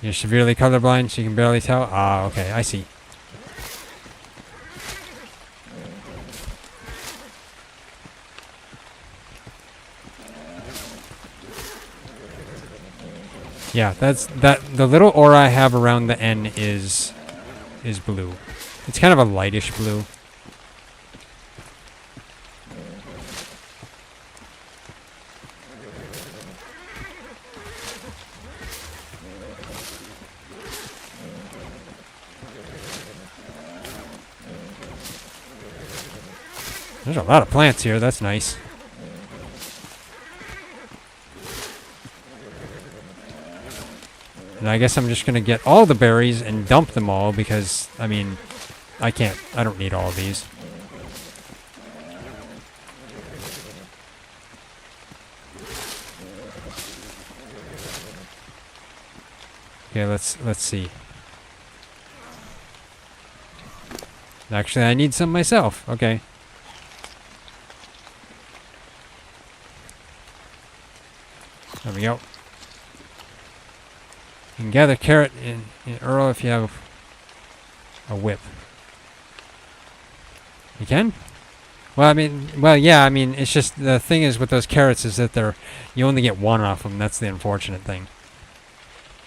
You're severely colorblind, so you can barely tell? Ah, okay, I see. Yeah, the little aura I have around the N is blue. It's kind of a lightish blue. There's a lot of plants here, that's nice. And I guess I'm just gonna get all the berries and dump them all because, I mean, I don't need all of these. Okay, let's see. Actually, I need some myself. Okay. There we go. You can gather carrot in Earl if you have a whip. You can? Well, yeah, I mean, it's just, the thing is with those carrots is that you only get one off them. That's the unfortunate thing.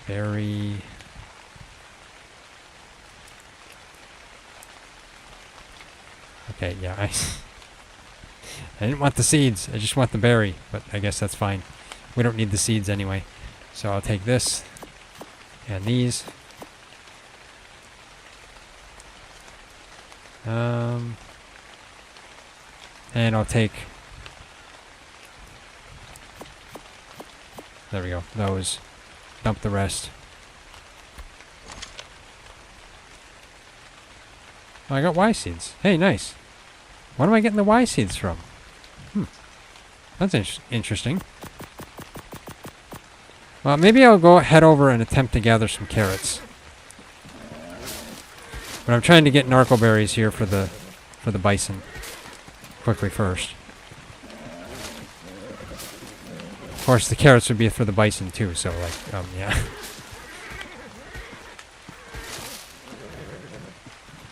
Berry. Okay, yeah, I didn't want the seeds. I just want the berry, but I guess that's fine. We don't need the seeds anyway. So I'll take this and these. And I'll take, there we go, those. Dump the rest. Oh, I got Y seeds. Hey, nice. What am I getting the Y seeds from? That's interesting. Well, maybe I'll head over and attempt to gather some carrots. But I'm trying to get narco berries here for the bison quickly first. Of course, the carrots would be for the bison too, so like, yeah.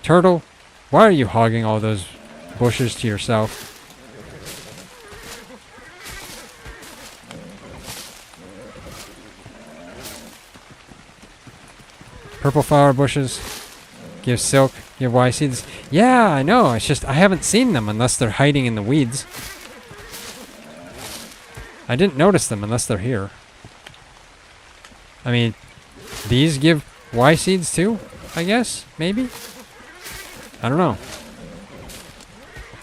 Turtle, why are you hogging all those bushes to yourself? Purple flower bushes. Give silk. Give Y seeds. Yeah, I know. It's just I haven't seen them unless they're hiding in the weeds. I didn't notice them unless they're here. I mean, these give Y seeds too, I guess? Maybe? I don't know.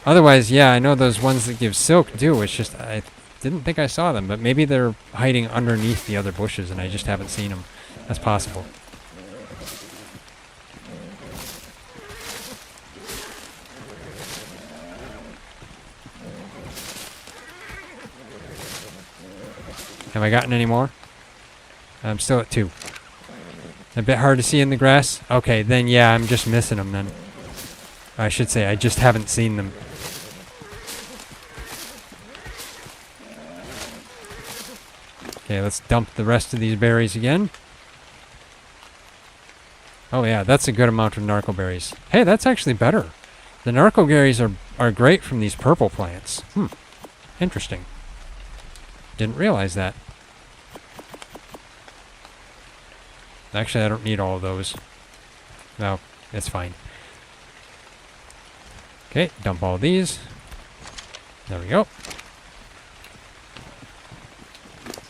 Otherwise, yeah, I know those ones that give silk do. It's just I didn't think I saw them, but maybe they're hiding underneath the other bushes and I just haven't seen them. That's possible. Have I gotten any more? I'm still at 2. A bit hard to see in the grass? Okay, then yeah, I'm just missing them then. I should say, I just haven't seen them. Okay, let's dump the rest of these berries again. Oh yeah, that's a good amount of narco berries. Hey, that's actually better. The narco berries are great from these purple plants. Interesting. Didn't realize that. Actually, I don't need all of those. No, it's fine. Okay, dump all these. There we go.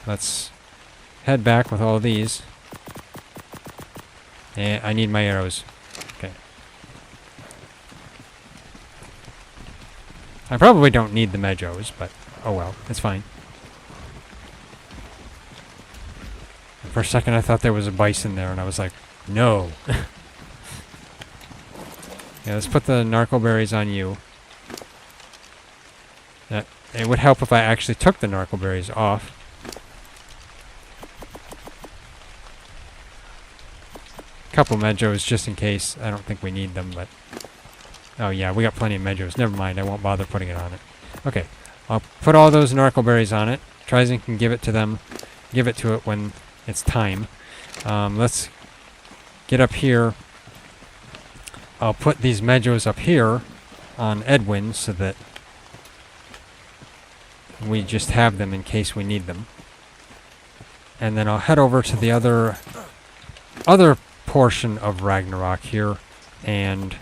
Let's head back with all these. And I need my arrows. Okay. I probably don't need the meadows, but oh well, it's fine. For a second I thought there was a bison there and I was like, no. Yeah, let's put the narco berries on you. It would help if I actually took the narco berries off. Couple meadows just in case. I don't think we need them, but oh yeah, we got plenty of meadows. Never mind, I won't bother putting it on it. Okay, I'll put all those narco berries on it. TriZon can give it to them. Give it to it when it's time. Let's get up here. I'll put these meadows up here on Edwin so that we just have them in case we need them. And then I'll head over to the other portion of Ragnarok here and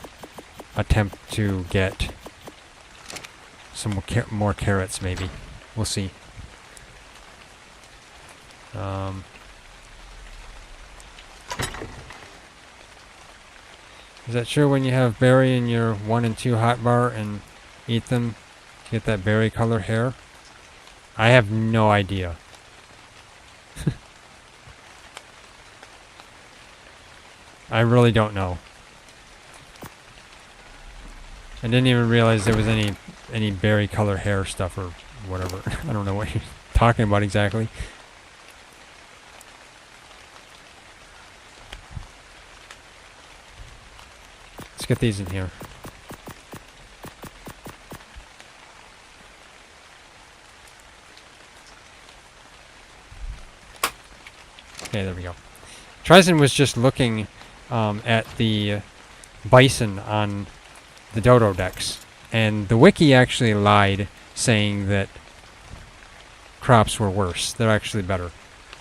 attempt to get some more carrots maybe. We'll see. Is that true when you have berry in your 1 and 2 hotbar and eat them to get that berry color hair? I have no idea. I really don't know. I didn't even realize there was any berry color hair stuff or whatever. I don't know what you're talking about exactly. Let's get these in here. Okay, there we go. TriZon was just looking at the bison on the Dodo decks, and the wiki actually lied, saying that crops were worse. They're actually better,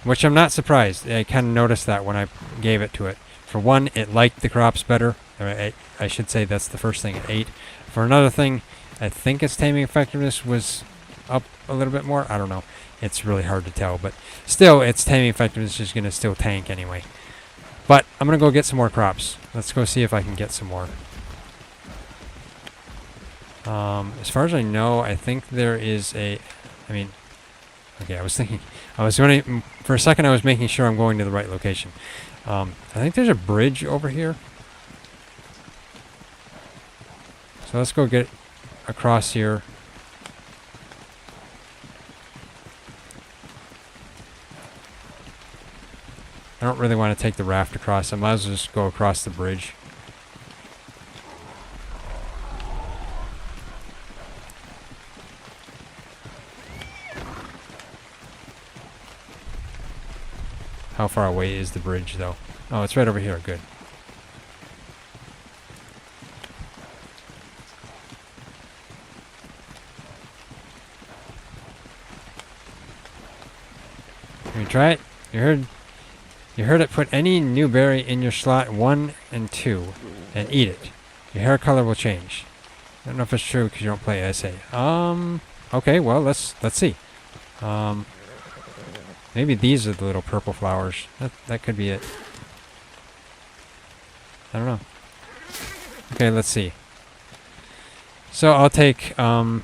which I'm not surprised. I kind of noticed that when I gave it to it. For one, it liked the crops better. I should say that's the first thing it ate. For another thing, I think its taming effectiveness was up a little bit more. I don't know. It's really hard to tell, but still, its taming effectiveness is going to still tank anyway. But I'm going to go get some more crops. Let's go see if I can get some more. As far as I know, I think there is a... I mean... Okay, I was thinking... For a second, I was making sure I'm going to the right location. I think there's a bridge over here. So let's go get across here. I don't really want to take the raft across. I might as well just go across the bridge. How far away is the bridge, though? Oh, it's right over here. Good. Can we try it? You heard it. Put any new berry in your slot 1 and 2 and eat it. Your hair color will change. I don't know if it's true because you don't play SA. Okay, well, let's see. Maybe these are the little purple flowers. That could be it. I don't know. Okay, let's see. So I'll take, one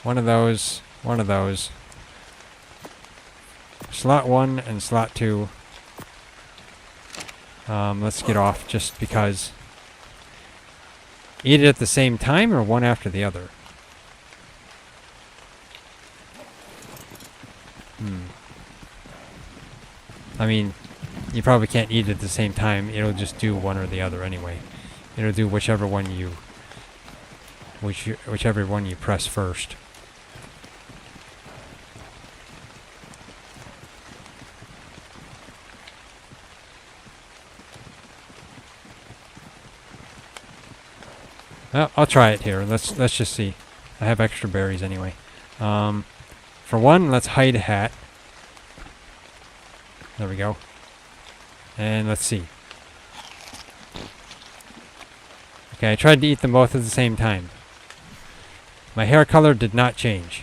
of those. Slot 1 and slot 2. Let's get off just because. Eat it at the same time or one after the other? I mean, you probably can't eat it at the same time. It'll just do one or the other anyway. It'll do whichever one you press first. Well, I'll try it here. Let's just see. I have extra berries anyway. For one, let's hide a hat. There we go. And let's see. Okay, I tried to eat them both at the same time. My hair color did not change.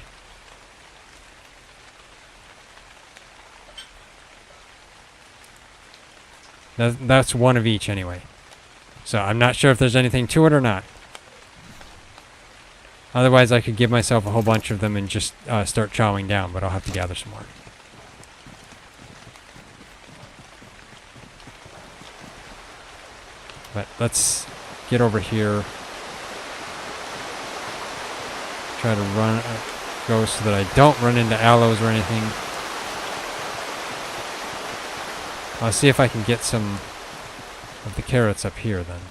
That's one of each anyway. So I'm not sure if there's anything to it or not. Otherwise, I could give myself a whole bunch of them and just start chowing down, but I'll have to gather some more. But let's get over here. Try to go so that I don't run into aloes or anything. I'll see if I can get some of the carrots up here then.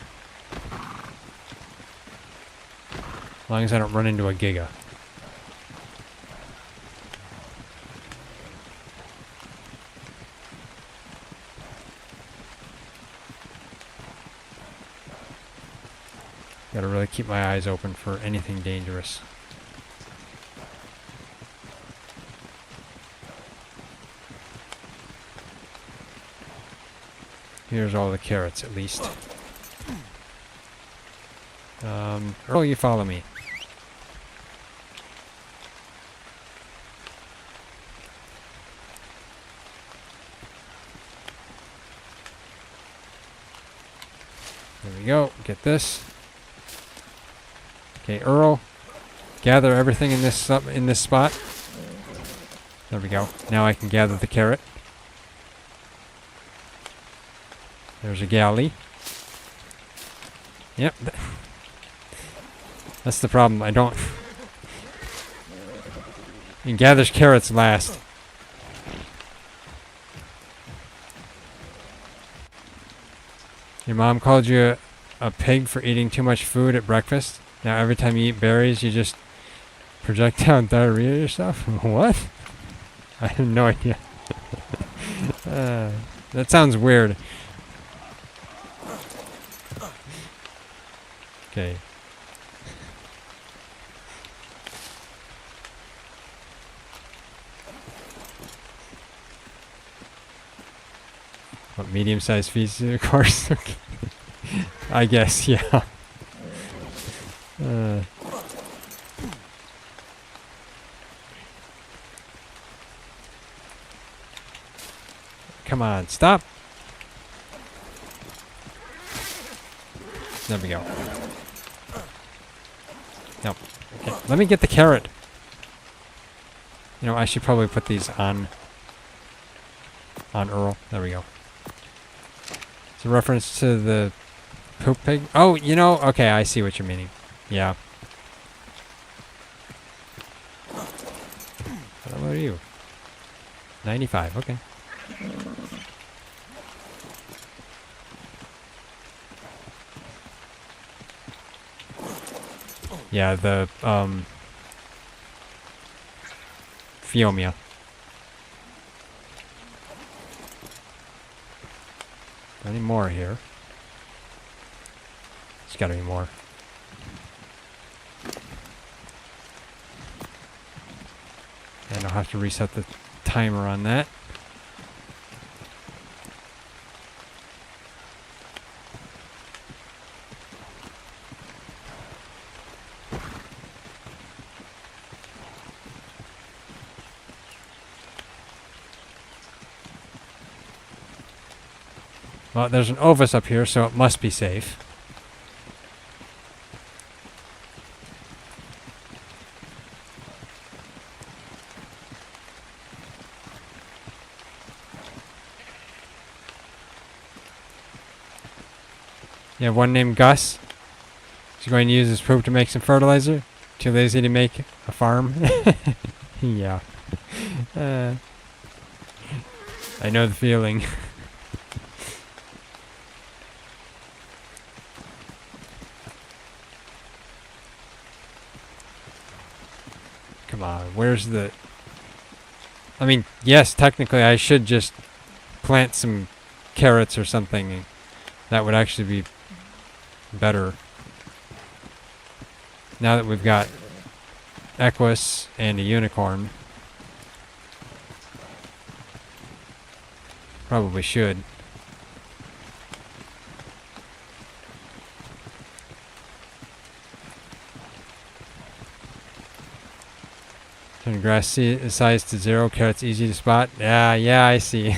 As long as I don't run into a giga. Gotta really keep my eyes open for anything dangerous. Here's all the carrots, at least. Earl, you follow me. There we go. Get this. Okay, Earl, gather everything in this spot. There we go. Now I can gather the carrot. There's a galley. Yep. That's the problem. I don't. He gathers carrots last. Your mom called you a pig for eating too much food at breakfast. Now every time you eat berries, you just projectile diarrhea yourself? What? I have no idea. That sounds weird. Okay. What, medium-sized feces, of course? I guess, yeah. Come on, stop. There we go. Nope. Okay, let me get the carrot. You know, I should probably put these on Earl. There we go. It's a reference to the poop pig. Oh, you know, okay, I see what you're meaning. Yeah. How about you? 95, okay. Yeah, Fiomia. Any more here? There's gotta be more. And I'll have to reset the timer on that. Well, there's an Ovis up here, so it must be safe. You have one named Gus. He's going to use his poop to make some fertilizer. Too lazy to make a farm. Yeah. I know the feeling. Come on, where's the... I mean, yes, technically I should just plant some carrots or something. That would actually be better. Now that we've got Equus and a unicorn. Probably should. Turn grass size to 0, carrots easy to spot. Yeah, I see.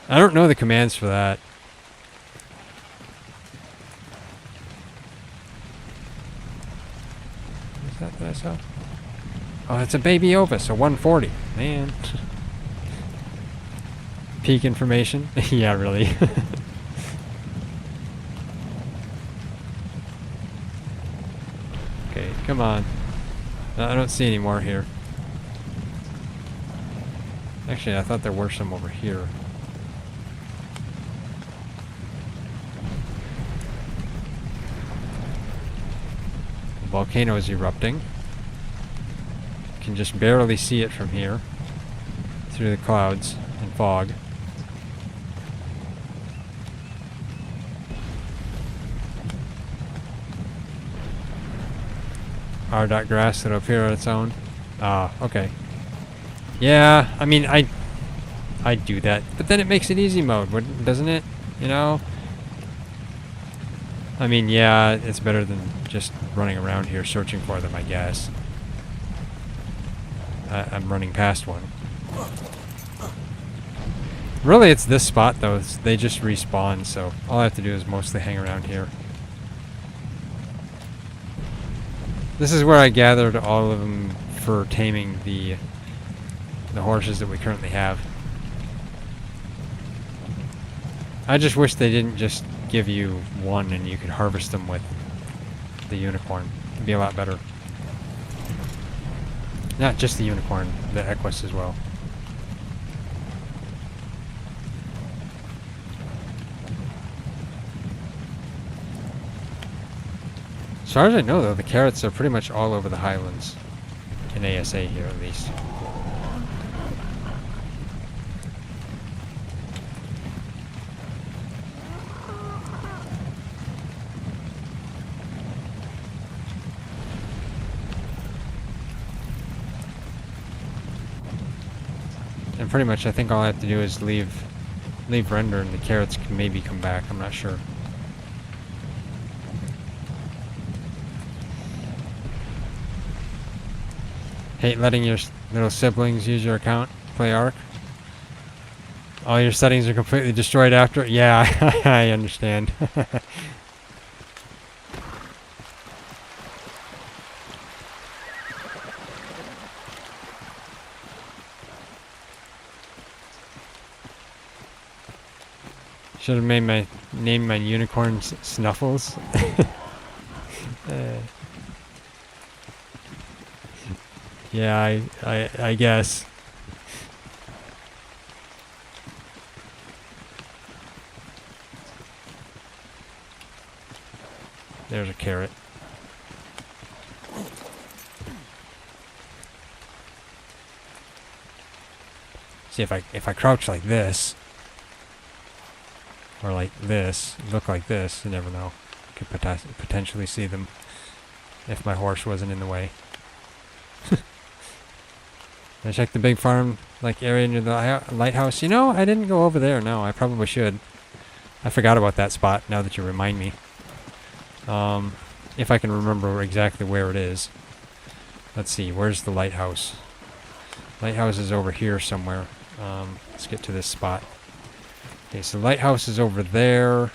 I don't know the commands for that. Is that what I saw? Oh, it's a baby Ovis, a 140. Man. Peak information? Yeah, really. Okay, come on. No, I don't see any more here. Actually, I thought there were some over here. The volcano is erupting. You can just barely see it from here. Through the clouds and fog. R.grass that'll appear on its own. Ah, okay. Yeah, I mean, I'd do that, but then it makes it easy mode, doesn't it? You know? I mean, yeah, it's better than just running around here searching for them, I guess. I'm running past one. Really, it's this spot, though. They just respawn, so all I have to do is mostly hang around here. This is where I gathered all of them for taming the horses that we currently have. I just wish they didn't just give you one and you could harvest them with the unicorn. It'd be a lot better. Not just the unicorn, the Equus as well. As far as I know, though, the carrots are pretty much all over the highlands. In ASA here, at least. And pretty much, I think all I have to do is leave render, and the carrots can maybe come back. I'm not sure. Hate letting your little siblings use your account, play ARK. All your settings are completely destroyed after. Yeah, I understand. Should have made name my unicorn Snuffles. Yeah, I guess. There's a carrot. See, if I crouch like this, or like this, look like this, you never know. Could potentially see them if my horse wasn't in the way. I checked the big farm like area near the lighthouse. You know, I didn't go over there. No, I probably should. I forgot about that spot now that you remind me. If I can remember exactly where it is. Let's see, where's the lighthouse? Lighthouse is over here somewhere. Let's get to this spot. Okay, so lighthouse is over there.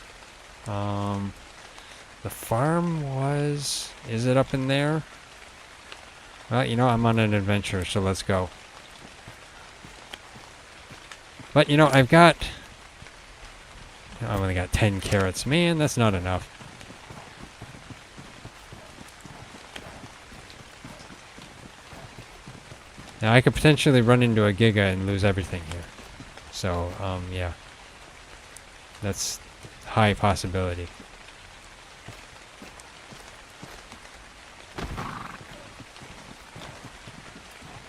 The farm was... Is it up in there? Well, you know, I'm on an adventure, so let's go. But, you know, I've only got 10 carrots. Man, that's not enough. Now, I could potentially run into a Giga and lose everything here. So, yeah. That's high possibility.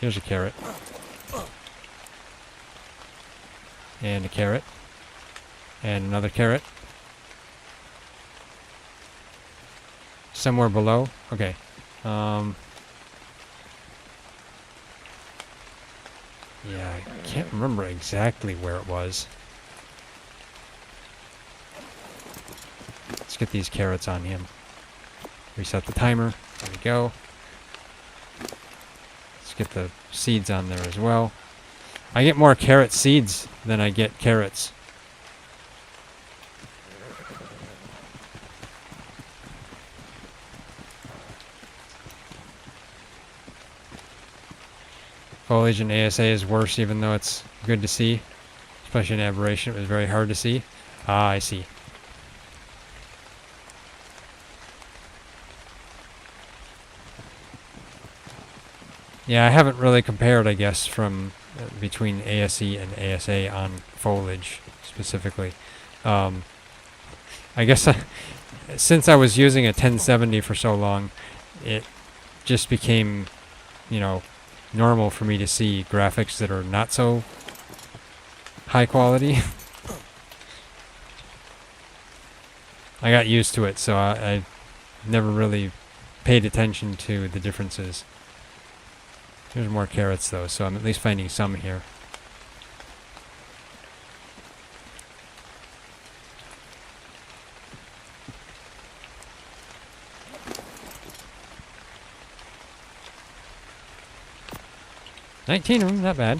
Here's a carrot. And a carrot. And another carrot. Somewhere below. Okay. Yeah, I can't remember exactly where it was. Let's get these carrots on him. Reset the timer. There we go. Let's get the seeds on there as well. I get more carrot seeds than I get carrots. Foliage in ASA is worse even though it's good to see. Especially in Aberration, it was very hard to see. Ah, I see. Yeah, I haven't really compared, I guess, from between ASE and ASA on foliage specifically. I guess since I was using a 1070 for so long, it just became, you know, normal for me to see graphics that are not so high quality. I got used to it, so I never really paid attention to the differences. There's more carrots though, so I'm at least finding some here. $19 of them, not bad.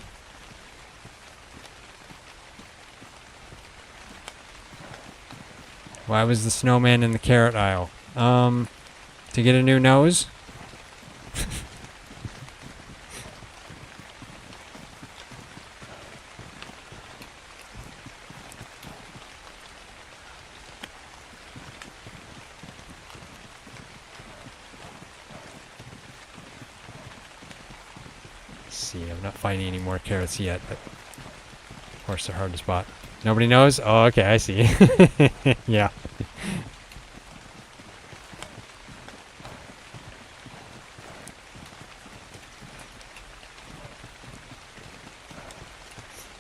Why was the snowman in the carrot aisle? To get a new nose? See, I'm not finding any more carrots yet, but of course they're hard to spot. Nobody knows? Oh, okay, I see. Yeah.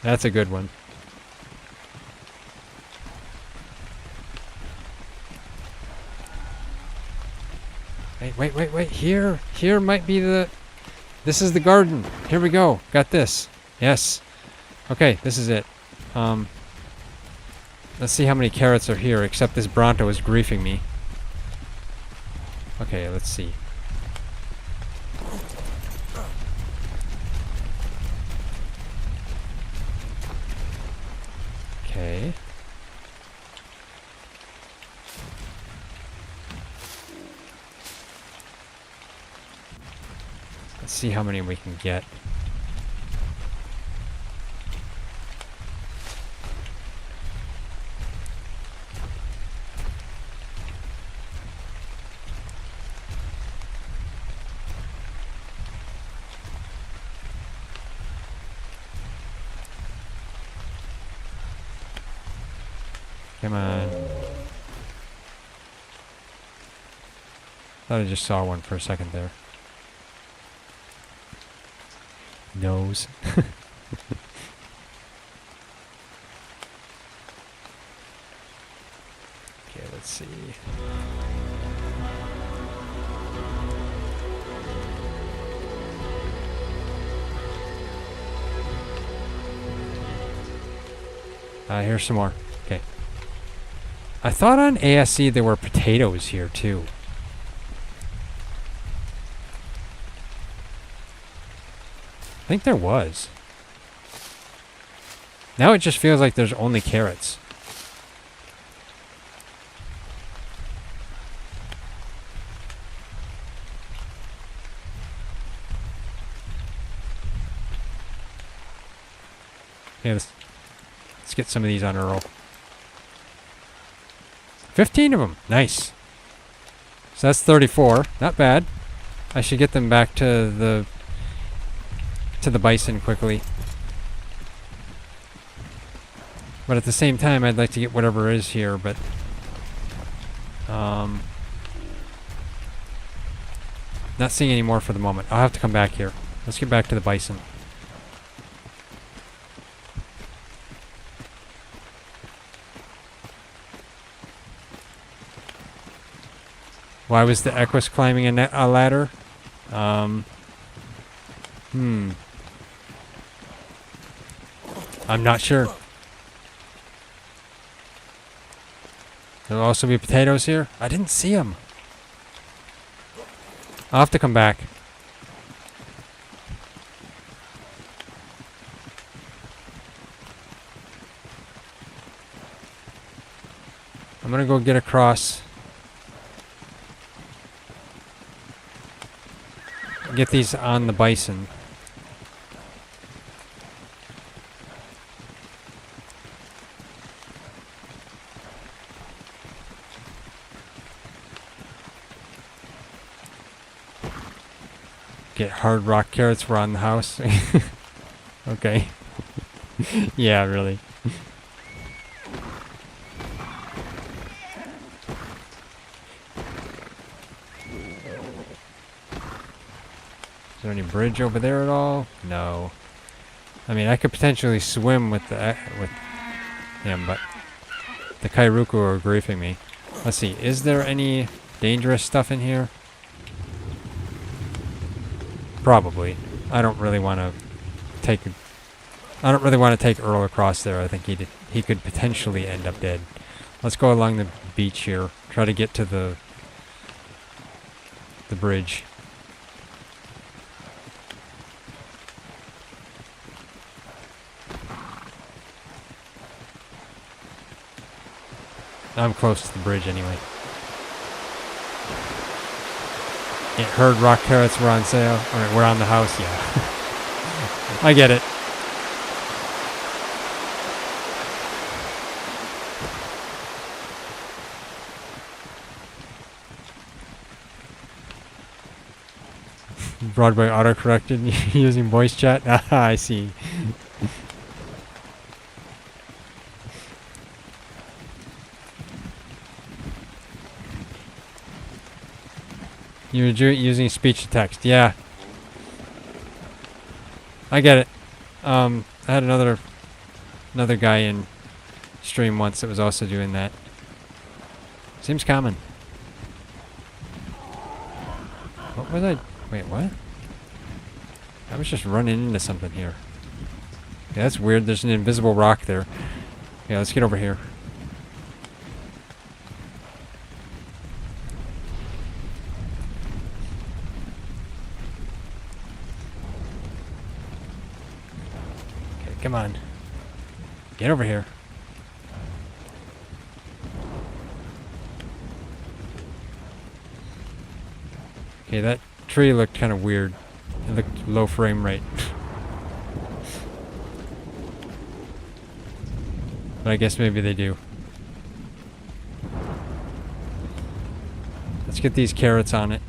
That's a good one. Wait. Here might be the... This is the garden. Here we go. Got this. Yes. Okay, this is it. Let's see how many carrots are here, except this Bronto is griefing me. Okay, let's see. Okay. Let's see how many we can get. Come on. Thought I just saw one for a second there. Nose. Okay, let's see. Here's some more. Okay. I thought on ASC there were potatoes here too. I think there was. Now it just feels like there's only carrots. Yeah, let's get some of these on a roll. 15 of them. Nice. So that's 34. Not bad. I should get them back to the bison quickly. But at the same time, I'd like to get whatever is here, but not seeing any more for the moment. I'll have to come back here. Let's get back to the bison. Why was the Equus climbing a ladder? I'm not sure. There'll also be potatoes here. I didn't see them. I'll have to come back. I'm gonna go get across. Get these on the bison. Get hard rock carrots around the house. Okay. Yeah, really. Is there any bridge over there at all? No. I mean, I could potentially swim with him, but the Kairuku are griefing me. Let's see. Is there any dangerous stuff in here? Probably. I don't really want to take Earl across there. I think he could potentially end up dead. Let's go along the beach here. Try to get to the bridge. I'm close to the bridge anyway. Yeah, heard rock carrots were on sale. Or we're on the house, yeah. I get it. Broadway auto-corrected using voice chat? Ah, I see. You're using speech to text, yeah. I get it. I had another guy in stream once that was also doing that. Seems common. What was I? Wait, what? I was just running into something here. Yeah, that's weird. There's an invisible rock there. Yeah, let's get over here. Come on. Get over here. Okay, that tree looked kind of weird. It looked low frame rate. But I guess maybe they do. Let's get these carrots on it.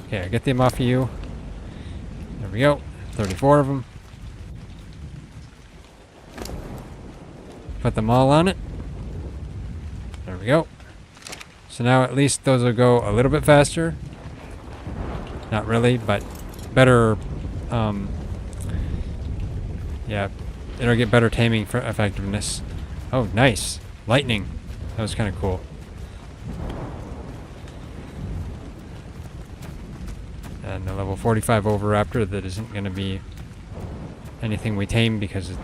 Okay, I'll get them off of you. There we go. 34 of them. Put them all on it. There we go. So now at least those will go a little bit faster. Not really, but better Yeah, it'll get better taming for effectiveness. Oh, nice. Lightning. That was kind of cool. And the level 45 Oviraptor that isn't going to be anything we tame because it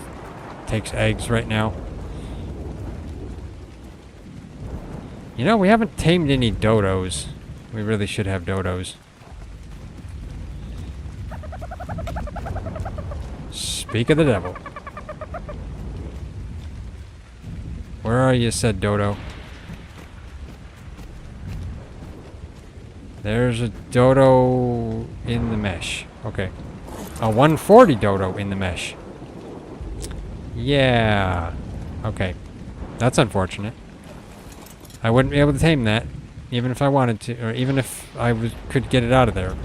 takes eggs right now. You know, we haven't tamed any dodos. We really should have dodos. Speak of the devil. Where are you, said dodo? There's a dodo in the mesh. Okay. A 140 dodo in the mesh. Yeah. Okay. That's unfortunate. I wouldn't be able to tame that, even if I wanted to, or even if I could get it out of there.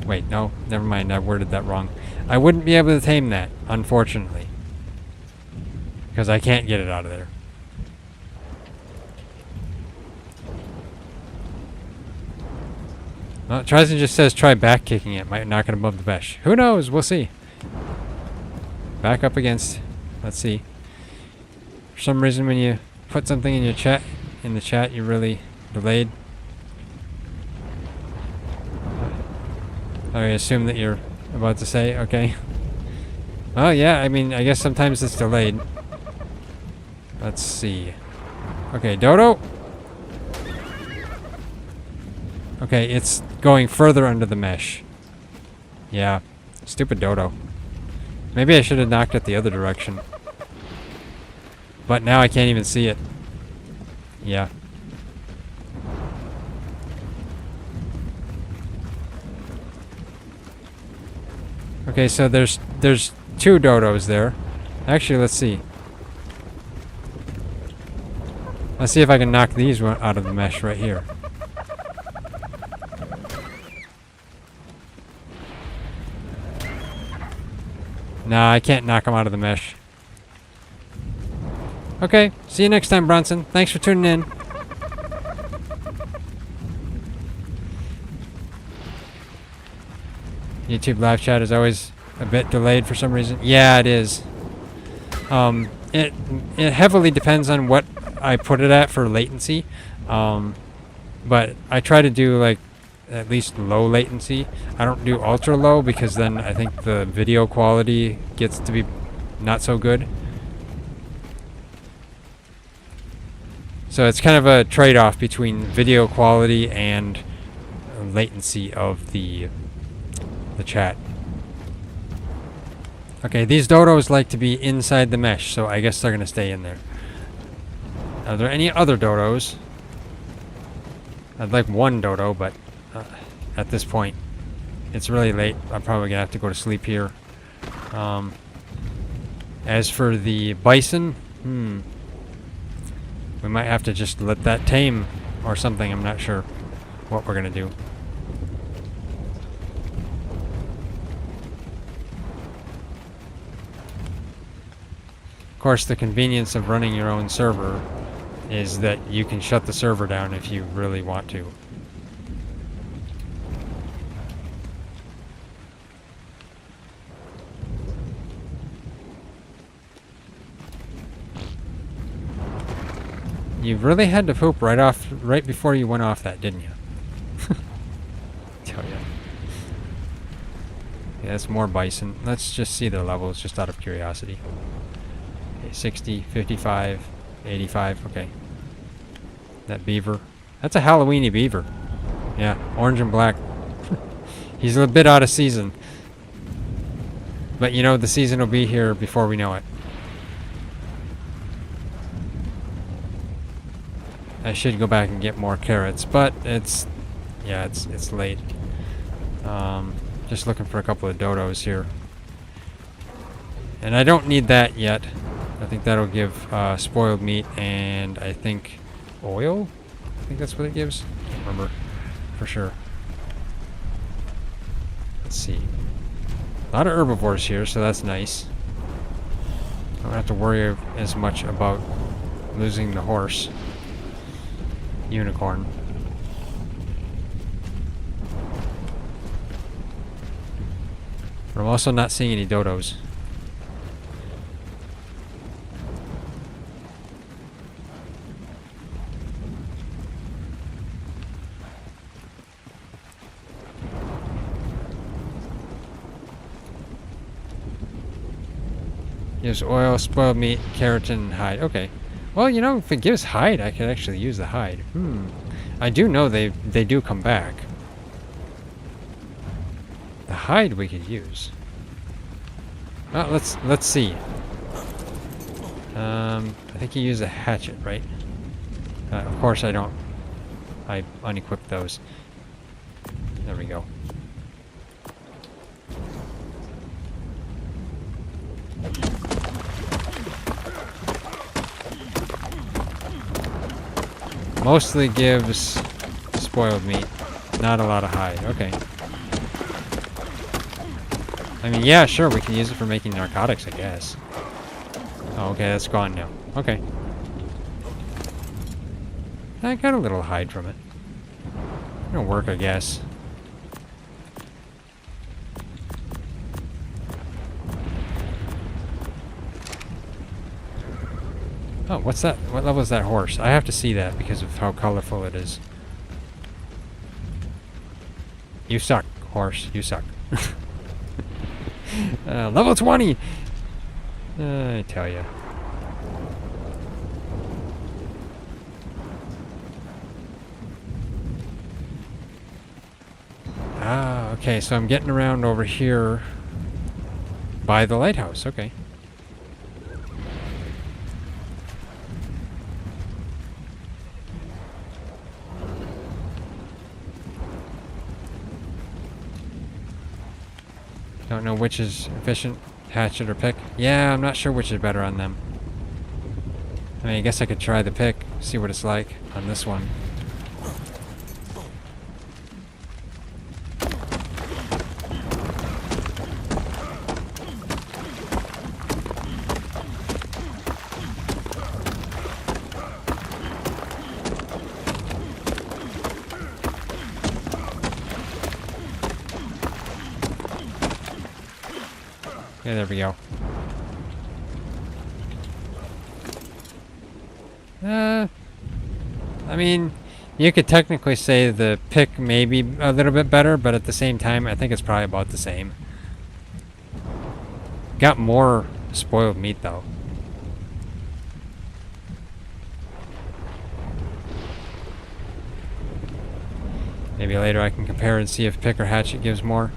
Wait, no, never mind, I worded that wrong. I wouldn't be able to tame that, unfortunately. Because I can't get it out of there. Well, TriZon just says try back kicking it, might knock it above the mesh. Who knows, we'll see. Back up against, let's see. For some reason when you put something in the chat, you're really delayed. I assume that you're about to say, okay. Well, yeah, I mean, I guess sometimes it's delayed. Let's see. Okay, dodo. Okay, it's going further under the mesh. Yeah, stupid dodo. Maybe I should have knocked it the other direction. But now I can't even see it. Yeah. Okay, so there's two dodos there. Actually, let's see. Let's see if I can knock these out of the mesh right here. Nah, I can't knock them out of the mesh. Okay, see you next time, Bronson. Thanks for tuning in. YouTube live chat is always a bit delayed for some reason. Yeah, it is. It heavily depends on what I put it at for latency. But I try to do like at least low latency. I don't do ultra low because then I think the video quality gets to be not so good. So it's kind of a trade-off between video quality and latency of the chat. Okay, these dodos like to be inside the mesh, so I guess they're going to stay in there. Are there any other dodos? I'd like one dodo, but at this point, it's really late. I'm probably going to have to go to sleep here. As for the bison, we might have to just let that tame or something. I'm not sure what we're going to do. Of course, the convenience of running your own server is that you can shut the server down if you really want to. You really had to poop right before you went off that, didn't you? Tell ya. Yeah, it's more bison. Let's just see their levels, just out of curiosity. Okay, 60, 55, 85, okay. That beaver. That's a Halloweeny beaver. Yeah, orange and black. He's a bit out of season. But you know, the season will be here before we know it. I should go back and get more carrots, but it's late. Just looking for a couple of dodos here. And I don't need that yet. I think that'll give spoiled meat and I think oil? I think that's what it gives. Can't remember for sure. Let's see. A lot of herbivores here, so that's nice. I don't have to worry as much about losing the horse. Unicorn. But I'm also not seeing any dodos. Gives oil, spoiled meat, keratin, and hide. Okay. Well, you know, if it gives hide, I could actually use the hide. I do know they do come back. The hide we could use. Well, let's see. I think you use a hatchet, right? Of course I don't. I unequipped those. There we go. Mostly gives spoiled meat, not a lot of hide. Okay. I mean, yeah, sure, we can use it for making narcotics, I guess. Oh, okay, that's gone now. Okay. I got a little hide from it. It'll work, I guess. Oh, what's that? What level is that horse? I have to see that because of how colorful it is. You suck, horse. You suck. Level 20! I tell ya. Ah, okay, so I'm getting around over here by the lighthouse. Okay. Don't know which is efficient, hatchet or pick. Yeah, I'm not sure which is better on them. I mean, I guess I could try the pick, see what it's like on this one. Yeah, there we go. I mean, you could technically say the pick may be a little bit better, but at the same time, I think it's probably about the same. Got more spoiled meat, though. Maybe later I can compare and see if pick or hatchet gives more.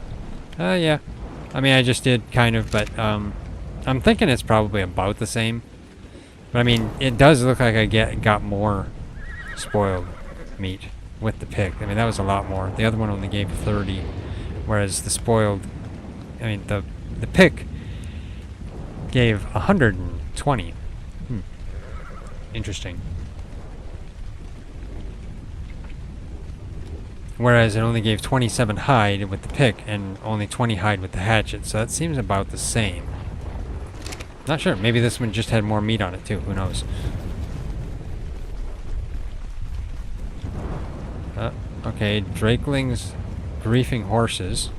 Yeah. I mean, I just did, kind of, but, I'm thinking it's probably about the same. But, I mean, it does look like I got more spoiled meat with the pick. I mean, that was a lot more. The other one only gave 30, whereas the spoiled, I mean, the pick gave 120. Interesting. Whereas it only gave 27 hide with the pick and only 20 hide with the hatchet, so that seems about the same. Not sure, maybe this one just had more meat on it too, who knows. Okay, Drakeling's griefing horses.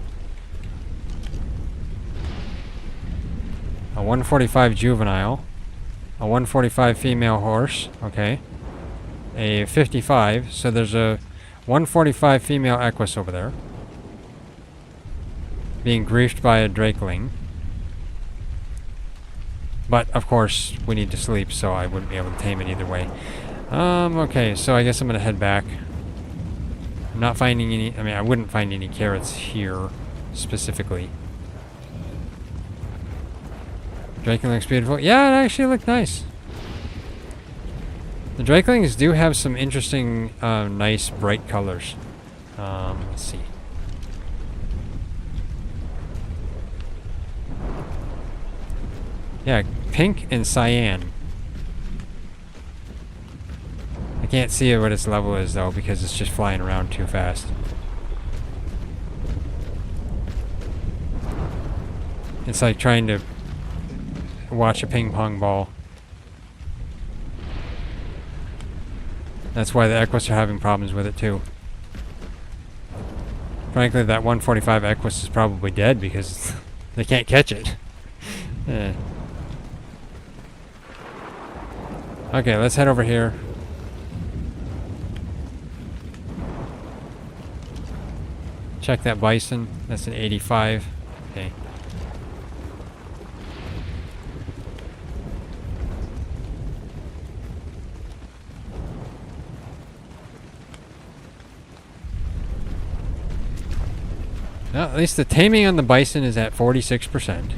A 145 juvenile. A 145 female horse, okay. A 55, so there's a 145 female Equus over there. Being griefed by a Drakeling. But, of course, we need to sleep, so I wouldn't be able to tame it either way. Okay, so I guess I'm going to head back. I'm not finding any... I mean, I wouldn't find any carrots here, specifically. Drakeling looks beautiful. Yeah, it actually looked nice. The Drakelings do have some interesting, nice, bright colors. Let's see. Yeah, pink and cyan. I can't see what its level is, though, because it's just flying around too fast. It's like trying to watch a ping pong ball. That's why the Equus are having problems with it, too. Frankly, that 145 Equus is probably dead because They can't catch it. Okay, let's head over here. Check that bison. That's an 85. Okay. Well, at least the taming on the bison is at 46%.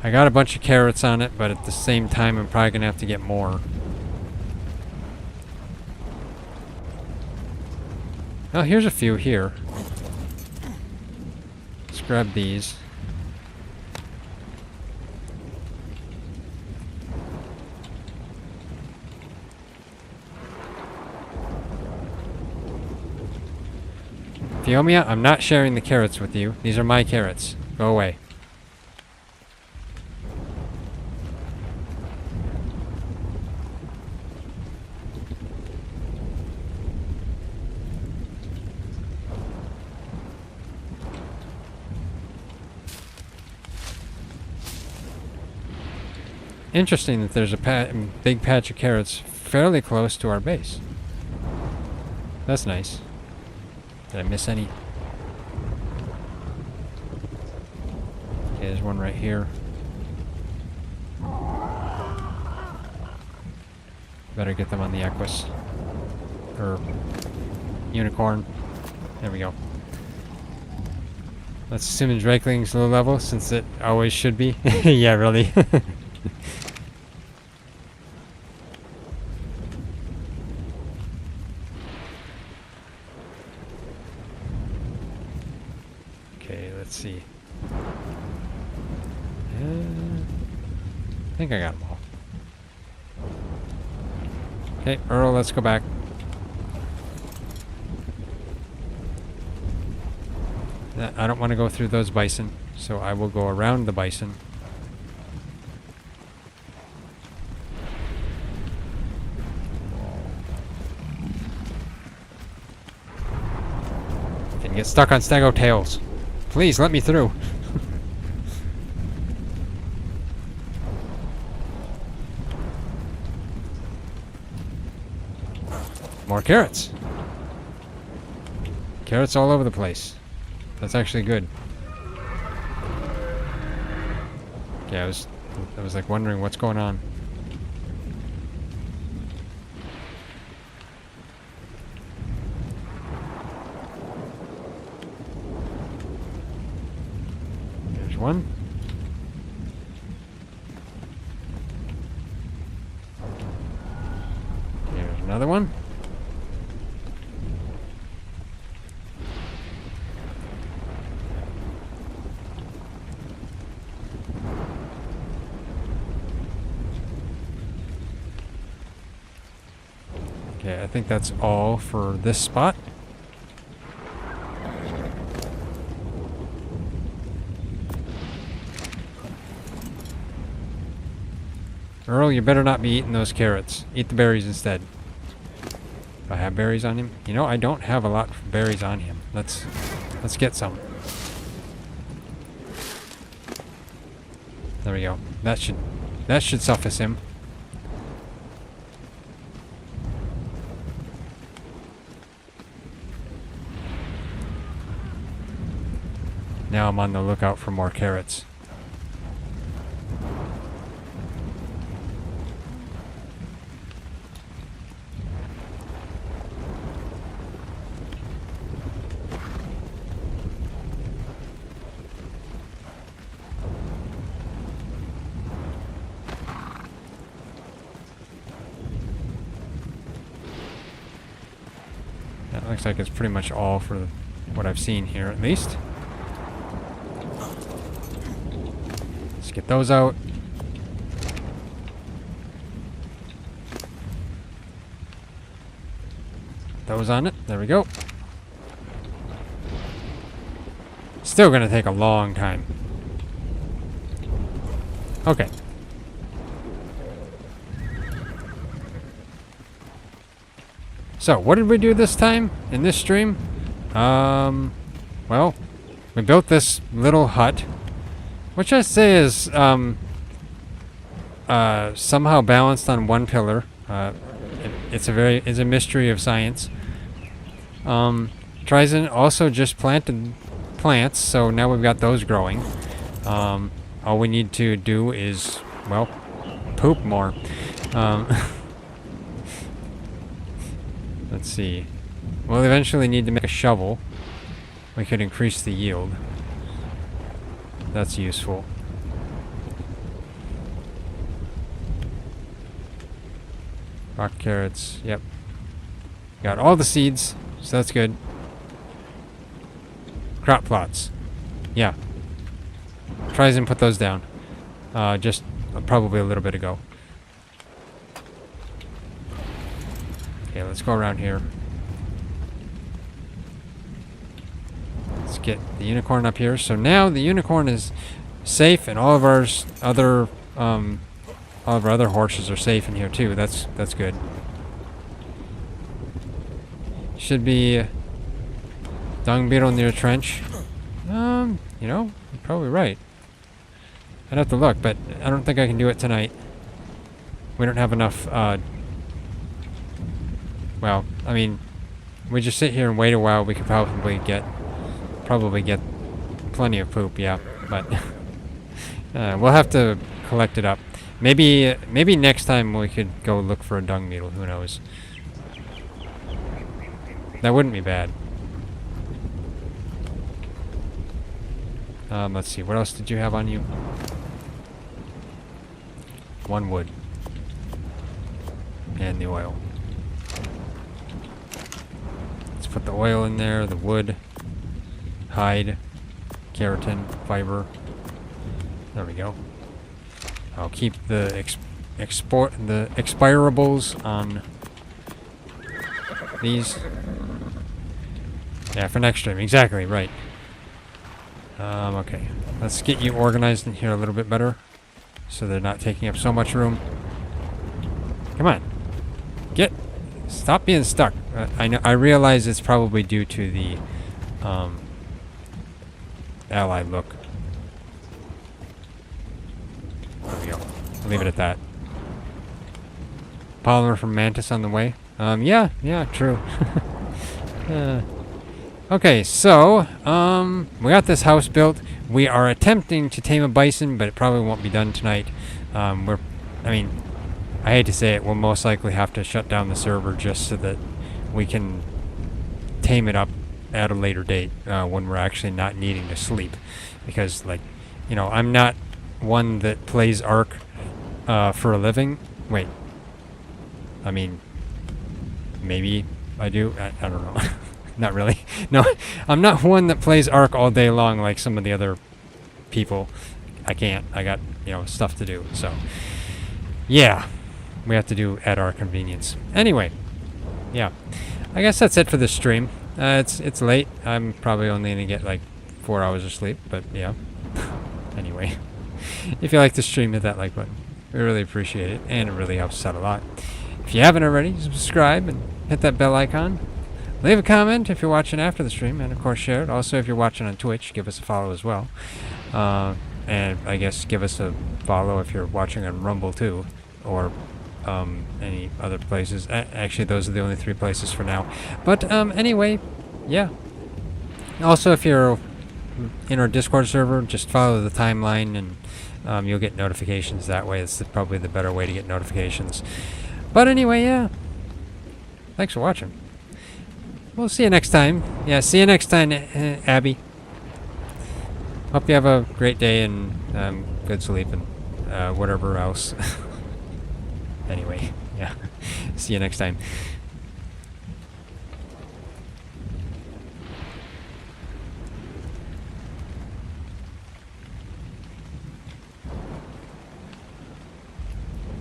I got a bunch of carrots on it, but at the same time I'm probably going to have to get more. Oh, here's a few here. Let's grab these. Fiomia, I'm not sharing the carrots with you. These are my carrots. Go away. Interesting that there's a big patch of carrots fairly close to our base. That's nice. Did I miss any? Okay, there's one right here. Better get them on the Equus. Or Unicorn. There we go. Let's assume the Drakeling's low level, since it always should be. Yeah, really. Okay, let's see. I think I got them all. Okay, Earl, let's go back. I don't want to go through those bison, so I will go around the bison. Can get stuck on Stego tails. Please let me through. More carrots. Carrots all over the place. That's actually good. Yeah, I was like wondering what's going on. There's one. Here's another one. Okay, I think that's all for this spot. Earl, you better not be eating those carrots. Eat the berries instead. Do I have berries on him? You know, I don't have a lot of berries on him. Let's get some. There we go. That should suffice him. Now I'm on the lookout for more carrots. That looks like it's pretty much all for what I've seen here, at least. Let's get those out. Those on it. There we go. Still gonna take a long time. Okay. So, what did we do this time in this stream? Well, we built this little hut, which I say is somehow balanced on one pillar. It's a mystery of science. TriZon also just planted plants, so now we've got those growing. All we need to do is, well, poop more. Let's see. We'll eventually need to make a shovel. We could increase the yield. That's useful. Rock carrots, yep. Got all the seeds, so that's good. Crop plots. Yeah. TriZon put those down. Just probably a little bit ago. Okay, let's go around here. Let's get the unicorn up here. So now the unicorn is safe, and all of our other horses are safe in here too. That's good. Should be dung beetle near trench. You know, you're probably right. I'd have to look, but I don't think I can do it tonight. We don't have enough, well, I mean, we just sit here and wait a while, we could probably get plenty of poop, yeah, but we'll have to collect it up. Maybe next time we could go look for a dung beetle, who knows. That wouldn't be bad. Let's see, what else did you have on you? 1 wood. And the oil. Let's put the oil in there, the wood, hide, keratin, fiber. There we go. I'll keep the expirables on these. Yeah, for next stream. Exactly, right. Okay. Let's get you organized in here a little bit better, so they're not taking up so much room. Come on. Stop being stuck. I realize it's probably due to the ally look. There we go. I'll leave it at that. Polymer from Mantis on the way. Yeah, true. Okay, so, we got this house built. We are attempting to tame a bison, but it probably won't be done tonight. I hate to say it, we'll most likely have to shut down the server just so that we can tame it up at a later date, when we're actually not needing to sleep. Because, like, you know, I'm not one that plays ARK, for a living. Wait. I mean, maybe I do. I don't know. Not really. No, I'm not one that plays ARK all day long like some of the other people. I can't. I got, you know, stuff to do. So, yeah. We have to do at our convenience. Anyway. Yeah. I guess that's it for this stream. It's late. I'm probably only going to get like 4 hours of sleep. But, yeah. Anyway. If you like the stream, hit that like button. We really appreciate it. And it really helps us out a lot. If you haven't already, subscribe and hit that bell icon. Leave a comment if you're watching after the stream, and of course share it. Also, if you're watching on Twitch, give us a follow as well. And I guess give us a follow if you're watching on Rumble too, or any other places. Actually, those are the only 3 places for now. But anyway, yeah. Also, if you're in our Discord server, just follow the timeline, and you'll get notifications that way. It's probably the better way to get notifications. But anyway, yeah. Thanks for watching. We'll see you next time. Yeah, see you next time, Abby. Hope you have a great day and good sleep and whatever else. Anyway, yeah. See you next time.